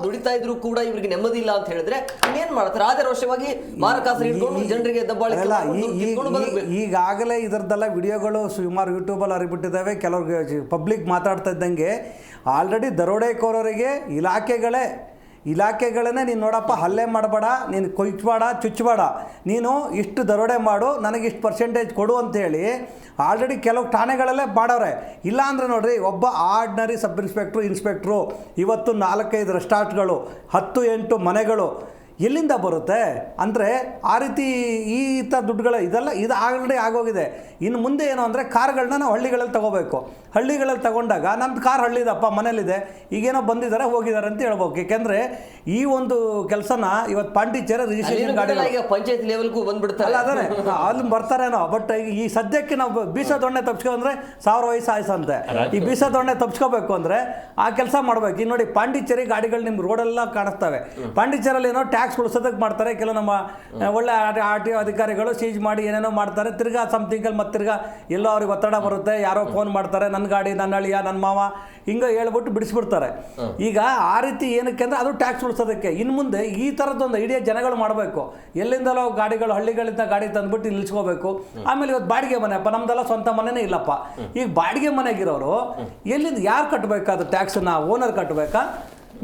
ದುಡಿತಾ ಇದ್ರು ಕೂಡ ಇವ್ರಿಗೆ ನೆಮ್ಮದಿ ಇಲ್ಲ ಅಂತ ಹೇಳಿದ್ರೆ ಇನ್ನೇನ್ ಮಾಡ್ತಾರೆ? ಆದರೋಷವಾಗಿ ಮಾರಕಾಸ್ತ್ರ ಹಿಡ್ಕೊಂಡು ಜನರಿಗೆ ದಬ್ಬಾಳಿಕೆ ಬದುಕಬೇಕು. ಈಗಾಗಲೇ ಇದರದ್ದೆಲ್ಲ ವಿಡಿಯೋಗಳು ಸುಮಾರು ಯೂಟ್ಯೂಬಲ್ಲಿ ಹರಿಬಿಟ್ಟಿದ್ದಾವೆ. ಕೆಲವ್ರಿಗೆ ಪಬ್ಲಿಕ್ ಮಾತಾಡ್ತಾ ಇದ್ದಂಗೆ ಆಲ್ರೆಡಿ ದರೋಡೆಕೋರರಿಗೆ ಇಲಾಖೆಗಳನ್ನೇ ನೀನು ನೋಡಪ್ಪ ಹಲ್ಲೆ ಮಾಡಬೇಡ, ನೀನು ಕೊಯ್ಚಬೇಡ, ಚುಚ್ಚಬೇಡ, ನೀನು ಇಷ್ಟು ದರೋಡೆ ಮಾಡು, ನನಗೆ ಇಷ್ಟು ಪರ್ಸೆಂಟೇಜ್ ಕೊಡು ಅಂತೇಳಿ ಆಲ್ರೆಡಿ ಕೆಲವು ಠಾಣೆಗಳಲ್ಲೇ ಮಾಡವ್ರೆ. ಇಲ್ಲ ಅಂದರೆ ನೋಡ್ರಿ, ಒಬ್ಬ ಆರ್ಡಿನರಿ ಸಬ್ ಇನ್ಸ್ಪೆಕ್ಟ್ರು ಇವತ್ತು 4-5 ರೆಸ್ಟಾರ್ಟ್ಗಳು, 10-8 ಮನೆಗಳು ಎಲ್ಲಿಂದ ಬರುತ್ತೆ ಅಂದರೆ ಆ ರೀತಿ ಈ ಥರ ದುಡ್ಡುಗಳು ಇದು ಆಲ್ರೆಡಿ ಆಗೋಗಿದೆ. ಇನ್ನು ಮುಂದೆ ಏನು ಅಂದರೆ ಕಾರ್ಗಳನ್ನ ನಾವು ಹಳ್ಳಿಗಳಲ್ಲಿ ತೊಗೋಬೇಕು. ಹಳ್ಳಿಗಳಲ್ಲಿ ತಗೊಂಡಾಗ ನಮ್ಮದು ಕಾರ್ ಹಳ್ಳಿದಪ್ಪ ಮನೇಲಿದೆ, ಈಗೇನೋ ಬಂದಿದ್ದಾರೆ ಹೋಗಿದ್ದಾರೆ ಅಂತ ಹೇಳ್ಬೇಕು. ಯಾಕೆಂದರೆ ಈ ಒಂದು ಕೆಲಸನ ಇವತ್ತು ಪಾಂಡಿಚೇರಿ ರಿಜಿಸ್ಟ್ರೇಷನ್ ಗಾಡಿ ಪಂಚಾಯತ್ ಲೆವೆಲ್ಗೂ ಬಂದ್ಬಿಡ್ತಾರೆ. ಅಲ್ಲ ಅದೇ ಅಲ್ಲಿ ಬರ್ತಾರೇನೋ. ಬಟ್ ಈ ಸದ್ಯಕ್ಕೆ ನಾವು ಬೀಸೋದೊಣ್ಣೆ ತಪ್ಪಿಸ್ಕೊಂಡ್ರೆ 1000 ವಯಸ್ಸು ಆಯ್ಸಂತೆ. ಈ ಬೀಸೋದೊಣ್ಣೆ ತಪ್ಪಿಸ್ಕೋಬೇಕು ಅಂದರೆ ಆ ಕೆಲಸ ಮಾಡ್ಬೇಕು. ಈಗ ನೋಡಿ ಪಾಂಡಿಚೇರಿ ಗಾಡಿಗಳು ನಿಮ್ಗೆ ರೋಡೆಲ್ಲ ಕಾಣಿಸ್ತವೆ. ಪಾಂಡಿಚೇರಿಯಲ್ಲಿ ಏನೋ ಟ್ಯಾಕ್ಸ್ ಉಳಿಸೋದಕ್ಕೆ ಮಾಡ್ತಾರೆ. ಕೆಲವು ನಮ್ಮ ಒಳ್ಳೆ RTO ಅಧಿಕಾರಿಗಳು ಸೀಜ್ ಮಾಡಿ ಏನೇನೋ ಮಾಡ್ತಾರೆ. ತಿರ್ಗಾ ಸಮಥಿಂಗಲ್ಲಿ ಮತ್ತೆ ತಿರ್ಗಾ ಎಲ್ಲೋ ಅವ್ರಿಗೆ ಒತ್ತಡ ಬರುತ್ತೆ, ಯಾರೋ ಫೋನ್ ಮಾಡ್ತಾರೆ, ನನ್ನ ಗಾಡಿ, ನನ್ನ ಅಳಿಯ, ನನ್ನ ಮಾವ ಹಿಂಗೆ ಹೇಳ್ಬಿಟ್ಟು ಬಿಡಿಸ್ಬಿಡ್ತಾರೆ. ಈಗ ಆ ರೀತಿ ಏನಕ್ಕೆ ಅಂದರೆ ಅದು ಟ್ಯಾಕ್ಸ್ ಉಳಿಸೋದಕ್ಕೆ. ಇನ್ನು ಮುಂದೆ ಈ ಥರದ್ದೊಂದು ಐಡಿಯಾ ಜನಗಳು ಮಾಡಬೇಕು. ಎಲ್ಲಿಂದಲೋ ಗಾಡಿಗಳು ಹಳ್ಳಿಗಳಿಂದ ಗಾಡಿ ತಂದುಬಿಟ್ಟು ಇಲ್ಲಿ ನಿಲ್ಸ್ಕೋಬೇಕು. ಆಮೇಲೆ ಇವತ್ತು ಬಾಡಿಗೆ ಮನೆ ಅಪ್ಪ, ನಮ್ದೆಲ್ಲ ಸ್ವಂತ ಮನೆನೇ ಇಲ್ಲಪ್ಪ. ಈಗ ಬಾಡಿಗೆ ಮನೆಗಿರೋರು ಎಲ್ಲಿಂದ ಯಾರು ಕಟ್ಟಬೇಕಾದ ಟ್ಯಾಕ್ಸನ್ನ? ಓನರ್ ಕಟ್ಟಬೇಕಾ,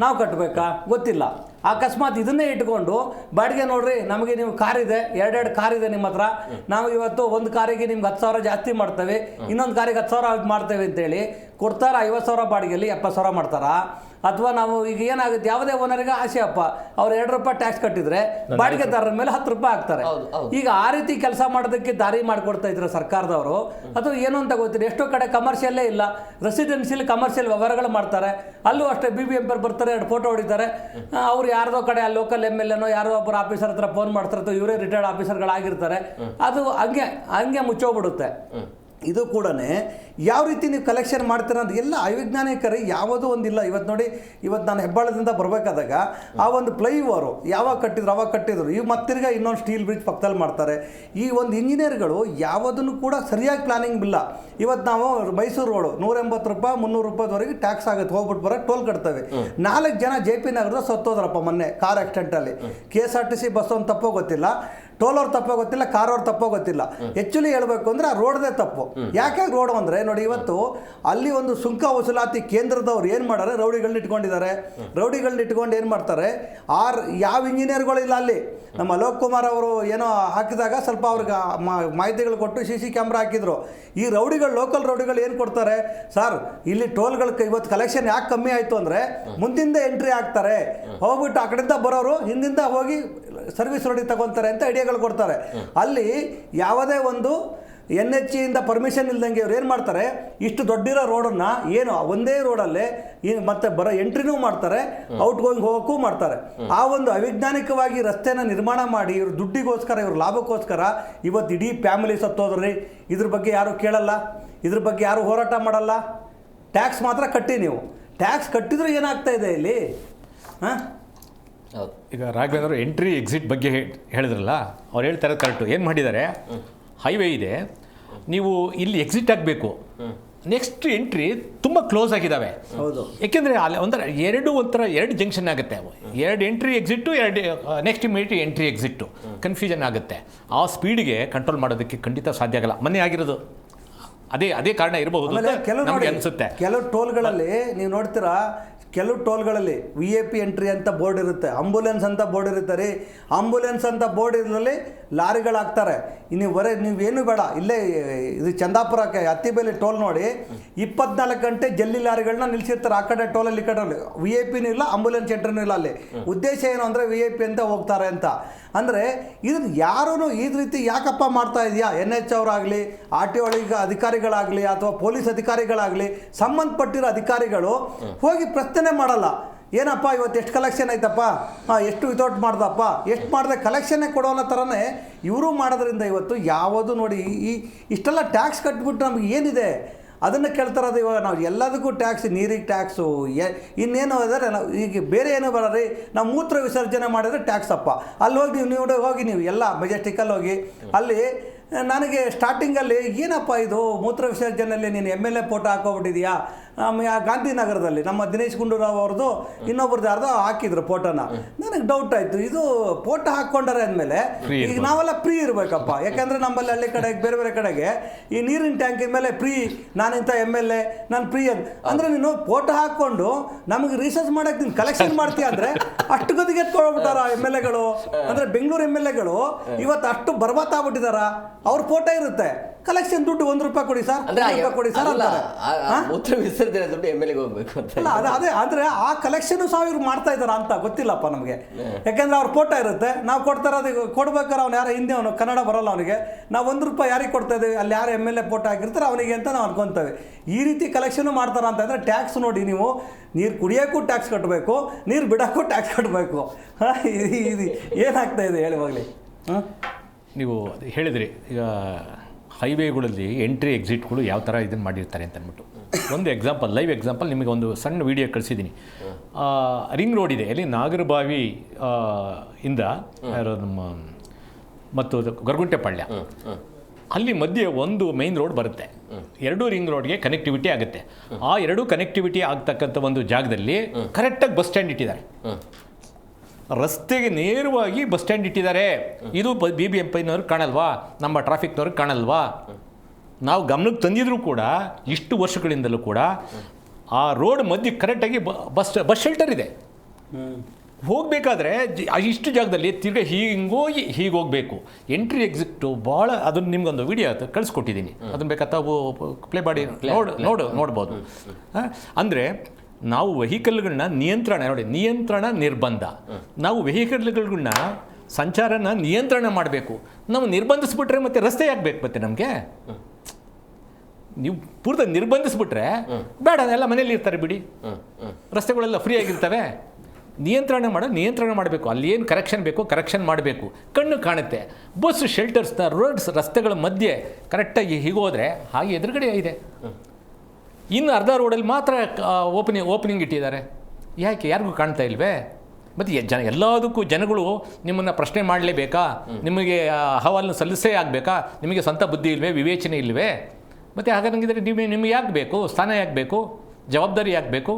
ನಾವು ಕಟ್ಟಬೇಕಾ ಗೊತ್ತಿಲ್ಲ. ಅಕಸ್ಮಾತ್ ಇದನ್ನೇ ಇಟ್ಕೊಂಡು ಬಾಡಿಗೆ ನೋಡ್ರಿ, ನಮಗೆ ನೀವು ಕಾರಿದೆ, 2 ಕಾರ್ ಇದೆ ನಿಮ್ಮ ಹತ್ರ, ನಾವು ಇವತ್ತು ಒಂದು ಕಾರಿಗೆ ನಿಮ್ಗೆ 10,000 ಜಾಸ್ತಿ ಮಾಡ್ತೇವೆ, ಇನ್ನೊಂದು ಕಾರಿಗೆ 10,000 ಮಾಡ್ತೇವೆ ಅಂತೇಳಿ ಕೊಡ್ತಾರ. 50,000 ಬಾಡಿಗೆಯಲ್ಲಿ 70,000 ಮಾಡ್ತಾರಾ? ಅಥವಾ ನಾವು ಈಗ ಏನಾಗುತ್ತೆ, ಯಾವುದೇ ಓನರಿಗೆ ಆಸೆ ಅಪ್ಪ, ಅವ್ರು 2 ರೂಪಾಯಿ ಟ್ಯಾಕ್ಸ್ ಕಟ್ಟಿದ್ರೆ ಬಾಡಿಗೆದಾರರ ಮೇಲೆ 10 ರೂಪಾಯಿ ಹಾಕ್ತಾರೆ. ಈಗ ಆ ರೀತಿ ಕೆಲಸ ಮಾಡೋದಕ್ಕೆ ದಾರಿ ಮಾಡಿಕೊಡ್ತಾ ಇದ್ರು ಸರ್ಕಾರದವರು. ಅದು ಏನು ಅಂತ ಗೊತ್ತಿಲ್ಲ. ಎಷ್ಟೋ ಕಡೆ ಕಮರ್ಷಿಯಲ್ಲೇ ಇಲ್ಲ, ರೆಸಿಡೆನ್ಷಿಯಲ್ ಕಮರ್ಷಿಯಲ್ ವ್ಯವಹಾರಗಳು ಮಾಡ್ತಾರೆ. ಅಲ್ಲೂ ಅಷ್ಟೇ BBMP ಬರ್ತಾರೆ, 2 ಫೋಟೋ ಹೊಡಿತಾರೆ. ಅವ್ರು ಯಾರ್ದೋ ಕಡೆ ಆ ಲೋಕಲ್ MLA ಯಾರೋ ಒಬ್ಬರು ಆಫೀಸರ್ ಹತ್ರ ಫೋನ್ ಮಾಡ್ತಾರೆ, ಅಥವಾ ಇವರೇ ರಿಟೈರ್ಡ್ ಆಫೀಸರ್ಗಳಾಗಿರ್ತಾರೆ. ಅದು ಹಂಗೆ ಮುಚ್ಚೋಗ್ಬಿಡುತ್ತೆ. ಇದು ಕೂಡ ಯಾವ ರೀತಿ ನೀವು ಕಲೆಕ್ಷನ್ ಮಾಡ್ತೀರ ಅಂತ ಎಲ್ಲ ಅವೈಜ್ಞಾನಿಕರಿ ಯಾವುದೂ ಒಂದಿಲ್ಲ. ಇವತ್ತು ನೋಡಿ, ಇವತ್ತು ನಾನು ಹೆಬ್ಬಾಳದಿಂದ ಬರಬೇಕಾದಾಗ ಆ ಒಂದು ಫ್ಲೈಓವರು ಯಾವಾಗ ಕಟ್ಟಿದ್ರು ಈಗ ಮತ್ತಿರ್ಗ ಇನ್ನೊಂದು ಸ್ಟೀಲ್ ಬ್ರಿಡ್ಜ್ ಪಕ್ಕದಲ್ಲಿ ಮಾಡ್ತಾರೆ. ಈ ಒಂದು ಇಂಜಿನಿಯರ್ಗಳು ಯಾವುದನ್ನು ಕೂಡ ಸರಿಯಾಗಿ ಪ್ಲಾನಿಂಗ್ ಇಲ್ಲ. ಇವತ್ತು ನಾವು ಮೈಸೂರು ರೋಡು 180 ರೂಪಾಯಿ 300 ರೂಪಾಯಿವರೆಗೆ ಟ್ಯಾಕ್ಸ್ ಆಗುತ್ತೆ, ಹೋಗ್ಬಿಟ್ಟು ಬರೋ ಟೋಲ್ ಕಟ್ತೇವೆ. 4 ಜನ JP ನಗರದ ಸತ್ತೋದ್ರಪ್ಪ ಮೊನ್ನೆ ಕಾರ್ ಆಕ್ಸಿಡೆಂಟಲ್ಲಿ. KSRTC ಬಸ್ ಒಂದು ತಪ್ಪೋ ಗೊತ್ತಿಲ್ಲ, ಟೋಲ್ ಅವ್ರು ತಪ್ಪೋ ಗೊತ್ತಿಲ್ಲ, ಕಾರ್ ಅವ್ರು ತಪ್ಪೋ ಗೊತ್ತಿಲ್ಲ. ಆ್ಯಕ್ಚುಲಿ ಹೇಳ್ಬೇಕು ಅಂದರೆ ಆ ರೋಡ್ದೇ ತಪ್ಪು. ಯಾಕೆ ರೋಡ್ ಅಂದರೆ ನೋಡಿ, ಇವತ್ತು ಅಲ್ಲಿ ಒಂದು ಸುಂಕ ವಸೂಲಾತಿ ಕೇಂದ್ರದವ್ರು ಏನು ಮಾಡ್ತಾರೆ, ರೌಡಿಗಳನ್ನ ಇಟ್ಕೊಂಡು ಏನು ಮಾಡ್ತಾರೆ, ಯಾವ ಇಂಜಿನಿಯರ್ಗಳು ಇಲ್ಲ ಅಲ್ಲಿ. ನಮ್ಮ ಅಲೋಕ್ ಕುಮಾರ್ ಅವರು ಏನೋ ಹಾಕಿದಾಗ ಸ್ವಲ್ಪ ಅವ್ರಿಗೆ ಮಾಹಿತಿಗಳು ಕೊಟ್ಟು CC ಕ್ಯಾಮ್ರಾ ಹಾಕಿದ್ರು. ಈ ಲೋಕಲ್ ರೌಡಿಗಳು ಏನು ಕೊಡ್ತಾರೆ, ಸರ್ ಇಲ್ಲಿ ಟೋಲ್ಗಳು ಇವತ್ತು ಕಲೆಕ್ಷನ್ ಯಾಕೆ ಕಮ್ಮಿ ಆಯಿತು ಅಂದರೆ ಮುಂದಿಂದ ಎಂಟ್ರಿ ಆಗ್ತಾರೆ, ಹೋಗ್ಬಿಟ್ಟು ಆ ಕಡೆಯಿಂದ ಬರೋರು ಹಿಂದಿಂದ ಹೋಗಿ ಸರ್ವಿಸ್ ರೋಡಿಗೆ ತಗೊತಾರೆ ಅಂತ ಐಡಿಯಾಗಳು ಕೊಡ್ತಾರೆ. ಅಲ್ಲಿ ಯಾವುದೇ ಒಂದು NHಯಿಂದ ಪರ್ಮಿಷನ್ ಇಲ್ದಂಗೆ ಅವ್ರು ಏನು ಮಾಡ್ತಾರೆ, ಇಷ್ಟು ದೊಡ್ಡಿರೋ ರೋಡನ್ನು ಏನು ಒಂದೇ ರೋಡಲ್ಲೇ ಮತ್ತೆ ಬರೋ ಎಂಟ್ರಿನೂ ಮಾಡ್ತಾರೆ, ಔಟ್ ಗೋಯಿಂಗ್ ಹೋಗೋಕ್ಕೂ ಮಾಡ್ತಾರೆ. ಆ ಒಂದು ಅವೈಜ್ಞಾನಿಕವಾಗಿ ರಸ್ತೆನ ನಿರ್ಮಾಣ ಮಾಡಿ ಇವ್ರ ದುಡ್ಡಿಗೋಸ್ಕರ, ಇವ್ರ ಲಾಭಕ್ಕೋಸ್ಕರ ಇವತ್ತು ಇಡೀ ಫ್ಯಾಮಿಲಿ ಸತ್ತೋದ್ರಿ. ಇದ್ರ ಬಗ್ಗೆ ಯಾರು ಕೇಳಲ್ಲ, ಇದ್ರ ಬಗ್ಗೆ ಯಾರು ಹೋರಾಟ ಮಾಡಲ್ಲ. ಟ್ಯಾಕ್ಸ್ ಮಾತ್ರ ಕಟ್ಟಿ. ನೀವು ಟ್ಯಾಕ್ಸ್ ಕಟ್ಟಿದ್ರೆ ಏನಾಗ್ತಾ ಇದೆ ಇಲ್ಲಿ? ಹಾಂ, ಈಗ ರಾಘವೇಂದ್ರ ಎಂಟ್ರಿ ಎಕ್ಸಿಟ್ ಬಗ್ಗೆ ಹೇಳಿದ್ರಲ್ಲ, ಅವ್ರು ಹೇಳ್ತಾರೆ ಕರೆಕ್ಟು. ಏನು ಮಾಡಿದ್ದಾರೆ, ಹೈವೇ ಇದೆ, ನೀವು ಇಲ್ಲಿ ಎಕ್ಸಿಟ್ ಆಗಬೇಕು, ನೆಕ್ಸ್ಟ್ ಎಂಟ್ರಿ ತುಂಬ ಕ್ಲೋಸ್ ಆಗಿದ್ದಾವೆ. ಹೌದು, ಏಕೆಂದರೆ ಅಲ್ಲಿ ಎರಡು ಜಂಕ್ಷನ್ ಆಗುತ್ತೆ. 2 entry exit, 2 next immediate entry exit, confusion ಆಗುತ್ತೆ. ಆ ಸ್ಪೀಡಿಗೆ ಕಂಟ್ರೋಲ್ ಮಾಡೋದಕ್ಕೆ ಖಂಡಿತ ಸಾಧ್ಯ ಆಗಲ್ಲ. ಮೊನ್ನೆ ಆಗಿರೋದು ಅದೇ ಕಾರಣ ಇರಬಹುದು ನಮಗೆ ಅನಿಸುತ್ತೆ. ಕೆಲವು ಟೋಲ್ಗಳಲ್ಲಿ ನೀವು ನೋಡ್ತೀರಾ, ಕೆಲವು ಟೋಲ್ಗಳಲ್ಲಿ VIP ಎಂಟ್ರಿ ಅಂತ ಬೋರ್ಡ್ ಇರುತ್ತೆ, ಆಂಬುಲೆನ್ಸ್ ಅಂತ ಬೋರ್ಡ್ ಇರುತ್ತೆ ರೀ. ಆಂಬುಲೆನ್ಸ್ ಅಂತ ಬೋರ್ಡ್ ಇದ್ರಲ್ಲಿ ಲಾರಿಗಳಾಗ್ತಾರೆ. ನೀವೇನು ಬೇಡ, ಇಲ್ಲೇ ಇದು ಚಂದಾಪುರಕ್ಕೆ ಹತ್ತಿಬೇಲಿ ಟೋಲ್ ನೋಡಿ, 24 ಗಂಟೆ ಜಲ್ಲಿ ಲಾರಿಗಳನ್ನ ನಿಲ್ಸಿರ್ತಾರೆ. ಆ ಕಡೆ ಟೋಲಲ್ಲಿ, ಈ ಕಡೆ VIP ಇಲ್ಲ, ಆಂಬುಲೆನ್ಸ್ ಎಂಟ್ರಿನೂ ಇಲ್ಲ ಅಲ್ಲಿ. ಉದ್ದೇಶ ಏನು ಅಂದರೆ VIP ಅಂತ ಹೋಗ್ತಾರೆ ಅಂತ. ಅಂದರೆ ಇದನ್ನು ಯಾರೂ ಈ ರೀತಿ ಯಾಕಪ್ಪ ಮಾಡ್ತಾ ಇದೆಯಾ, NH ಅವರಾಗಲಿ, RTO ಅಧಿಕಾರಿಗಳಾಗಲಿ ಅಥವಾ ಪೊಲೀಸ್ ಅಧಿಕಾರಿಗಳಾಗಲಿ, ಸಂಬಂಧಪಟ್ಟಿರೋ ಅಧಿಕಾರಿಗಳು ಹೋಗಿ ಪ್ರಶ್ನೆ ಮಾಡಲ್ಲ. ಏನಪ್ಪ ಇವತ್ತು ಎಷ್ಟು ಕಲೆಕ್ಷನ್ ಐತಪ್ಪ, ಎಷ್ಟು ವಿತೌಟ್ ಮಾಡ್ದಪ್ಪ, ಎಷ್ಟು ಮಾಡಿದೆ ಕಲೆಕ್ಷನ್ನೇ ಕೊಡೋನ ಥರನೇ ಇವರು ಮಾಡೋದ್ರಿಂದ ಇವತ್ತು ಯಾವುದು ನೋಡಿ ಇಷ್ಟೆಲ್ಲ ಟ್ಯಾಕ್ಸ್ ಕಟ್ಬಿಟ್ಟು ನಮ್ಗೆ ಏನಿದೆ ಅದನ್ನು ಕೇಳ್ತಾರದು. ಇವಾಗ ನಾವು ಎಲ್ಲದಕ್ಕೂ ಟ್ಯಾಕ್ಸ್, ನೀರಿಗೆ ಟ್ಯಾಕ್ಸು, ಇನ್ನೇನು ಅಂದರೆ ನಾವು ಈಗ ಬೇರೆ ಏನೂ ಬರೋರಿ, ನಾವು ಮೂತ್ರ ವಿಸರ್ಜನೆ ಮಾಡಿದ್ರೆ ಟ್ಯಾಕ್ಸ್ ಅಪ್ಪ. ಅಲ್ಲಿ ಹೋಗಿ ನೀವು ಎಲ್ಲ ಮೆಜೆಸ್ಟಿಕಲ್ಲಿ ಹೋಗಿ ಅಲ್ಲಿ ನನಗೆ ಸ್ಟಾರ್ಟಿಂಗಲ್ಲಿ ಏನಪ್ಪ ಇದು ಮೂತ್ರ ವಿಸರ್ಜನೆಯಲ್ಲಿ ನೀನು MLA ಫೋಟೋ ಹಾಕೋಬಿಟ್ಟಿದೆಯಾ, ಗಾಂಧಿನಗರದಲ್ಲಿ ನಮ್ಮ ದಿನೇಶ್ ಗುಂಡೂರಾವ್ ಅವ್ರದ್ದು ಇನ್ನೊಬ್ರದ್ದು ಯಾರ್ದೋ ಹಾಕಿದ್ರು ಫೋಟೋನ. ನನಗೆ ಡೌಟ್ ಆಯಿತು, ಇದು ಫೋಟೋ ಹಾಕ್ಕೊಂಡಾರೆ ಅಂದಮೇಲೆ ಈಗ ನಾವೆಲ್ಲ ಫ್ರೀ ಇರಬೇಕಪ್ಪ. ಯಾಕೆಂದರೆ ನಮ್ಮಲ್ಲಿ ಹಳ್ಳಿ ಕಡೆಗೆ ಬೇರೆ ಬೇರೆ ಕಡೆಗೆ ಈ ನೀರಿನ ಟ್ಯಾಂಕಿನ ಮೇಲೆ ಫ್ರೀ, ನಾನಿಂಥ MLA ನಾನು ಫ್ರೀ ಅಂದರೆ ನೀನು ಫೋಟೋ ಹಾಕ್ಕೊಂಡು ನಮಗೆ ರಿಸರ್ಚ್ ಮಾಡೋಕ್ಕೆ ನೀನು ಕಲೆಕ್ಷನ್ ಮಾಡ್ತೀಯ ಅಂದರೆ ಅಷ್ಟು ಗತಿಗೆ ಎತ್ಕೊಳ್ಬಿಟ್ಟಾರ MLAಗಳು. ಅಂದರೆ ಬೆಂಗಳೂರು MLAಗಳು ಇವತ್ತು ಅಷ್ಟು ಬರ್ಬಾತಾಗ್ಬಿಟ್ಟಿದಾರ. ಅವ್ರ ಫೋಟೋ ಇರುತ್ತೆ, ಕಲೆಕ್ಷನ್ ದುಡ್ಡು ₹1 ಕೊಡಿ ಸರ್, ₹1 ಕೊಡಿ ಸರ್ ಅಂತಾರೆ. ಮೂತ್ರ ವಿಸರ್ಜನೆ ದುಡ್ಡು MLAಗೆ ಹೋಗ್ಬೇಕು ಅಂತ. ಅದೇ ಅಂದರೆ ಆ ಕಲೆಕ್ಷನ್ ಇವ್ರು ಮಾಡ್ತಾ ಇದ್ದಾರ ಅಂತ ಗೊತ್ತಿಲ್ಲಪ್ಪ ನಮಗೆ. ಯಾಕೆಂದ್ರೆ ಅವ್ರ ಫೋಟೋ ಇರುತ್ತೆ, ನಾವು ಕೊಡ್ತಾರ ಅದು ಕೊಡ್ಬೇಕಾದ್ರೆ ಅವ್ನು ಯಾರೋ ಹಿಂದೆ ಅವನು ಕನ್ನಡ ಬರೋಲ್ಲ ಅವನಿಗೆ, ನಾವು ₹1 ಯಾರಿಗೆ ಕೊಡ್ತಾ ಇದ್ದೀವಿ, ಅಲ್ಲಿ ಯಾರು MLA ಫೋಟೋ ಹಾಕಿರ್ತಾರೆ ಅವನಿಗೆ ಅಂತ ನಾವು ಅನ್ಕೊತೇವೆ. ಈ ರೀತಿ ಕಲೆಕ್ಷನ್ ಮಾಡ್ತಾರ ಅಂತ ಅಂದರೆ ಟ್ಯಾಕ್ಸ್ ನೋಡಿ, ನೀವು ನೀರು ಕುಡಿಯೋಕ್ಕೂ ಟ್ಯಾಕ್ಸ್ ಕಟ್ಟಬೇಕು, ನೀರು ಬಿಡೋಕ್ಕೂ ಟ್ಯಾಕ್ಸ್ ಕಟ್ಟಬೇಕು. ಇದು ಏನಾಗ್ತಾ ಇದೆ ಹೇಳಿ ಹೋಗಲಿ. ನೀವು ಹೇಳಿದ್ರಿ ಈಗ ಹೈವೇಗಳಲ್ಲಿ ಎಂಟ್ರಿ ಎಕ್ಸಿಟ್ಗಳು ಯಾವ ಥರ ಇದನ್ನು ಮಾಡಿರ್ತಾರೆ ಅಂತ ಅಂದ್ಬಿಟ್ಟು ಒಂದು ಎಕ್ಸಾಂಪಲ್, ಲೈವ್ ಎಕ್ಸಾಂಪಲ್ ನಿಮಗೆ ಒಂದು ಸಣ್ಣ ವಿಡಿಯೋ ಕಳಿಸಿದ್ದೀನಿ. ರಿಂಗ್ ರೋಡ್ ಇದೆ, ಅಲ್ಲಿ ನಾಗರಬಾವಿ ಇಂದ ನಮ್ಮ ಮತ್ತು ಗೊರಗುಂಟೆಪಾಳ್ಯ ಅಲ್ಲಿ ಮಧ್ಯೆ ಒಂದು ಮೈನ್ ರೋಡ್ ಬರುತ್ತೆ. 2 ರಿಂಗ್ ರೋಡ್ಗೆ ಕನೆಕ್ಟಿವಿಟಿ ಆಗುತ್ತೆ. ಆ 2 ಕನೆಕ್ಟಿವಿಟಿ ಆಗ್ತಕ್ಕಂಥ ಒಂದು ಜಾಗದಲ್ಲಿ ಕರೆಕ್ಟಾಗಿ ಬಸ್ ಸ್ಟ್ಯಾಂಡ್ ಇಟ್ಟಿದ್ದಾರೆ. ರಸ್ತೆಗೆ ನೇರವಾಗಿ ಬಸ್ ಸ್ಟ್ಯಾಂಡ್ ಇಟ್ಟಿದ್ದಾರೆ. ಇದು BBMPನವ್ರಿಗೆ ಕಾಣಲ್ವಾ, ನಮ್ಮ ಟ್ರಾಫಿಕ್ನವ್ರಿಗೆ ಕಾಣಲ್ವಾ? ನಾವು ಗಮನಕ್ಕೆ ತಂದಿದ್ರೂ ಕೂಡ ಇಷ್ಟು ವರ್ಷಗಳಿಂದಲೂ ಕೂಡ ಆ ರೋಡ್ ಮಧ್ಯೆ ಕರೆಕ್ಟಾಗಿ ಬಸ್ ಶೆಲ್ಟರ್ ಇದೆ. ಹೋಗಬೇಕಾದ್ರೆ ಇಷ್ಟು ಜಾಗದಲ್ಲಿ ತಿರ್ಗಿ ಹಿಂಗೋಗಿ ಹೀಗೆ ಹೋಗಬೇಕು. ಎಂಟ್ರಿ ಎಕ್ಸಿಟ್ಟು ಭಾಳ, ಅದನ್ನು ನಿಮ್ಗೊಂದು ವಿಡಿಯೋ ಕಳಿಸ್ಕೊಟ್ಟಿದ್ದೀನಿ, ಅದನ್ನು ಬೇಕಾದ ತಾವು ಪ್ಲೇ ಮಾಡಿ ನೋಡ್ಬೋದು. ಅಂದರೆ ನಾವು ವೆಹಿಕಲ್ಗಳನ್ನ ನಿಯಂತ್ರಣ ನಿರ್ಬಂಧ. ನಾವು ವೆಹಿಕಲ್ಗಳನ್ನ ಸಂಚಾರನ ನಿಯಂತ್ರಣ ಮಾಡಬೇಕು. ನಾವು ನಿರ್ಬಂಧಿಸ್ಬಿಟ್ರೆ ಮತ್ತೆ ರಸ್ತೆ ಯಾಕಬೇಕು? ಮತ್ತೆ ನಮಗೆ ನೀವು ಪೂರ್ತಿ ನಿರ್ಬಂಧಿಸ್ಬಿಟ್ರೆ ಬೇಡ, ಎಲ್ಲ ಮನೇಲಿ ಇರ್ತಾರೆ ಬಿಡಿ, ರಸ್ತೆಗಳೆಲ್ಲ ಫ್ರೀ ಆಗಿರ್ತವೆ. ನಿಯಂತ್ರಣ ಮಾಡಬೇಕು. ಅಲ್ಲಿ ಏನು ಕರೆಕ್ಷನ್ ಬೇಕೋ ಕರೆಕ್ಷನ್ ಮಾಡಬೇಕು. ಕಣ್ಣು ಕಾಣುತ್ತೆ. ಬಸ್ ಶೆಲ್ಟರ್ಸ್ನ ರಸ್ತೆಗಳ ಮಧ್ಯೆ ಕರೆಕ್ಟಾಗಿ ಹೀಗೋದ್ರೆ ಹಾಗೆ ಎದುರುಗಡೆ ಇದೆ. ಇನ್ನು ಅರ್ಧ ರೋಡಲ್ಲಿ ಮಾತ್ರ ಓಪನಿಂಗ್ ಇಟ್ಟಿದ್ದಾರೆ. ಯಾಕೆ? ಯಾರಿಗೂ ಕಾಣ್ತಾ ಇಲ್ವೇ? ಮತ್ತು ಎಲ್ಲದಕ್ಕೂ ಜನಗಳು ನಿಮ್ಮನ್ನು ಪ್ರಶ್ನೆ ಮಾಡಲೇಬೇಕಾ? ನಿಮಗೆ ಅಹವಾಲನ್ನು ಸಲ್ಲಿಸೇ ಆಗಬೇಕಾ? ನಿಮಗೆ ಸ್ವಂತ ಬುದ್ಧಿ ಇಲ್ವೇ? ವಿವೇಚನೆ ಇಲ್ವೇ? ಮತ್ತು ಹಾಗಾಗಿದ್ದರೆ ನಿಮಗೆ ಯಾಕೆ ಬೇಕು? ಸ್ಥಾನ ಯಾಕೆ ಬೇಕು? ಜವಾಬ್ದಾರಿ ಯಾಕೆ ಬೇಕು?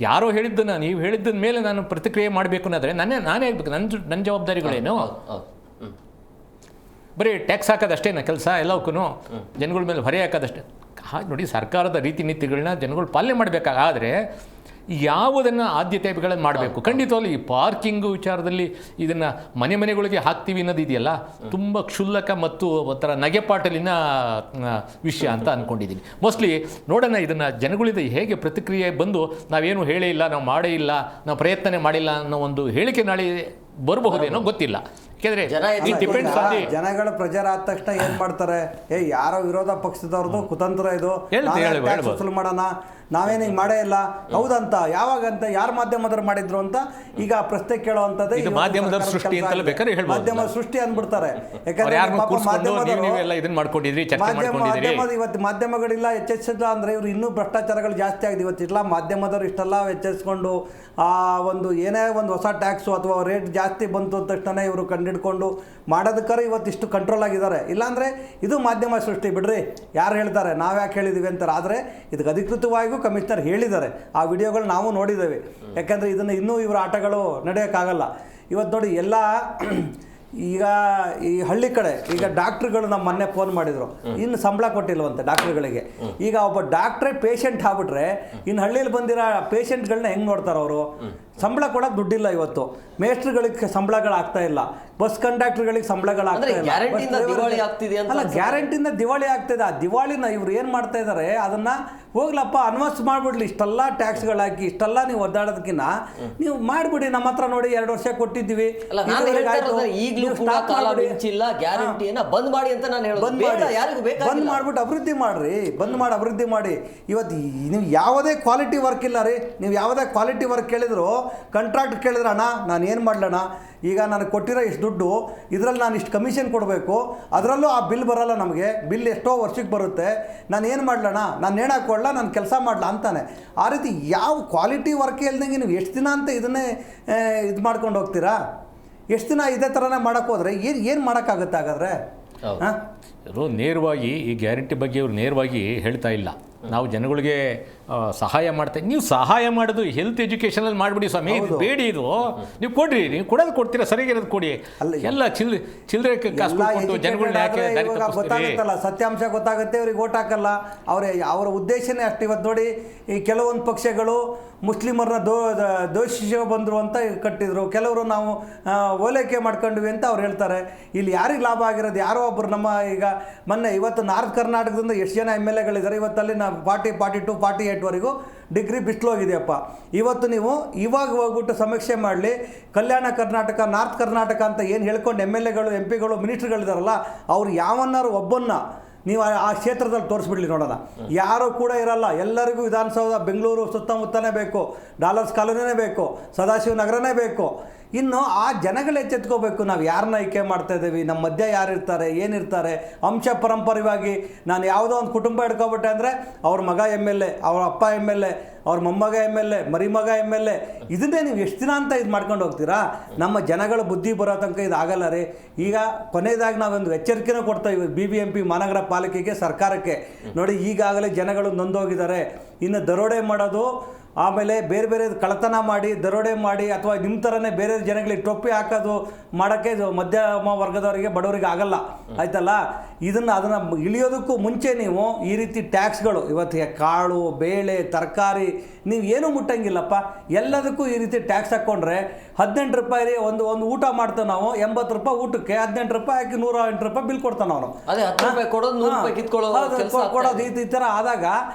ಯಾರೋ ಹೇಳಿದ್ದನ್ನು ನೀವು ಹೇಳಿದ್ದ ಮೇಲೆ ನಾನು ಪ್ರತಿಕ್ರಿಯೆ ಮಾಡಬೇಕು ಅನ್ನೋದ್ರೆ ನಾನೇ ಆಗಬೇಕು. ನನ್ನ ಜವಾಬ್ದಾರಿಗಳೇನು? ಬರೀ ಟ್ಯಾಕ್ಸ್ ಹಾಕೋದಷ್ಟೇನ ಕೆಲಸ? ಎಲ್ಲವಕ್ಕೂ ಜನಗಳ ಮೇಲೆ ಹೊರೆ ಹಾಕೋದಷ್ಟೇ. ಹಾಗೆ ನೋಡಿ, ಸರ್ಕಾರದ ರೀತಿ ನೀತಿಗಳನ್ನ ಜನಗಳು ಪಾಲನೆ ಮಾಡಬೇಕಾದ್ರೆ ಯಾವುದನ್ನು ಆದ್ಯತೆಗಳನ್ನು ಮಾಡಬೇಕು. ಖಂಡಿತವಾಗ್ಲೂ ಈ ಪಾರ್ಕಿಂಗು ವಿಚಾರದಲ್ಲಿ ಇದನ್ನು ಮನೆಗಳಿಗೆ ಹಾಕ್ತೀವಿ ಅನ್ನೋದು ಇದೆಯಲ್ಲ, ತುಂಬ ಕ್ಷುಲ್ಲಕ ಮತ್ತು ಒಂಥರ ನಗೆಪಾಟಲಿನ ವಿಷಯ ಅಂತ ಅಂದ್ಕೊಂಡಿದ್ದೀನಿ. ಮೋಸ್ಟ್ಲಿ ನೋಡೋಣ ಇದನ್ನು ಜನಗಳಿಂದ ಹೇಗೆ ಪ್ರತಿಕ್ರಿಯೆ ಬಂದು ನಾವೇನು ಹೇಳೇ ಇಲ್ಲ, ನಾವು ಮಾಡೇ ಇಲ್ಲ, ನಾವು ಪ್ರಯತ್ನನೇ ಮಾಡಿಲ್ಲ ಅನ್ನೋ ಒಂದು ಹೇಳಿಕೆ ನಾಳೆ ಬರಬಹುದೇನೋ ಗೊತ್ತಿಲ್ಲ. ಯಾಕೆಂದರೆ ಜನಗಳು ಪ್ರಚಾರ ಆದ ತಕ್ಷಣ ಏನು ಮಾಡ್ತಾರೆ, ಯಾರೋ ವಿರೋಧ ಪಕ್ಷದವ್ರದ್ದು ಕುತಂತ್ರ ಇದು, ವಸೂಲು ಮಾಡೋಣ, ನಾವೇನು ಹಿಂಗೆ ಮಾಡೇ ಇಲ್ಲ, ಹೌದಂತ, ಯಾವಾಗಂತ, ಯಾರು ಮಾಧ್ಯಮದವ್ರು ಮಾಡಿದ್ರು ಅಂತ ಈಗ ಪ್ರಶ್ನೆ ಕೇಳೋವಂಥದ್ದೇ ಮಾಧ್ಯಮದ ಸೃಷ್ಟಿ ಅಂತ ಬೇಕಾದ್ರೆ ಹೇಳ್ಬೋದು. ಮಾಧ್ಯಮ ಸೃಷ್ಟಿ ಅಂದ್ಬಿಡ್ತಾರೆ. ಯಾಕಂದ್ರೆ ಇವತ್ತು ಮಾಧ್ಯಮಗಳಿಲ್ಲ, ಎಚ್ಚೆಚ್ಚಿಲ್ಲ ಅಂದರೆ ಇವರು ಇನ್ನೂ ಭ್ರಷ್ಟಾಚಾರಗಳು ಜಾಸ್ತಿ ಆಗಿದೆ. ಇವತ್ತಿಲ್ಲ ಮಾಧ್ಯಮದವ್ರು ಇಷ್ಟೆಲ್ಲ ಎಚ್ಚರಿಸ್ಕೊಂಡು ಆ ಒಂದು ಏನೇ ಒಂದು ಹೊಸ ಟ್ಯಾಕ್ಸು ಅಥವಾ ರೇಟ್ ಜಾಸ್ತಿ ಬಂತು ಅಂದ ತಕ್ಷಣ ಇವರು ಕಂಡಿಡ್ಕೊಂಡು ಮಾಡೋದಕ್ಕಾರೆ ಇವತ್ತಿಷ್ಟು ಕಂಟ್ರೋಲ್ ಆಗಿದ್ದಾರೆ. ಇಲ್ಲಾಂದರೆ ಇದು ಮಾಧ್ಯಮ ಸೃಷ್ಟಿ ಬಿಡ್ರಿ, ಯಾರು ಹೇಳ್ತಾರೆ, ನಾವು ಯಾಕೆ ಹೇಳಿದ್ದೀವಿ ಅಂತಾರೆ. ಆದರೆ ಇದಕ್ಕೆ ಅಧಿಕೃತವಾಗಿಯೂ ಕಮಿಷನರ್ ಹೇಳಿದ್ದಾರೆ. ಆ ವಿಡಿಯೋಗಳು ನಾವು ನೋಡಿದ್ದೇವೆ. ಯಾಕೆಂದರೆ ಇದನ್ನು ಇನ್ನೂ ಇವರ ಆಟಗಳು ನಡೆಯೋಕ್ಕಾಗಲ್ಲ. ಇವತ್ತು ನೋಡಿ, ಎಲ್ಲ ಈಗ ಈ ಹಳ್ಳಿ ಕಡೆ ಈಗ ಡಾಕ್ಟ್ರುಗಳು ನಮ್ಮ ಮೊನ್ನೆ ಫೋನ್ ಮಾಡಿದರು, ಇನ್ನು ಸಂಬಳ ಕೊಟ್ಟಿಲ್ವಂತೆ ಡಾಕ್ಟ್ರುಗಳಿಗೆ. ಈಗ ಒಬ್ಬ ಡಾಕ್ಟ್ರೇ ಪೇಷಂಟ್ ಆಗ್ಬಿಟ್ರೆ ಇನ್ನು ಹಳ್ಳಿಯಲ್ಲಿ ಬಂದಿರೋ ಪೇಷಂಟ್ಗಳನ್ನ ಹೆಂಗೆ ನೋಡ್ತಾರೆ ಅವರು? ಸಂಬಳ ಕೊಡೋಕೆ ದುಡ್ಡಿಲ್ಲ ಇವತ್ತು. ಮೇಸ್ಟ್ರುಗಳಿಗೆ ಸಂಬಳಗಳಾಗ್ತಾ ಇಲ್ಲ, ಬಸ್ ಕಂಡಕ್ಟರ್ಗಳಿಗೆ ಸಂಬಳಗಳಾಗ್ತಾ ಇಲ್ಲ. ಅಲ್ಲ, ಗ್ಯಾರಂಟಿಯಿಂದ ದಿವಾಳಿ ಆಗ್ತಿದೆ. ಆ ದಿವಾಳಿನ ಇವ್ರು ಏನು ಮಾಡ್ತಾ ಇದ್ದಾರೆ, ಅದನ್ನು ಹೋಗ್ಲಪ್ಪ ಅನ್ವರ್ಸ್ ಮಾಡಿಬಿಡ್ಲಿ. ಇಷ್ಟೆಲ್ಲ ಟ್ಯಾಕ್ಸ್ಗಳಾಕಿ ಇಷ್ಟೆಲ್ಲ ನೀವು ಒದ್ದಾಡೋದಕ್ಕಿಂತ ನೀವು ಮಾಡಿಬಿಡಿ. ನಮ್ಮ ಹತ್ರ ನೋಡಿ 2 ವರ್ಷ ಕೊಟ್ಟಿದ್ದೀವಿ, ಬಂದ್ ಮಾಡಿಬಿಟ್ಟು ಅಭಿವೃದ್ಧಿ ಮಾಡಿರಿ. ಅಭಿವೃದ್ಧಿ ಮಾಡಿ. ಇವತ್ತು ನೀವು ಯಾವುದೇ ಕ್ವಾಲಿಟಿ ವರ್ಕ್ ಇಲ್ಲ ರೀ. ನೀವು ಯಾವುದೇ ಕ್ವಾಲಿಟಿ ವರ್ಕ್ ಕೇಳಿದ್ರು, ಕಾಂಟ್ರಾಕ್ಟ್ ಕೇಳಿದ್ರೆ, ಅಣ್ಣ ನಾನು ಏನು ಮಾಡಲಣ್ಣ, ಈಗ ನನಗೆ ಕೊಟ್ಟಿರೋ ಇಷ್ಟು ದುಡ್ಡು, ಇದರಲ್ಲಿ ನಾನು ಇಷ್ಟು ಕಮಿಷನ್ ಕೊಡಬೇಕು, ಅದರಲ್ಲೂ ಆ ಬಿಲ್ ಬರೋಲ್ಲ ನಮಗೆ, ಬಿಲ್ ಎಷ್ಟೋ ವರ್ಷಕ್ಕೆ ಬರುತ್ತೆ, ನಾನು ಏನು ಮಾಡಲಣ್ಣ, ನಾನು ನೇಣು ಹಾಕೊಳ್ಳ, ನಾನು ಕೆಲಸ ಮಾಡಲ ಅಂತಾನೆ. ಆ ರೀತಿ ಯಾವ ಕ್ವಾಲಿಟಿ ವರ್ಕ್ ಇಲ್ದಂಗೆ ನೀವು ಎಷ್ಟು ದಿನ ಅಂತ ಇದನ್ನೇ ಇದು ಮಾಡ್ಕೊಂಡು ಹೋಗ್ತೀರಾ? ಎಷ್ಟು ದಿನ ಇದೇ ಥರನೇ ಮಾಡೋಕ್ಕೆ ಹೋದರೆ ಏನು ಮಾಡೋಕ್ಕಾಗುತ್ತೆ ಹಾಗಾದರೆ? ಇವರು ನೇರವಾಗಿ ಈ ಗ್ಯಾರಂಟಿ ಬಗ್ಗೆ ಇವರು ನೇರವಾಗಿ ಹೇಳ್ತಾ ಇಲ್ಲ. ನಾವು ಜನಗಳಿಗೆ ಸಹಾಯ ಮಾಡ್ತೇವೆ. ನೀವು ಸಹಾಯ ಮಾಡೋದು ಹೆಲ್ತ್ ಎಜುಕೇಷನಲ್ಲಿ ಮಾಡಿಬಿಡಿ ಸ್ವಾಮಿ, ಇದು ಬೇಡಿ, ಇದು ನೀವು ಕೊಡ್ರಿ, ನೀವು ಕೊಡೋದು ಕೊಡ್ತೀರಾ, ಸರಿಯಾಗಿರೋದು ಕೊಡಿ. ಎಲ್ಲ ಚಿಲ್ಲರೆ ಕಾಸು ಕೊಟ್ಟು ಜನಗಳನ್ನ ಯಾಕೆ ಗೊತ್ತಾಗುತ್ತಲ್ಲ, ಸತ್ಯಾಂಶ ಗೊತ್ತಾಗುತ್ತೆ, ಅವ್ರಿಗೆ ಓಟ್ ಹಾಕಲ್ಲ. ಅವರ ಉದ್ದೇಶನೇ ಅಷ್ಟು. ಇವತ್ತು ನೋಡಿ, ಈ ಕೆಲವೊಂದು ಪಕ್ಷಗಳು ಮುಸ್ಲಿಮರನ್ನ ದೋಷಿ ಬಂದರು ಅಂತ ಕಟ್ಟಿದ್ರು, ಕೆಲವರು ನಾವು ಓಲೈಕೆ ಮಾಡ್ಕೊಂಡ್ವಿ ಅಂತ ಅವ್ರು ಹೇಳ್ತಾರೆ. ಇಲ್ಲಿ ಯಾರಿಗೆ ಲಾಭ ಆಗಿರೋದು? ಯಾರೋ ಒಬ್ಬರು ನಮ್ಮ ಈಗ ಇವತ್ತು ನಾರ್ತ್ ಕರ್ನಾಟಕದಿಂದ ಎಷ್ಟು ಜನ MLA ಗಳಿದ್ದಾರೆ, ಇವತ್ತಲ್ಲಿ 42, 48ವರೆಗೂ ಡಿಗ್ರಿ ಬಿಸ್ಲೋಗಿದೆಯಪ್ಪ. ಇವತ್ತು ನೀವು ಇವಾಗ ಹೋಗ್ಬಿಟ್ಟು ಸಮೀಕ್ಷೆ ಮಾಡಲಿ, ಕಲ್ಯಾಣ ಕರ್ನಾಟಕ, ನಾರ್ತ್ ಕರ್ನಾಟಕ ಅಂತ ಏನು ಹೇಳ್ಕೊಂಡು MLA ಗಳು, MP ಗಳು, ಮಿನಿಸ್ಟ್ರುಗಳಿದಾರಲ್ಲ, ಅವ್ರು ಯಾವನ್ನಾರು ಒಬ್ಬನ್ನ ನೀವು ಆ ಕ್ಷೇತ್ರದಲ್ಲಿ ತೋರಿಸ್ಬಿಡ್ಲಿ ನೋಡೋಣ. ಯಾರೂ ಕೂಡ ಇರಲ್ಲ. ಎಲ್ಲರಿಗೂ ವಿಧಾನಸೌಧ ಬೆಂಗಳೂರು ಸುತ್ತಮುತ್ತನೇ ಬೇಕು, ಡಾಲರ್ಸ್ ಕಾಲೋನಿನೇ ಬೇಕು, ಸದಾಶಿವ ನಗರನೇ ಬೇಕು. ಇನ್ನು ಆ ಜನಗಳು ಎಚ್ಚೆತ್ಕೋಬೇಕು, ನಾವು ಯಾರನ್ನ ಆಯ್ಕೆ ಮಾಡ್ತಾ ಇದ್ದೀವಿ, ನಮ್ಮ ಮಧ್ಯ ಯಾರಿರ್ತಾರೆ, ಏನಿರ್ತಾರೆ. ಅಂಶ ಪರಂಪರವಾಗಿ ನಾನು ಯಾವುದೋ ಒಂದು ಕುಟುಂಬ ಹಿಡ್ಕೊಬಿಟ್ಟೆ ಅಂದರೆ ಅವ್ರ ಮಗ MLA, ಅವ್ರ ಅಪ್ಪ MLA, ಅವ್ರ ಮೊಮ್ಮಗ MLA, ಮರಿಮಗ MLA. ಇದನ್ನೇ ನೀವು ಎಷ್ಟು ದಿನ ಅಂತ ಇದು ಮಾಡ್ಕೊಂಡು ಹೋಗ್ತೀರಾ? ನಮ್ಮ ಜನಗಳ ಬುದ್ಧಿ ಬರೋ ತನಕ ಇದು ಆಗಲ್ಲ ರೀ. ಈಗ ಕೊನೆಯದಾಗಿ ನಾವೊಂದು ಎಚ್ಚರಿಕೆನೂ ಕೊಡ್ತಾ ಇದ್ದೀವಿ BBMP ಮಹಾನಗರ ಪಾಲಿಕೆಗೆ, ಸರ್ಕಾರಕ್ಕೆ. ನೋಡಿ, ಈಗಾಗಲೇ ಜನಗಳು ನೊಂದೋಗಿದ್ದಾರೆ. ಇನ್ನು ದರೋಡೆ ಮಾಡೋದು, ಆಮೇಲೆ ಬೇರೆ ಬೇರೆ ಕಳ್ಳತನ ಮಾಡಿ ದರೋಡೆ ಮಾಡಿ, ಅಥವಾ ನಿಮ್ಮ ಥರನೇ ಬೇರೆ ಜನಗಳಿಗೆ ಟೊಪ್ಪಿ ಹಾಕೋದು ಮಾಡೋಕ್ಕೆ ಮಧ್ಯಮ ವರ್ಗದವರಿಗೆ, ಬಡವರಿಗೆ ಆಗಲ್ಲ, ಆಯ್ತಲ್ಲ. ಅದನ್ನು ಇಳಿಯೋದಕ್ಕೂ ಮುಂಚೆ ನೀವು ಈ ರೀತಿ ಟ್ಯಾಕ್ಸ್ಗಳು, ಇವತ್ತಿಗೆ ಕಾಳು, ಬೇಳೆ, ತರಕಾರಿ ನೀವು ಏನೂ ಮುಟ್ಟಂಗಿಲ್ಲಪ್ಪ. ಎಲ್ಲದಕ್ಕೂ ಈ ರೀತಿ ಟ್ಯಾಕ್ಸ್ ಹಾಕ್ಕೊಂಡ್ರೆ 18 ರೂಪಾಯಿ ರೀ. ಒಂದು ಊಟ ಮಾಡ್ತೇವೆ ನಾವು, 80 ರೂಪಾಯಿ ಊಟಕ್ಕೆ, 18 ರೂಪಾಯಿ ಹಾಕಿ 108 ರೂಪಾಯಿ ಬಿಲ್ ಕೊಡ್ತಾನೆ ಅವನು. ಕೊಡೋದು ಈ ಥರ ಆದಾಗ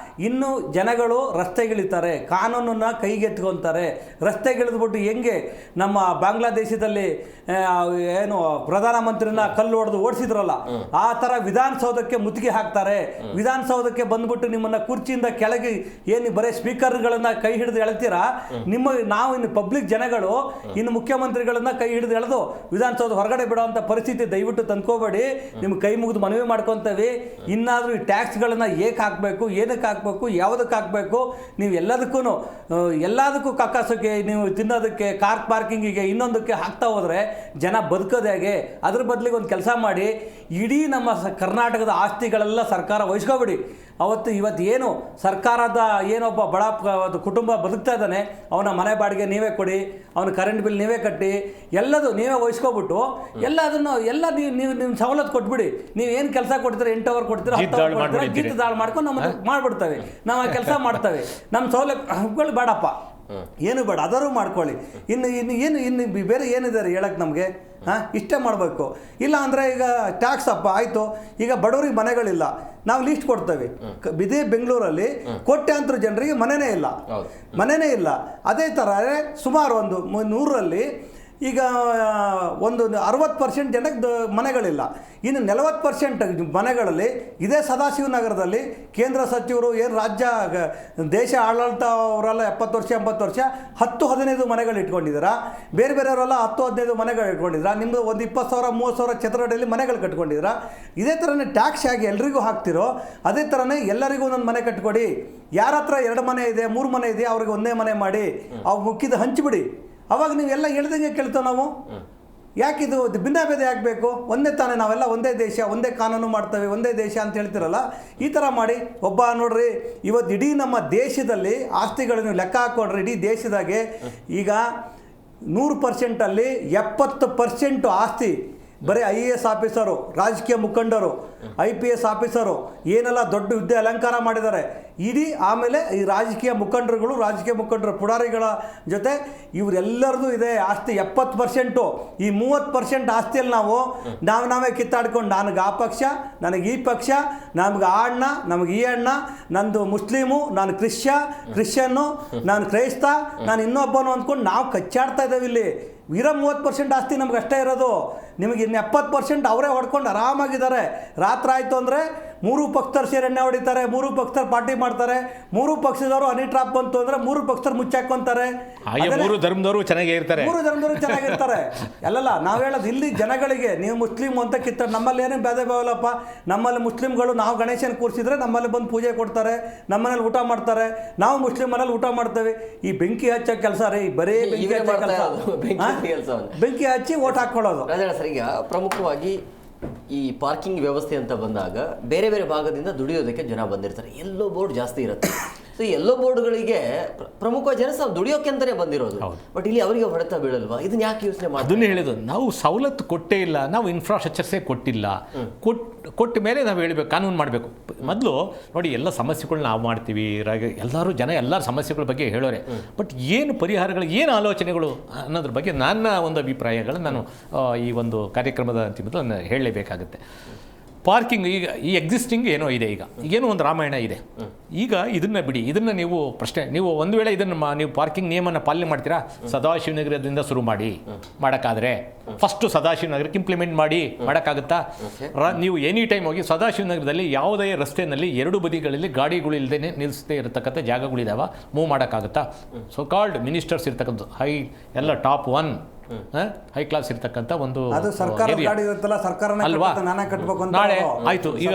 ಇನ್ನು ಜನಗಳು ರಸ್ತೆಗಿಳಿತಾರೆ, ಕಾನೂನನ್ನು ಕೈಗೆತ್ಕೊತಾರೆ. ರಸ್ತೆಗಿಳಿದ್ಬಿಟ್ಟು ಹೆಂಗೆ ನಮ್ಮ ಬಾಂಗ್ಲಾದೇಶದಲ್ಲಿ ಏನು ಪ್ರಧಾನಮಂತ್ರಿನ ಕಲ್ಲು ಹೊಡೆದು ಓಡಿಸಿದ್ರಲ್ಲ, ಆ ಥರ ವಿಧಾನಸೌಧಕ್ಕೆ ಮುತ್ತಿಗೆ ಹಾಕ್ತಾರೆ. ವಿಧಾನಸೌಧಕ್ಕೆ ಬಂದ್ಬಿಟ್ಟು ನಿಮ್ಮನ್ನು ಕುರ್ಚಿಯಿಂದ ಕೆಳಗೆ ಏನು ಬರೀ ಸ್ಪೀಕರ್ಗಳನ್ನು ಕೈ ಹಿಡಿದು ಎಳ್ತೀರಾ, ನಾವು ಇನ್ನು ಪಬ್ಲಿಕ್ ಜನಗಳು ಇನ್ನು ಮುಖ್ಯಮಂತ್ರಿಗಳನ್ನ ಕೈ ಹಿಡಿದು ಎಳೆದು ವಿಧಾನಸೌಧ ಹೊರಗಡೆ ಬಿಡೋವಂಥ ಪರಿಸ್ಥಿತಿ ದಯವಿಟ್ಟು ತಂದ್ಕೋಬೇಡಿ. ನಿಮ್ಗೆ ಕೈ ಮುಗಿದು ಮನವಿ ಮಾಡ್ಕೊತೀವಿ. ಇನ್ನಾದರೂ ಈ ಟ್ಯಾಕ್ಸ್ಗಳನ್ನ ಏಕೆ ಹಾಕಬೇಕು, ಏನಕ್ಕೆ ಹಾಕಬೇಕು, ಯಾವುದಕ್ಕೆ ಹಾಕಬೇಕು, ನೀವು ಎಲ್ಲದಕ್ಕೂ ಕಕ್ಕಾಸೋಕ್ಕೆ, ನೀವು ತಿನ್ನೋದಕ್ಕೆ, ಕಾರ್ ಪಾರ್ಕಿಂಗಿಗೆ, ಇನ್ನೊಂದಕ್ಕೆ ಹಾಕ್ತಾ ಹೋದರೆ ಜನ ಬದುಕೋದು ಹೇಗೆ? ಅದ್ರ ಬದಲಿಗೆ ಒಂದು ಕೆಲಸ ಮಾಡಿ, ಇಡೀ ನಮ್ಮ ಕರ್ನಾಟಕದ ಆಸ್ತಿಗಳೆಲ್ಲ ಸರ್ಕಾರ ವಹಿಸ್ಕೊಬಿಡಿ. ಇವತ್ತು ಏನು ಸರ್ಕಾರದ ಏನೊಬ್ಬ ಬಡ ಕುಟುಂಬ ಬದುಕ್ತಾ ಇದ್ದಾನೆ, ಅವನ ಮನೆ ಬಾಡಿಗೆ ನೀವೇ ಕೊಡಿ, ಅವನ ಕರೆಂಟ್ ಬಿಲ್ ನೀವೇ ಕಟ್ಟಿ, ಎಲ್ಲದು ನೀವೇ ವಹಿಸ್ಕೊಬಿಟ್ಟು ನೀವು ನಿಮ್ಮ ಸವಲತ್ತು ಕೊಟ್ಬಿಡಿ. ನೀವು ಏನು ಕೆಲಸ ಕೊಡ್ತೀರ, 8 ಅವರ್ ಕೊಡ್ತೀರ, 10 ಅವರ್ ಕೊಡ್ತೀರ, ಗೀತ ದಾಳು ಮಾಡ್ಕೊಂಡು ನಮ್ಮನ್ನು ಮಾಡಿಬಿಡ್ತೇವೆ. ನಾವು ಆ ಕೆಲಸ ಮಾಡ್ತೇವೆ. ನಮ್ಮ ಸೌಲಭ್ಯಗಳು ಬೇಡಪ್ಪ, ಏನು ಬೇಡ, ಅದರೂ ಮಾಡ್ಕೊಳ್ಳಿ. ಇನ್ನು ಬೇರೆ ಏನಿದೆ ಹೇಳಕ್ಕೆ ನಮಗೆ? ಇಷ್ಟೇ ಮಾಡಬೇಕು. ಇಲ್ಲ ಅಂದರೆ ಈಗ ಟ್ಯಾಕ್ಸ್ ಅಪ್ಪ ಆಯಿತು, ಈಗ ಬಡವರಿಗೆ ಮನೆಗಳಿಲ್ಲ, ನಾವು ಲಿಸ್ಟ್ ಕೊಡ್ತೇವೆ. ಇದೇ ಬೆಂಗಳೂರಲ್ಲಿ ಕೋಟ್ಯಾಂತರ ಜನರಿಗೆ ಮನೆಯೇ ಇಲ್ಲ. ಅದೇ ಥರ ಸುಮಾರು ಒಂದು 100ರಲ್ಲಿ ಈಗ ಒಂದು 60% ಜನಕ್ಕೆ ಮನೆಗಳಿಲ್ಲ. ಇನ್ನು 40% ಮನೆಗಳಲ್ಲಿ ಇದೇ ಸದಾಶಿವ ನಗರದಲ್ಲಿ ಕೇಂದ್ರ ಸಚಿವರು ಏನು ರಾಜ್ಯ ದೇಶ ಆಡಳಿತ ಅವರೆಲ್ಲ 70 ವರ್ಷ 80 ವರ್ಷ 10-15 ಮನೆಗಳು ಇಟ್ಕೊಂಡಿದ್ದೀರಾ. ಬೇರೆಯವರೆಲ್ಲ 10-15 ಮನೆಗಳು ಇಟ್ಕೊಂಡಿದ್ದೀರಾ. ನಿಮ್ಮದು ಒಂದು 20,000 30,000 ಚದರಡಿಯಲ್ಲಿ ಮನೆಗಳು ಕಟ್ಕೊಂಡಿದ್ದೀರಾ. ಇದೇ ಥರನೇ ಟ್ಯಾಕ್ಸ್ ಆಗಿ ಎಲ್ರಿಗೂ ಹಾಕ್ತಿರೋ ಅದೇ ಥರನೇ ಎಲ್ಲರಿಗೂ ಒಂದೊಂದು ಮನೆ ಕಟ್ಕೊಡಿ. ಯಾರ ಹತ್ರ 2 ಮನೆ ಇದೆ, 3 ಮನೆ ಇದೆ, ಅವ್ರಿಗೆ ಒಂದೇ ಮನೆ ಮಾಡಿ ಅವು ಮುಕ್ಕಿದ ಹಂಚಿಬಿಡಿ. ಅವಾಗ ನೀವೆಲ್ಲ ಹೇಳ್ದಂಗೆ ಕೇಳ್ತೇವೆ ನಾವು. ಯಾಕಿದು ಭಿನ್ನ ಭೇದ ಆಗಬೇಕು? ಒಂದೇ ತಾನೇ, ನಾವೆಲ್ಲ ಒಂದೇ ದೇಶ, ಒಂದೇ ಕಾನೂನು ಮಾಡ್ತೇವೆ, ಒಂದೇ ದೇಶ ಅಂತ ಹೇಳ್ತಿರಲ್ಲ. ಈ ಥರ ಮಾಡಿ ನೋಡ್ರಿ, ಇವತ್ತು ಇಡೀ ನಮ್ಮ ದೇಶದಲ್ಲಿ ಆಸ್ತಿಗಳನ್ನು ಲೆಕ್ಕ ಹಾಕ್ಕೊಂಡ್ರೆ ಇಡೀ ದೇಶದಾಗೆ ಈಗ 100%ಅಲ್ಲಿ 70% ಆಸ್ತಿ ಬರೀ IAS ಆಫೀಸರು, ರಾಜಕೀಯ ಮುಖಂಡರು, IPS ಆಫೀಸರು ಏನೆಲ್ಲ ದೊಡ್ಡ ಹುದ್ದೆ ಅಲಂಕಾರ ಮಾಡಿದ್ದಾರೆ ಇಡೀ. ಆಮೇಲೆ ಈ ರಾಜಕೀಯ ಮುಖಂಡರು ಪುಡಾರಿಗಳ ಜೊತೆ ಇವರೆಲ್ಲರದು ಇದೆ ಆಸ್ತಿ 70%. ಈ 30% ಆಸ್ತಿಯಲ್ಲಿ ನಾವೇ ಕಿತ್ತಾಡ್ಕೊಂಡು ನನಗೆ ಆ ಪಕ್ಷ, ನನಗೆ ಈ ಪಕ್ಷ, ನಮ್ಗೆ ಆ ಅಣ್ಣ, ನಮಗೆ ಈ ಅಣ್ಣ, ನಂದು ಮುಸ್ಲಿಮು, ನಾನು ಕ್ರಿಶ್ಚಿಯನ್ನು, ನಾನು ಕ್ರೈಸ್ತ, ನಾನು ಇನ್ನೊಬ್ಬನು ಅಂದ್ಕೊಂಡು ನಾವು ಕಚ್ಚಾಡ್ತಾ ಇದ್ದೇವೆ ಇಲ್ಲಿ. 30% ಆಸ್ತಿ ನಮ್ಗೆ ಅಷ್ಟೇ ಇರೋದು. ನಿಮಗೆ ಇನ್ನು 70% ಅವರೇ ಹೊಡ್ಕೊಂಡು ಆರಾಮಾಗಿದ್ದಾರೆ. ರಾತ್ರಿ ಆಯಿತು ಅಂದರೆ 3 ಪಕ್ಷದವ್ರು ಸೇರಿ ಎಣ್ಣೆ ಹೊಡಿತಾರೆ, 3 ಪಕ್ಷದವ್ರು ಪಾರ್ಟಿ ಮಾಡ್ತಾರೆ, 3 ಪಕ್ಷದವರು ಹನಿ ಟ್ರಾಪ್ ಬಂತು ಅಂದರೆ 3 ಪಕ್ಷದವ್ರು ಮುಚ್ಚಾಕೊಂತಾರೆ. 3 ಧರ್ಮದವರು ಚೆನ್ನಾಗಿರ್ತಾರೆ, 3 ಧರ್ಮದವರು ಚೆನ್ನಾಗಿರ್ತಾರೆ. ಅಲ್ಲಲ್ಲ, ನಾವು ಹೇಳೋದು ಇಲ್ಲಿ ಜನಗಳಿಗೆ ನೀವು ಮುಸ್ಲಿಮ್ ಅಂತ ಕಿತ್ತ. ನಮ್ಮಲ್ಲಿ ಏನೇನು ಭೇದ ಭಾವಲ್ಲಪ್ಪ. ನಮ್ಮಲ್ಲಿ ಮುಸ್ಲಿಮ್ಗಳು ನಾವು ಗಣೇಶನ ಕೂರಿಸಿದ್ರೆ ನಮ್ಮಲ್ಲಿ ಬಂದು ಪೂಜೆ ಕೊಡ್ತಾರೆ, ನಮ್ಮನೇಲಿ ಊಟ ಮಾಡ್ತಾರೆ, ನಾವು ಮುಸ್ಲಿಮ್ ಮನೇಲಿ ಊಟ ಮಾಡ್ತೇವೆ. ಈ ಬೆಂಕಿ ಹಚ್ಚೋ ಕೆಲಸ ರೀ, ಬರೀ ಬೆಂಕಿ ಹಚ್ಚಿ ಓಟ್ ಹಾಕೊಳ್ಳೋದು. ಈಗ ಪ್ರಮುಖವಾಗಿ ಈ ಪಾರ್ಕಿಂಗ್ ವ್ಯವಸ್ಥೆ ಅಂತ ಬಂದಾಗ ಬೇರೆ ಬೇರೆ ಭಾಗದಿಂದ ದುಡಿಯೋದಕ್ಕೆ ಜನ ಬಂದಿರ್ತಾರೆ. ಎಲ್ಲೋ ಬೋರ್ಡ್ ಜಾಸ್ತಿ ಇರುತ್ತೆ. ಸೊ ಎಲ್ಲೋ ಬೋರ್ಡ್ಗಳಿಗೆ ಪ್ರಮುಖವಾಗಿ ಜನ ದುಡಿಯೋಕೆ ಅಂತಾನೆ ಬಂದಿರೋದು. ಬಟ್ ಇಲ್ಲಿ ಅವರಿಗೆ ಹೊಡೆತ ಬೀಳಲ್ವಾ? ಇದನ್ನ ಯಾಕೆ ಯೋಚನೆ ಮಾಡಿ? ಅದನ್ನೇ ಹೇಳಿದ್ದು, ನಾವು ಸವಲತ್ತು ಕೊಟ್ಟೇ ಇಲ್ಲ, ನಾವು ಇನ್ಫ್ರಾಸ್ಟ್ರಕ್ಚರ್ಸೇ ಕೊಟ್ಟಿಲ್ಲ. ಕೊಟ್ಟ ಮೇಲೆ ನಾವು ಹೇಳಬೇಕು, ಕಾನೂನು ಮಾಡಬೇಕು. ಮೊದಲು ನೋಡಿ, ಎಲ್ಲ ಸಮಸ್ಯೆಗಳು ನಾವು ಮಾಡ್ತೀವಿ, ಎಲ್ಲರ ಸಮಸ್ಯೆಗಳ ಬಗ್ಗೆ ಹೇಳೋರೆ. ಬಟ್ ಏನು ಪರಿಹಾರಗಳು, ಏನು ಆಲೋಚನೆಗಳು ಅನ್ನೋದ್ರ ಬಗ್ಗೆ ನನ್ನ ಒಂದು ಅಭಿಪ್ರಾಯಗಳು ನಾನು ಈ ಒಂದು ಕಾರ್ಯಕ್ರಮದ ಅಂತಿಮದಲ್ಲಿ ನಾನು ಹೇಳಲೇಬೇಕಾಗುತ್ತೆ. ಪಾರ್ಕಿಂಗ್ ಈಗ ಈ ಎಕ್ಸಿಸ್ಟಿಂಗ್ ಏನೋ ಇದೆ, ಈಗೇನೋ ಒಂದು ರಾಮಾಯಣ ಇದೆ. ಈಗ ಇದನ್ನು ಬಿಡಿ, ಇದನ್ನು ನೀವು ನೀವು ಒಂದು ವೇಳೆ ಇದನ್ನು ನೀವು ಪಾರ್ಕಿಂಗ್ ನಿಯಮನ ಪಾಲನೆ ಮಾಡ್ತೀರಾ? ಸದಾಶಿವನಗರದಿಂದ ಶುರು ಮಾಡೋಕ್ಕಾದರೆ ಫಸ್ಟು ಸದಾಶಿವನಗರಕ್ಕೆ ಇಂಪ್ಲಿಮೆಂಟ್ ಮಾಡೋಕ್ಕಾಗುತ್ತಾ? ನೀವು ಎನಿ ಟೈಮ್ ಹೋಗಿ ಸದಾಶಿವನಗರದಲ್ಲಿ ಯಾವುದೇ ರಸ್ತೆಯಲ್ಲಿ 2 ಬದಿಗಳಲ್ಲಿ ಗಾಡಿಗಳು ಇಲ್ಲದೆ ನಿಲ್ಲಿಸದೇ ಇರತಕ್ಕಂಥ ಜಾಗಗಳಿದ್ದಾವೆ, ಮೂವ್ ಮಾಡೋಕ್ಕಾಗುತ್ತಾ? ಸೊ ಕಾಲ್ಡ್ ಮಿನಿಸ್ಟರ್ಸ್ ಇರ್ತಕ್ಕಂಥ ಎಲ್ಲ ಟಾಪ್ 1 ಹೈ ಕ್ಲಾಸ್ ಇರ್ತಕ್ಕಂಥ ಒಂದು ಅಲ್ವಾ? ನಾಳೆ ಆಯ್ತು. ಈಗ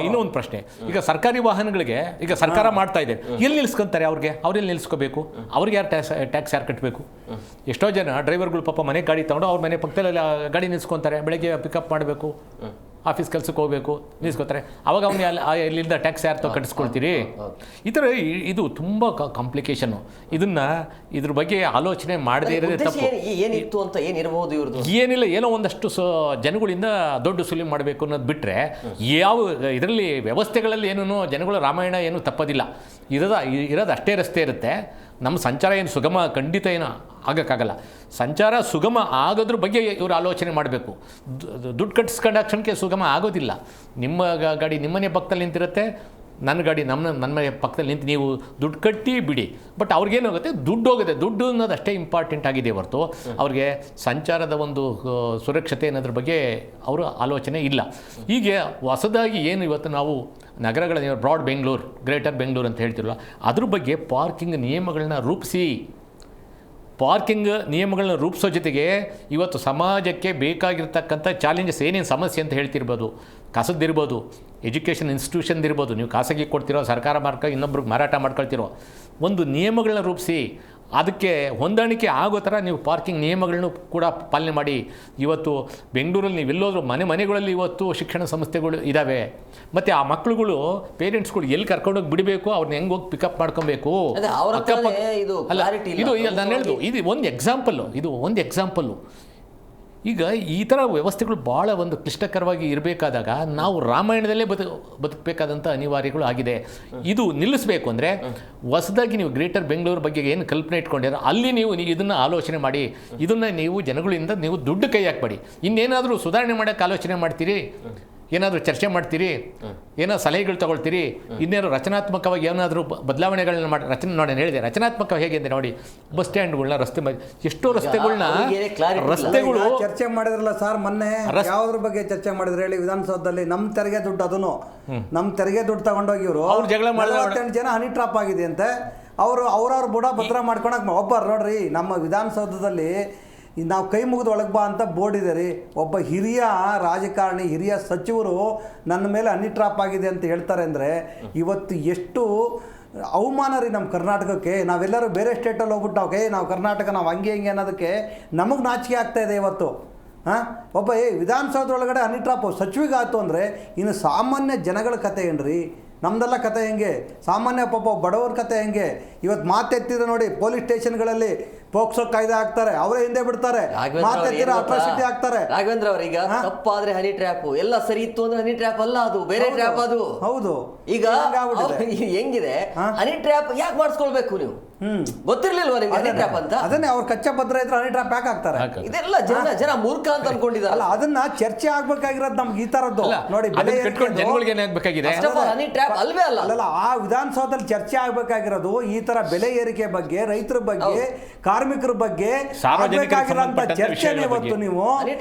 ಇನ್ನೊಂದು ಪ್ರಶ್ನೆ, ಈಗ ಸರ್ಕಾರಿ ವಾಹನಗಳಿಗೆ ಈಗ ಸರ್ಕಾರ ಮಾಡ್ತಾ ಇದೆ, ಎಲ್ಲಿ ನಿಲ್ಸ್ಕೊಂತಾರೆ? ಅವ್ರೆಲ್ಲಿ ನಿಲ್ಸ್ಕೋಬೇಕು? ಅವ್ರಿಗೆ ಯಾರು ಟ್ಯಾಕ್ಸ್ ಯಾರು ಕಟ್ಟಬೇಕು? ಎಷ್ಟೋ ಜನ ಡ್ರೈವರ್ಗಳು ಪಾಪ ಮನೆ ಗಾಡಿ ತಗೊಂಡು ಅವ್ರ ಮನೆ ಪಕ್ಕದಲ್ಲಿ ಗಾಡಿ ನಿಲ್ಸ್ಕೊಂತಾರೆ. ಬೆಳಗ್ಗೆ ಪಿಕಪ್ ಮಾಡಬೇಕು, ಆಫೀಸ್ ಕೆಲಸಕ್ಕೆ ಹೋಗಬೇಕು, ನಿಲ್ಸ್ಕೊತಾರೆ. ಅವಾಗ ಅವನು ಇಲ್ಲಿಂದ ಟ್ಯಾಕ್ಸ್ ಯಾರು ಕಟ್ಟಿಸ್ಕೊಳ್ತೀರಿ? ಈ ಥರ ಇದು ತುಂಬ ಕಾಂಪ್ಲಿಕೇಶನ್ನು. ಇದ್ರ ಬಗ್ಗೆ ಆಲೋಚನೆ ಮಾಡದೇ ಇರೋದೇ ತಪ್ಪು. ಏನಿತ್ತು ಅಂತ ಏನಿರಬಹುದು ಇವ್ರದ್ದು? ಏನಿಲ್ಲ, ಏನೋ ಒಂದಷ್ಟು ಜನಗಳಿಂದ ದೊಡ್ಡ ಸುಲಿಮೆ ಮಾಡಬೇಕು ಅನ್ನೋದು ಬಿಟ್ಟರೆ ಯಾವ ಇದರಲ್ಲಿ ವ್ಯವಸ್ಥೆಗಳಲ್ಲಿ ಏನೂ ಜನಗಳ ರಾಮಾಯಣ ಏನೂ ತಪ್ಪೋದಿಲ್ಲ. ಇರೋದು ಅಷ್ಟೇ ರಸ್ತೆ ಇರುತ್ತೆ. ನಮ್ಮ ಸಂಚಾರ ಏನು ಸುಗಮ ಖಂಡಿತ ಏನೋ ಆಗೋಕ್ಕಾಗಲ್ಲ. ಸಂಚಾರ ಸುಗಮ ಆಗೋದ್ರ ಬಗ್ಗೆ ಇವರು ಆಲೋಚನೆ ಮಾಡಬೇಕು. ದುಡ್ಡು ಕಟ್ಟಿಸ್ಕೊಂಡಕ್ಷಣಕ್ಕೆ ಸುಗಮ ಆಗೋದಿಲ್ಲ. ನಿಮ್ಮ ಗಾಡಿ ನಿಮ್ಮನೆ ಪಕ್ಕದಲ್ಲಿ ನಿಂತಿರುತ್ತೆ, ನನ್ನ ಗಾಡಿ ನನ್ನ ಮನೆ ಪಕ್ಕದಲ್ಲಿ ನಿಂತು ನೀವು ದುಡ್ಡು ಕಟ್ಟಿ ಬಿಡಿ. ಬಟ್ ಅವ್ರಿಗೇನಾಗುತ್ತೆ, ದುಡ್ಡು ಹೋಗುತ್ತೆ. ದುಡ್ಡು ಅನ್ನೋದು ಅಷ್ಟೇ ಇಂಪಾರ್ಟೆಂಟ್ ಆಗಿದೆ ಹೊರತು ಅವ್ರಿಗೆ ಸಂಚಾರದ ಒಂದು ಸುರಕ್ಷತೆ ಅನ್ನೋದ್ರ ಬಗ್ಗೆ ಅವರು ಆಲೋಚನೆ ಇಲ್ಲ. ಹೀಗೆ ಹೊಸದಾಗಿ ಏನು ಇವತ್ತು ನಾವು ನಗರಗಳ ಬ್ರಾಡ್ ಬೆಂಗಳೂರು, ಗ್ರೇಟರ್ ಬೆಂಗಳೂರು ಅಂತ ಹೇಳ್ತಿರಲ್ಲ, ಅದ್ರ ಬಗ್ಗೆ ಪಾರ್ಕಿಂಗ್ ನಿಯಮಗಳನ್ನ ರೂಪಿಸೋ ಜೊತೆಗೆ ಇವತ್ತು ಸಮಾಜಕ್ಕೆ ಬೇಕಾಗಿರ್ತಕ್ಕಂಥ ಚಾಲೆಂಜಸ್ ಏನೇನು ಸಮಸ್ಯೆ ಅಂತ ಹೇಳ್ತಿರ್ಬೋದು, ಕಸದಿರ್ಬೋದು, ಎಜುಕೇಷನ್ ಇನ್ಸ್ಟಿಟ್ಯೂಷನ್ದಿರ್ಬೋದು, ನೀವು ಖಾಸಗಿ ಕೊಡ್ತಿರೋ, ಸರ್ಕಾರ ಇನ್ನೊಬ್ರಿಗೆ ಮಾರಾಟ ಮಾಡ್ಕೊಳ್ತಿರೋ, ಒಂದು ನಿಯಮಗಳನ್ನ ರೂಪಿಸಿ ಅದಕ್ಕೆ ಹೊಂದಾಣಿಕೆ ಆಗೋ ಥರ ನೀವು ಪಾರ್ಕಿಂಗ್ ನಿಯಮಗಳನ್ನು ಕೂಡ ಪಾಲನೆ ಮಾಡಿ. ಇವತ್ತು ಬೆಂಗಳೂರಲ್ಲಿ ನೀವು ಎಲ್ಲೋದ್ರೂ ಮನೆಗಳಲ್ಲಿ ಇವತ್ತು ಶಿಕ್ಷಣ ಸಂಸ್ಥೆಗಳು ಇದ್ದಾವೆ. ಮತ್ತು ಆ ಮಕ್ಕಳುಗಳು ಪೇರೆಂಟ್ಸ್ಗಳು ಎಲ್ಲಿ ಕರ್ಕೊಂಡೋಗಿ ಬಿಡಬೇಕು, ಅವ್ರನ್ನ ಹೆಂಗೆ ಹೋಗಿ ಪಿಕಪ್ ಮಾಡ್ಕೊಬೇಕು. ಇದು ನಾನು ಹೇಳ್ದು, ಇದು ಒಂದು ಎಕ್ಸಾಂಪಲ್ಲು. ಈಗ ಈ ಥರ ವ್ಯವಸ್ಥೆಗಳು ಭಾಳ ಒಂದು ಕ್ಲಿಷ್ಟಕರವಾಗಿ ಇರಬೇಕಾದಾಗ ನಾವು ರಾಮಾಯಣದಲ್ಲೇ ಬದುಕಬೇಕಾದಂಥ ಅನಿವಾರ್ಯಗಳು ಆಗಿದೆ. ಇದು ನಿಲ್ಲಿಸಬೇಕು ಅಂದರೆ ಹೊಸದಾಗಿ ನೀವು ಗ್ರೇಟರ್ ಬೆಂಗಳೂರು ಬಗ್ಗೆ ಏನು ಕಲ್ಪನೆ ಇಟ್ಕೊಂಡಿರೋ ಅಲ್ಲಿ ನೀವು ಇದನ್ನು ಆಲೋಚನೆ ಮಾಡಿ. ಇದನ್ನು ನೀವು ಜನಗಳಿಂದ ನೀವು ದುಡ್ಡು ಕೈ ಹಾಕಬೇಡಿ. ಇನ್ನೇನಾದರೂ ಸುಧಾರಣೆ ಮಾಡೋಕ್ಕೆ ಆಲೋಚನೆ ಮಾಡ್ತೀರಿ, ಏನಾದರೂ ಚರ್ಚೆ ಮಾಡ್ತೀರಿ, ಏನೋ ಸಲಹೆಗಳು ತಗೊಳ್ತೀರಿ, ಇನ್ನೇನು ರಚನಾತ್ಮಕವಾಗಿ ಏನಾದರೂ ಬದಲಾವಣೆಗಳನ್ನ ನೋಡಿ ಹೇಳಿದೆ. ರಚನಾತ್ಮಕ ಹೇಗೆ ಅಂದರೆ ನೋಡಿ, ಬಸ್ ಸ್ಟ್ಯಾಂಡ್ಗಳನ್ನ ಎಷ್ಟೋ ರಸ್ತೆಗಳು ಚರ್ಚೆ ಮಾಡಿದ್ರಲ್ಲ ಸರ್ ಮೊನ್ನೆ, ಯಾವ್ದ್ರ ಬಗ್ಗೆ ಚರ್ಚೆ ಮಾಡಿದ್ರೆ ಹೇಳಿ? ವಿಧಾನಸೌಧದಲ್ಲಿ ನಮ್ಮ ತೆರಿಗೆ ದುಡ್ಡು, ಅದನ್ನು ನಮ್ಮ ತೆರಿಗೆ ದುಡ್ಡು ತಗೊಂಡೋಗಿ ಇವರು ಜಗಳ ಮಾಡಿ 48 ಜನ ಹನಿ ಟ್ರಾಪ್ ಆಗಿದೆ ಅಂತೆ. ಅವ್ರವ್ರ ಬುಡ ಭದ್ರ ಮಾಡ್ಕೊಳಕ್ ಒಬ್ಬರು ನೋಡ್ರಿ, ನಮ್ಮ ವಿಧಾನಸೌಧದಲ್ಲಿ ನಾವು ಕೈ ಮುಗಿದು ಒಳಗೆ ಬಾ ಅಂತ ಬೋರ್ಡ್ ಇದೆ ರೀ. ಒಬ್ಬ ಹಿರಿಯ ರಾಜಕಾರಣಿ, ಹಿರಿಯ ಸಚಿವರು ನನ್ನ ಮೇಲೆ ಹನಿ ಟ್ರಾಪ್ ಆಗಿದೆ ಅಂತ ಹೇಳ್ತಾರೆ ಅಂದರೆ ಇವತ್ತು ಎಷ್ಟು ಅವಮಾನ ರೀ ನಮ್ಮ ಕರ್ನಾಟಕಕ್ಕೆ. ನಾವೆಲ್ಲರೂ ಬೇರೆ ಸ್ಟೇಟಲ್ಲಿ ಹೋಗ್ಬಿಟ್ಟು ನಾವು ಕರ್ನಾಟಕ ನಾವು ಹಂಗೆ ಅನ್ನೋದಕ್ಕೆ ನಮಗೆ ನಾಚಿಕೆ ಆಗ್ತಾ ಇದೆ ಇವತ್ತು. ಒಬ್ಬ ವಿಧಾನಸೌಧ ಒಳಗಡೆ ಹನಿ ಟ್ರಾಪ್ ಸಚಿವಿಗಾಯ್ತು ಅಂದರೆ ಇನ್ನು ಸಾಮಾನ್ಯ ಜನಗಳ ಕತೆ ಏನ್ರಿ? ನಮ್ಮದೆಲ್ಲ ಕತೆ ಹೆಂಗೆ? ಸಾಮಾನ್ಯ ಪಾಪ ಬಡವ್ರ ಕತೆ ಹೆಂಗೆ? ಇವತ್ತು ಮಾತೆತ್ತಿದ್ರೆ ನೋಡಿ, ಪೊಲೀಸ್ ಸ್ಟೇಷನ್ಗಳಲ್ಲಿ ಪೋಕ್ಸೋ ಕಾಯ್ದೆ ಹಾಕ್ತಾರೆ, ಅವರೇ ಹಿಂದೆ ಬಿಡ್ತಾರೆ, ಮಾತೆತ್ತಿರ ಅಟ್ರಾಸಿಟಿ ಹಾಕ್ತಾರೆ. ರಾಘವೇಂದ್ರ ಅವರೀಗ ತಪ್ಪಾದ್ರೆ ಹನಿ ಟ್ರ್ಯಾಪ್, ಎಲ್ಲ ಸರಿ ಇತ್ತು ಅಂದ್ರೆ ಹನಿ ಟ್ರ್ಯಾಪ್ ಅಲ್ಲ, ಅದು ಬೇರೆ ಟ್ರ್ಯಾಪ್ ಅದು. ಹೌದು, ಈಗ ಹೆಂಗಿದೆ ಹನಿ ಟ್ರ್ಯಾಪ್ ಯಾಕೆ ಮಾಡಿಸ್ಕೊಳ್ಬೇಕು ನೀವು? ಗೊತ್ತಿರ್ಲಿಲ್ವಾ ನಿಮ್ಗೆ ಹನಿ ಟ್ರ್ಯಾಪ್ ಅಂತ? ಅದನ್ನೇ ಅವ್ರು ಕಚ್ಚಾ ಪತ್ರ ಇದ್ರೆ ಹನಿ ಟ್ರ್ಯಾಪ್ ಯಾಕೆ ಹಾಕ್ತಾರೆ? ಇದೆಲ್ಲ ಜನ ಮೂರ್ಖ ಅಂತ ಅನ್ಕೊಂಡಿದ್ದಾರೆ. ಅದನ್ನ ಚರ್ಚೆ ಆಗ್ಬೇಕಾಗಿರೋದು ನಮ್ಗೆ ಈ ತರದ್ದು ನೋಡಿ. ಹನಿ ಟ್ರ್ಯಾಪ್ ಅಲ್ವೇ ಅಲ್ಲ. ಅಲ್ಲ, ಆ ವಿಧಾನಸೌಧದಲ್ಲಿ ಚರ್ಚೆ ಆಗ್ಬೇಕಾಗಿರೋದು ಈ ತರ ಬೆಲೆ ಏರಿಕೆ ಬಗ್ಗೆ, ರೈತರ ಬಗ್ಗೆ, ಕಾರ್ಮಿಕರ ಬಗ್ಗೆ ಆಗ್ಬೇಕಾಗಿರೋಂತ ಚರ್ಚೆನೇ ಇವತ್ತು ನೀವು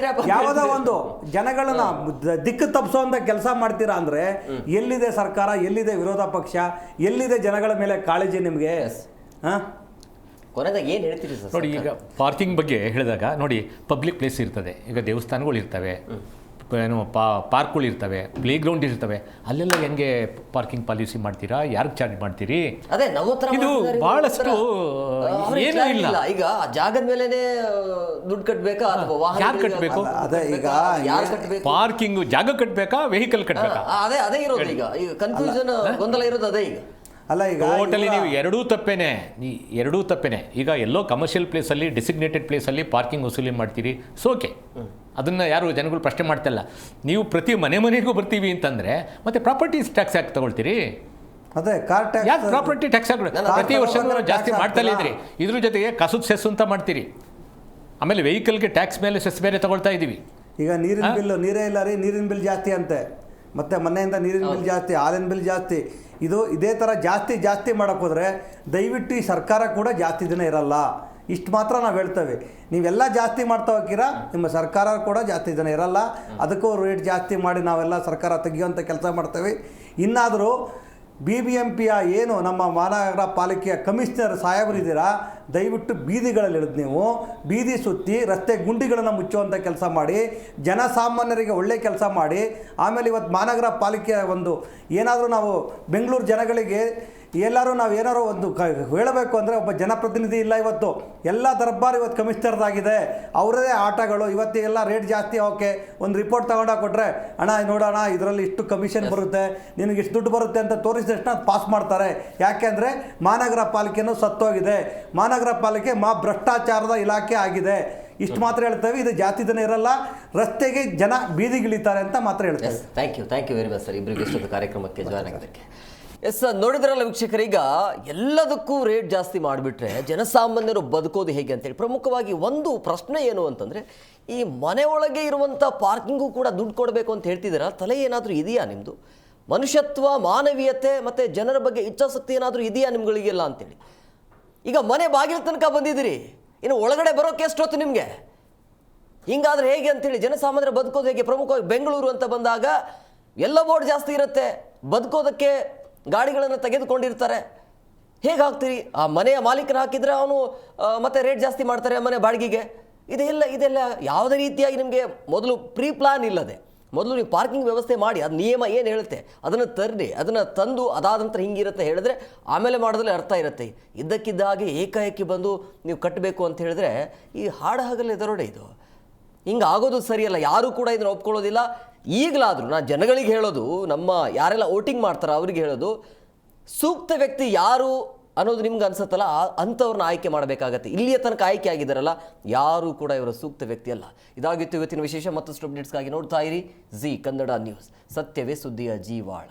ಯಾವುದೋ ಒಂದು ಜನಗಳನ್ನ ದಿಕ್ಕು ತಪ್ಪಿಸುವಂತ ಕೆಲಸ ಮಾಡ್ತೀರಾ ಅಂದ್ರೆ ಎಲ್ಲಿದೆ ಸರ್ಕಾರ, ಎಲ್ಲಿದೆ ವಿರೋಧ ಪಕ್ಷ, ಎಲ್ಲಿದೆ ಜನಗಳ ಮೇಲೆ ಕಾಳಜಿ ನಿಮ್ಗೆ? ಕೊನೆದಾಗ ಏನು ಹೇಳ್ತೀರಿ ಸರ್? ನೋಡಿ, ಈಗ ಪಾರ್ಕಿಂಗ್ ಬಗ್ಗೆ ಹೇಳಿದಾಗ ನೋಡಿ, ಪಬ್ಲಿಕ್ ಪ್ಲೇಸ್ ಇರ್ತದೆ, ಈಗ ದೇವಸ್ಥಾನಗಳು ಇರ್ತವೆ, ಏನು ಪಾರ್ಕ್ಗಳು ಇರ್ತವೆ, ಪ್ಲೇ ಗ್ರೌಂಡ್ ಇರ್ತವೆ, ಅಲ್ಲೆಲ್ಲ ಹೆಂಗೆ ಪಾರ್ಕಿಂಗ್ ಪಾಲಿಸಿ ಮಾಡ್ತೀರಾ? ಯಾರಿಗೆ ಚಾರ್ಜ್ ಮಾಡ್ತೀರಿ? ಅದೇ ನಮ್ಮ ಹತ್ರ ಇದು ಬಹಳಷ್ಟು ಏನೂ ಇಲ್ಲ. ಈಗ ಜಾಗದ ಮೇಲೆನೆ ದುಡ್ಡು ಕಟ್ಟಬೇಕಾ ಅಥವಾ ಯಾರು ಕಟ್ಟಬೇಕು? ಅದೇ ಈಗ ಯಾರು ಕಟ್ಟಬೇಕು? ಪಾರ್ಕಿಂಗ್ ಜಾಗ ಕಟ್ಟಬೇಕಾ, ವೆಹಿಕಲ್ ಕಟ್ಟಬೇಕಾ? ಅದೇ ಇರೋದು ಈಗ ಕನ್ಫ್ಯೂಷನ್, ಗೊಂದಲ ಇರೋದು ಅದೇ. ಈಗ ಅಲ್ಲ, ಈಗ ಟೋಟಲಿ ನೀವು ಎರಡೂ ತಪ್ಪೇನೆ. ಈಗ ಎಲ್ಲೋ ಕಮರ್ಷಿಯಲ್ ಪ್ಲೇಸಲ್ಲಿ, ಡೆಸಿಗ್ನೇಟೆಡ್ ಪ್ಲೇಸಲ್ಲಿ ಪಾರ್ಕಿಂಗ್ ವಸೂಲಿ ಮಾಡ್ತೀರಿ, ಸೋಕೆ, ಅದನ್ನು ಯಾರು ಜನಗಳು ಪ್ರಶ್ನೆ ಮಾಡ್ತಿಲ್ಲ. ನೀವು ಪ್ರತಿ ಮನೆಗೂ ಬರ್ತೀವಿ ಅಂತಂದರೆ ಮತ್ತೆ ಪ್ರಾಪರ್ಟೀಸ್ ಟ್ಯಾಕ್ಸ್ ಯಾಕೆ ತಗೊಳ್ತೀರಿ? ಅದೇ ಕಾರ್ ಟ್ಯಾಕ್ಸ್, ಯಾಕೆ ಪ್ರಾಪರ್ಟಿ ಟ್ಯಾಕ್ಸ್ ಪ್ರತಿ ವರ್ಷ ಜಾಸ್ತಿ ಮಾಡ್ತಲೇ ಇದ್ರಿ. ಇದ್ರ ಜೊತೆಗೆ ಕಸದ ಸೆಸ್ ಅಂತ ಮಾಡ್ತೀರಿ, ಆಮೇಲೆ ವೆಹಿಕಲ್ಗೆ ಟ್ಯಾಕ್ಸ್ ಮೇಲೆ ಸೆಸ್ ಬೇರೆ ತಗೊಳ್ತಾ ಇದ್ದೀವಿ. ಈಗ ನೀರಿನ ಬಿಲ್, ನೀರೇ ಇಲ್ಲ ರೀ, ನೀರಿನ ಬಿಲ್ ಜಾಸ್ತಿ ಅಂತೆ, ಮತ್ತು ಮನೆಯಿಂದ ನೀರಿನ ಬಿಲ್ ಜಾಸ್ತಿ, ಹಾಲಿನ ಬಿಲ್ ಜಾಸ್ತಿ. ಇದೇ ಥರ ಜಾಸ್ತಿ ಮಾಡೋಕ್ಕೆ ಹೋದರೆ ದಯವಿಟ್ಟು ಈ ಸರ್ಕಾರ ಕೂಡ ಜಾಸ್ತಿ ದಿನ ಇರಲ್ಲ. ಇಷ್ಟು ಮಾತ್ರ ನಾವು ಹೇಳ್ತೇವೆ. ನೀವೆಲ್ಲ ಜಾಸ್ತಿ ಮಾಡ್ತಾ ಹೋಗ್ತೀರಾ, ನಿಮ್ಮ ಸರ್ಕಾರ ಕೂಡ ಜಾಸ್ತಿ ದಿನ ಇರಲ್ಲ. ಅದಕ್ಕೂ ರೇಟ್ ಜಾಸ್ತಿ ಮಾಡಿ ನಾವೆಲ್ಲ ಸರ್ಕಾರ ತೆಗಿಯುವಂಥ ಕೆಲಸ ಮಾಡ್ತೇವೆ. ಇನ್ನಾದರೂ BBMPಯ ಏನು ನಮ್ಮ ಮಹಾನಗರ ಪಾಲಿಕೆಯ ಕಮಿಷನರ್ ಸಾಹೇಬರಿದ್ದೀರಾ, ದಯವಿಟ್ಟು ಬೀದಿಗಳಲ್ಲಿ ಇಳಿದು ನೀವು ಬೀದಿ ಸುತ್ತಿ ರಸ್ತೆ ಗುಂಡಿಗಳನ್ನು ಮುಚ್ಚುವಂಥ ಕೆಲಸ ಮಾಡಿ, ಜನಸಾಮಾನ್ಯರಿಗೆ ಒಳ್ಳೆ ಕೆಲಸ ಮಾಡಿ. ಆಮೇಲೆ ಇವತ್ತು ಮಹಾನಗರ ಪಾಲಿಕೆಯ ಒಂದು ಏನಾದರೂ ನಾವು ಬೆಂಗಳೂರು ಜನಗಳಿಗೆ ಎಲ್ಲರೂ ನಾವು ಏನಾರು ಒಂದು ಹೇಳಬೇಕು ಅಂದರೆ ಒಬ್ಬ ಜನಪ್ರತಿನಿಧಿ ಇಲ್ಲ. ಇವತ್ತು ಎಲ್ಲ ದರ್ಬಾರ್ ಇವತ್ತು ಕಮಿಷನರ್ದಾಗಿದೆ, ಅವರದೇ ಆಟಗಳು. ಇವತ್ತಿಗೆಲ್ಲ ರೇಟ್ ಜಾಸ್ತಿ, ಓಕೆ, ಒಂದು ರಿಪೋರ್ಟ್ ತಗೊಂಡಾಗ ಕೊಟ್ಟರೆ, ಅಣ್ಣ ನೋಡೋಣ ಇದರಲ್ಲಿ ಇಷ್ಟು ಕಮಿಷನ್ ಬರುತ್ತೆ, ನಿನಗೆ ಇಷ್ಟು ದುಡ್ಡು ಬರುತ್ತೆ ಅಂತ ತೋರಿಸಿದಷ್ಟು ಪಾಸ್ ಮಾಡ್ತಾರೆ. ಯಾಕೆಂದರೆ ಮಹಾನಗರ ಪಾಲಿಕೆನೂ ಸತ್ತೋಗಿದೆ, ಮಹಾನಗರ ಪಾಲಿಕೆ ಭ್ರಷ್ಟಾಚಾರದ ಇಲಾಖೆ ಆಗಿದೆ. ಇಷ್ಟು ಮಾತ್ರ ಹೇಳ್ತೇವೆ. ಇದು ಜಾತಿ ದಿನ ಇರಲ್ಲ, ರಸ್ತೆಗೆ ಜನ ಬೀದಿಗಿಳಿತಾರೆ ಅಂತ ಮಾತ್ರ ಹೇಳ್ತೇವೆ. Thank you very much sir, ಇಬ್ಬರಿಗೆ ಇಷ್ಟೊಂದು ಕಾರ್ಯಕ್ರಮಕ್ಕೆ ಜಾಯ್ನ್ ಆಗೋದಕ್ಕೆ. ಎಸ್ ಸರ್, ನೋಡಿದ್ರಲ್ಲ ವೀಕ್ಷಕರೀಗ ಎಲ್ಲದಕ್ಕೂ ರೇಟ್ ಜಾಸ್ತಿ ಮಾಡಿಬಿಟ್ರೆ ಜನಸಾಮಾನ್ಯರು ಬದುಕೋದು ಹೇಗೆ ಅಂತೇಳಿ. ಪ್ರಮುಖವಾಗಿ ಒಂದು ಪ್ರಶ್ನೆ ಏನು ಅಂತಂದರೆ, ಈ ಮನೆ ಒಳಗೆ ಇರುವಂಥ ಪಾರ್ಕಿಂಗು ಕೂಡ ದುಡ್ಡು ಕೊಡಬೇಕು ಅಂತ ಹೇಳ್ತಿದ್ದೀರಾ, ತಲೆ ಏನಾದರೂ ಇದೆಯಾ ನಿಮ್ಮದು? ಮನುಷ್ಯತ್ವ, ಮಾನವೀಯತೆ ಮತ್ತು ಜನರ ಬಗ್ಗೆ ಇಚ್ಛಾಶಕ್ತಿ ಏನಾದರೂ ಇದೆಯಾ ನಿಮ್ಗಳಿಗೆಲ್ಲ ಅಂತೇಳಿ? ಈಗ ಮನೆ ಬಾಗಿಲು ತನಕ ಬಂದಿದ್ದೀರಿ, ಇನ್ನು ಒಳಗಡೆ ಬರೋಕ್ಕೆ ಎಷ್ಟೊತ್ತು ನಿಮಗೆ? ಹಿಂಗಾದ್ರೆ ಹೇಗೆ ಅಂತೇಳಿ ಜನಸಾಮಾನ್ಯರು ಬದುಕೋದು ಹೇಗೆ? ಪ್ರಮುಖವಾಗಿ ಬೆಂಗಳೂರು ಅಂತ ಬಂದಾಗ ಎಲ್ಲ ಬೋರ್ಡ್ ಜಾಸ್ತಿ ಇರುತ್ತೆ, ಬದುಕೋದಕ್ಕೆ ಗಾಡಿಗಳನ್ನು ತೆಗೆದುಕೊಂಡಿರ್ತಾರೆ. ಹೇಗೆ ಹಾಕ್ತೀರಿ? ಆ ಮನೆಯ ಮಾಲೀಕನ ಹಾಕಿದರೆ ಅವನು ಮತ್ತೆ ರೇಟ್ ಜಾಸ್ತಿ ಮಾಡ್ತಾರೆ ಮನೆ ಬಾಡಿಗೆಗೆ. ಇದೆಲ್ಲ ಯಾವುದೇ ರೀತಿಯಾಗಿ ನಿಮಗೆ ಮೊದಲು ಪ್ರೀ ಪ್ಲಾನ್ ಇಲ್ಲದೆ ಮೊದಲು ನೀವು ಪಾರ್ಕಿಂಗ್ ವ್ಯವಸ್ಥೆ ಮಾಡಿ, ಅದು ನಿಯಮ ಏನು ಹೇಳುತ್ತೆ ಅದನ್ನು ತರ್ರಿ, ಅದನ್ನು ತಂದು ಅದಾದ ನಂತರ ಹಿಂಗಿರುತ್ತೆ ಹೇಳಿದ್ರೆ ಆಮೇಲೆ ಮಾಡೋದ್ರಲ್ಲಿ ಅರ್ಥ ಇರುತ್ತೆ. ಇದ್ದಕ್ಕಿದ್ದ ಹಾಗೆ ಏಕಾಏಕಿ ಬಂದು ನೀವು ಕಟ್ಟಬೇಕು ಅಂತ ಹೇಳಿದ್ರೆ ಈ ಹಾಡು ಹಗಲೇ ದರೋಡೆ ಇದು. ಹಿಂಗೆ ಆಗೋದು ಸರಿಯಲ್ಲ, ಯಾರೂ ಕೂಡ ಇದನ್ನು ಒಪ್ಕೊಳ್ಳೋದಿಲ್ಲ. ಈಗಲಾದರೂ ನಾನು ಜನಗಳಿಗೆ ಹೇಳೋದು, ನಮ್ಮ ಯಾರೆಲ್ಲ ವೋಟಿಂಗ್ ಮಾಡ್ತಾರೋ ಅವ್ರಿಗೆ ಹೇಳೋದು, ಸೂಕ್ತ ವ್ಯಕ್ತಿ ಯಾರು ಅನ್ನೋದು ನಿಮ್ಗೆ ಅನ್ಸುತ್ತಲ್ಲ, ಅಂಥವ್ರನ್ನ ಆಯ್ಕೆ ಮಾಡಬೇಕಾಗತ್ತೆ. ಇಲ್ಲಿಯ ತನಕ ಆಯ್ಕೆ ಆಗಿದ್ದಾರಲ್ಲ, ಯಾರೂ ಕೂಡ ಇವರ ಸೂಕ್ತ ವ್ಯಕ್ತಿ ಅಲ್ಲ. ಇದಾಗಿತ್ತು ಇವತ್ತಿನ ವಿಶೇಷ. ಮತ್ತಷ್ಟು ಅಪ್ಡೇಟ್ಸ್ಗಾಗಿ ನೋಡ್ತಾ ಇರಿ ಜಿ ಕನ್ನಡ ನ್ಯೂಸ್. ಸತ್ಯವೇ ಸುದ್ದಿಯ ಜೀವಾಳ.